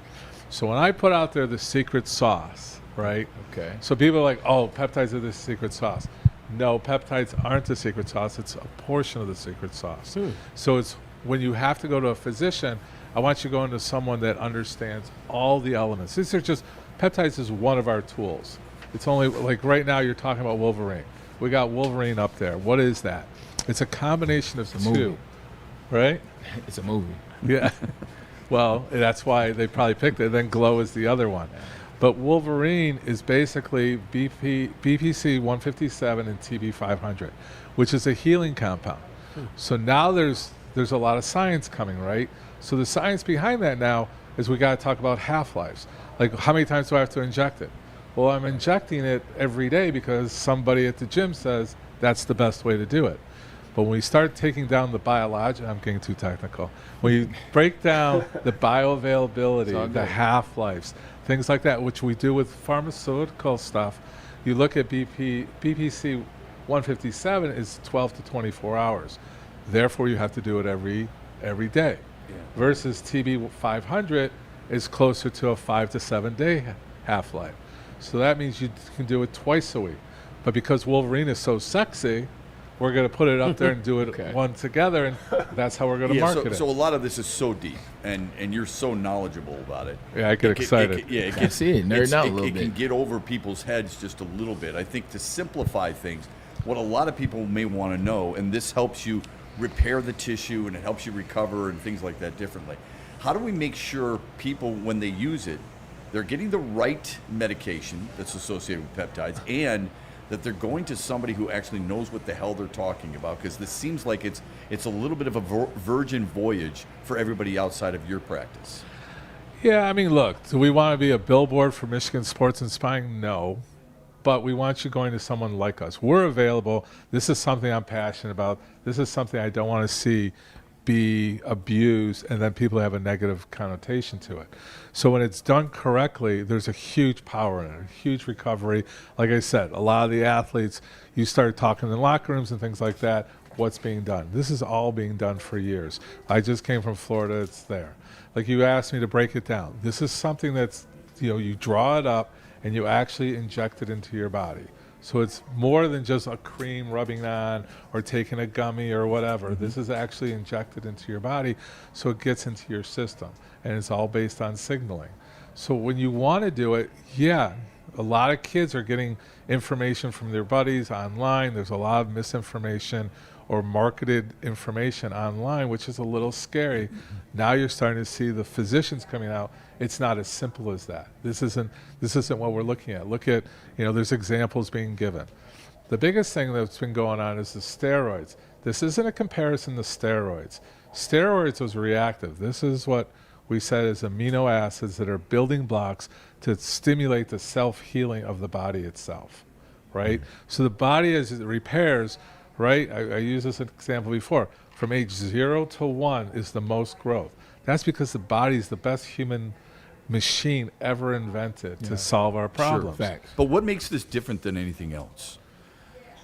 So when I put out there the secret sauce, right? Okay. So people are like, oh, peptides are the secret sauce. No, peptides aren't the secret sauce. It's a portion of the secret sauce. So it's when you have to go to a physician, I want you to go into someone that understands all the elements. These are just, peptides is one of our tools. It's only, like right now you're talking about Wolverine. We got Wolverine up there. What is that? It's a combination of 2, right? It's a movie. Yeah. Well, that's why they probably picked it. Then Glow is the other one. But Wolverine is basically BPC 157 and TB 500, which is a healing compound. So now there's a lot of science coming, right? So the science behind that now is we got to talk about half-lives. Like, how many times do I have to inject it? Well, I'm injecting it every day because somebody at the gym says that's the best way to do it. But when we start taking down the biological, I'm getting too technical. When you break down the bioavailability, the half-lives, things like that, which we do with pharmaceutical stuff, you look at BPC 157 is 12 to 24 hours. Therefore, you have to do it every day. Versus TB 500 is closer to a 5 to 7 day half-life. So that means you can do it twice a week. But because Wolverine is so sexy, we're going to put it up there and do it one together, and that's how we're going to market it. So a lot of this is so deep, and you're so knowledgeable about it. Yeah, I get excited. I see it, nerd out a little bit. It can get over people's heads just a little bit. I think to simplify things, what a lot of people may want to know, and this helps you repair the tissue and it helps you recover and things like that differently. How do we make sure people, when they use it, they're getting the right medication that's associated with peptides, and that they're going to somebody who actually knows what the hell they're talking about? Because this seems like it's a little bit of a virgin voyage for everybody outside of your practice. Yeah, I mean, look, do we want to be a billboard for Michigan sports and spying? No. But we want you going to someone like us. We're available. This is something I'm passionate about. This is something I don't want to see be abused and then people have a negative connotation to it. So when it's done correctly, there's a huge power in it, a huge recovery. Like I said, a lot of the athletes, you start talking in locker rooms and things like that, what's being done. This is all being done for years. I just came from Florida, it's there. Like you asked me to break it down. This is something that's, you draw it up and you actually inject it into your body. So it's more than just a cream rubbing on or taking a gummy or whatever. Mm-hmm. This is actually injected into your body so it gets into your system. And it's all based on signaling. So when you want to do it, yeah, a lot of kids are getting information from their buddies online. There's a lot of misinformation or marketed information online, which is a little scary. Mm-hmm. Now you're starting to see the physicians coming out. It's not as simple as that. This isn't what we're looking at. Look at, there's examples being given. The biggest thing that's been going on is the steroids. This isn't a comparison to steroids. Steroids was reactive. This is what we said is amino acids that are building blocks to stimulate the self-healing of the body itself, right? Mm-hmm. So the body, as it repairs, right? I used this example before. From age 0 to 1 is the most growth. That's because the body is the best human machine ever invented to solve our problems. Sure. But what makes this different than anything else?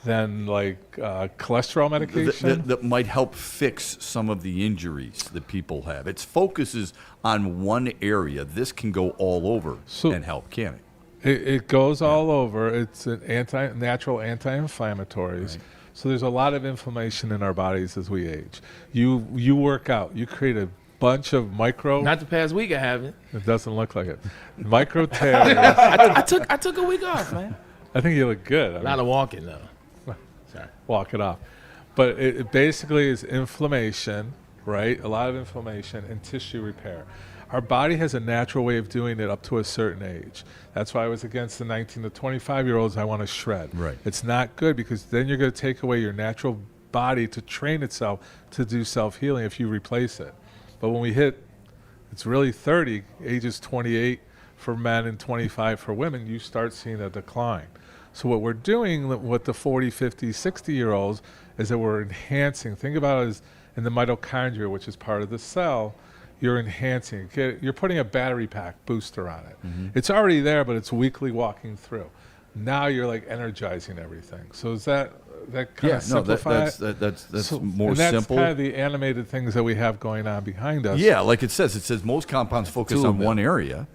Than cholesterol medication? That might help fix some of the injuries that people have. It focuses on one area. This can go all over and help, can it? It goes all over. It's an natural anti-inflammatories. Right. So there's a lot of inflammation in our bodies as we age. You work out. You create a bunch of micro. Not the past week I haven't. It doesn't look like it. Micro tears. I took a week off, man. I think you look good. Not a walking though. Sorry. Walk it off. But it basically is inflammation, right? A lot of inflammation and tissue repair. Our body has a natural way of doing it up to a certain age. That's why I was against the 19 to 25-year-olds I want to shred. Right. It's not good because then you're going to take away your natural body to train itself to do self-healing if you replace it. But when we hit, it's really 30, ages 28 for men and 25 for women, you start seeing a decline. So what we're doing with the 40, 50, 60-year-olds is that we're enhancing. Think about it as in the mitochondria, which is part of the cell, you're enhancing. You're putting a battery pack booster on it. Mm-hmm. It's already there, but it's weakly walking through. Now you're like energizing everything. So is that kind of simplify it? That's more and that's simple. Kind of the animated things that we have going on behind us. Yeah, like it says most compounds focus on one area.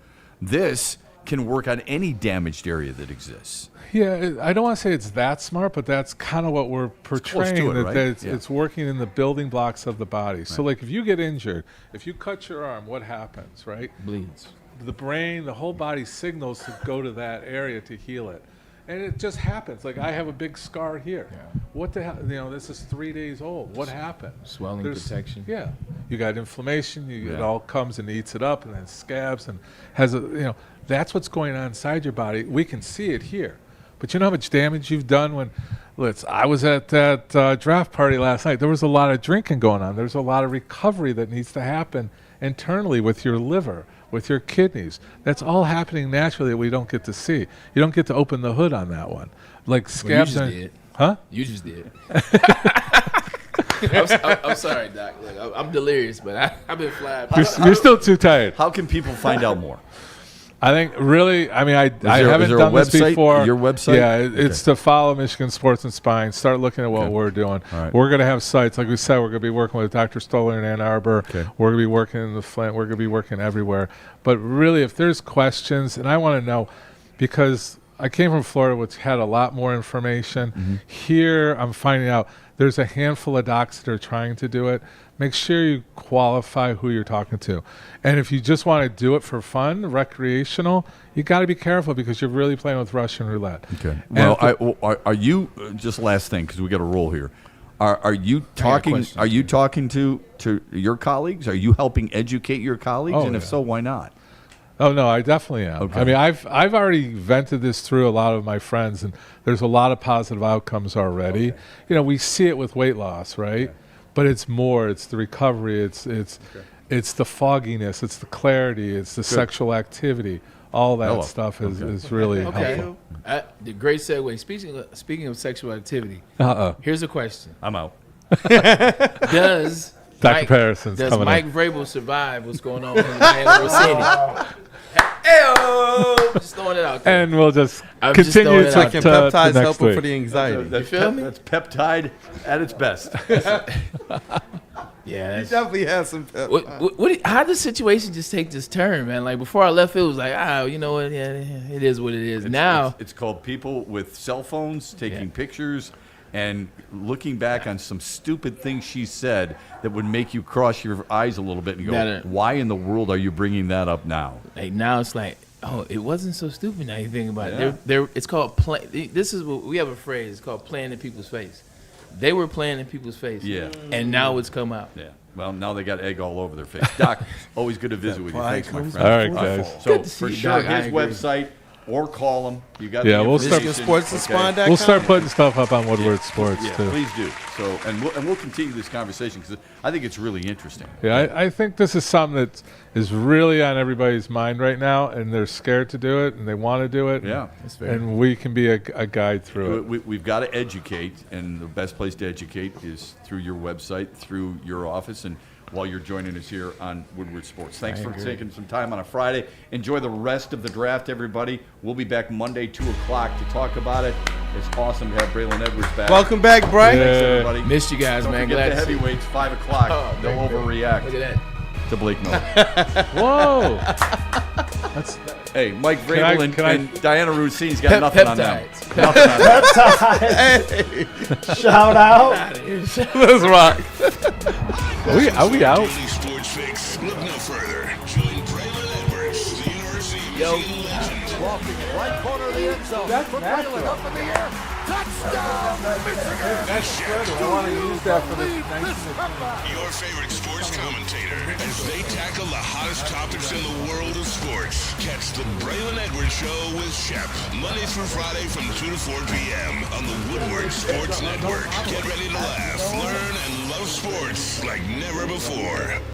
This can work on any damaged area that exists. Yeah, I don't want to say it's that smart, but that's kind of what we're portraying, it's working in the building blocks of the body. Right. So like if you get injured, if you cut your arm, what happens, right? Bleeds. The brain, the whole body signals to go to that area to heal it. And it just happens. Like I have a big scar here. Yeah. What the hell? This is 3 days old. What happened? Swelling protection. Yeah. You got inflammation. It all comes and eats it up and then scabs and has that's what's going on inside your body. We can see it here. But you know how much damage you've done when, I was at that draft party last night. There was a lot of drinking going on. There's a lot of recovery that needs to happen internally with your liver, with your kidneys. That's all happening naturally that we don't get to see. You don't get to open the hood on that one. Like scabs. You just did. Huh? You just did. I'm sorry, Doc. Look, I'm delirious, but I've been flying. You're still too tired. How can people find out more? I think really, I mean, I there- haven't is there a done this website? before. Your website? Yeah, it's to follow Michigan Sports and Spine. Start looking at what we're doing. All right. We're going to have sites. Like we said, we're going to be working with Dr. Stoller in Ann Arbor. Okay. We're going to be working in the Flint. We're going to be working everywhere. But really, if there's questions, and I want to know, because I came from Florida, which had a lot more information. Here, I'm finding out there's a handful of docs that are trying to do it. Make sure you qualify who you're talking to. And if you just want to do it for fun, recreational, you got to be careful because you're really playing with Russian roulette. Okay. And Well, are you just last thing because we got to roll here? Are you talking? Are you talking to your colleagues? Are you helping educate your colleagues? And if so, why not? Oh no, I definitely am. Okay. I mean, I've already vented this through a lot of my friends, and there's a lot of positive outcomes already. You know, we see it with weight loss, right? But it's more. It's the recovery. It's the fogginess. It's the clarity. It's the sexual activity. All that stuff is really helpful. The great segue. Speaking of sexual activity, here's a question. I'm out. Does Dr. Patterson's does coming Mike in. Vrabel survive what's going on in Miami City? Hey-o! Just throwing it out there. And we'll just I'm just continue throwing it out to there. Peptides next helpful week. for the anxiety. That's feel me? That's peptide at its best. Yeah, He definitely has some pep. how did the situation just take this turn, man? Like before I left, it was like, you know what? Yeah, it is what it is. Now it's called people with cell phones taking pictures and looking back on some stupid things she said that would make you cross your eyes a little bit and go, why in the world are you bringing that up now? Like now it's like, oh, it wasn't so stupid now you think about Yeah. it. It's called play. This is what we have a phrase. It's called playing in people's face. They were playing in people's face. Yeah. And now it's come out. Yeah. Well, now they got egg all over their face. Doc, always good to visit with you. Thanks, my friend. All right, guys. So Good to see for you, sure, Doc. I his agree. website or call him. You got Yeah, the we'll start- information. Sportsandspine.com. We'll start putting stuff up on Woodward Sports Yeah, too. please do. So, and we'll continue this conversation because I think it's really interesting. Yeah, I think this is something that is really on everybody's mind right now, and they're scared to do it, and they want to do it. Yeah. And we can be a guide through it. We've got to educate, and the best place to educate is through your website, through your office, and while you're joining us here on Woodward Sports. Thanks for taking some time on a Friday. Enjoy the rest of the draft, everybody. We'll be back Monday, 2 o'clock to talk about it. It's awesome to have Braylon Edwards back. Welcome back, Bray. Thanks, everybody. Missed you guys, Don't man. forget Glad the to see you. heavyweights, 5 o'clock. Oh, They'll very good. overreact Look at that. to Blake Miller. Whoa! That's Hey, Mike Can I- Vrabel can I- and Diana Routine's got nothing on them. Peptides. Nothing on them. Peptides. Shout out. Let's rock. Are we out? Daily Sports Fix. Look no further. Join Braylon Edwards, the University of Michigan legend. Walking right corner of the end zone. For Braylon up in the air. Touchdown, Michigan! That's Shep, I want to use that for this your favorite sports commentator, as they tackle the hottest topics in the world of sports. Catch the Braylon Edwards Show with Shep, Monday through Friday from 2 to 4 p.m. on the Woodward Sports Network. Get ready to laugh, learn, and love sports like never before.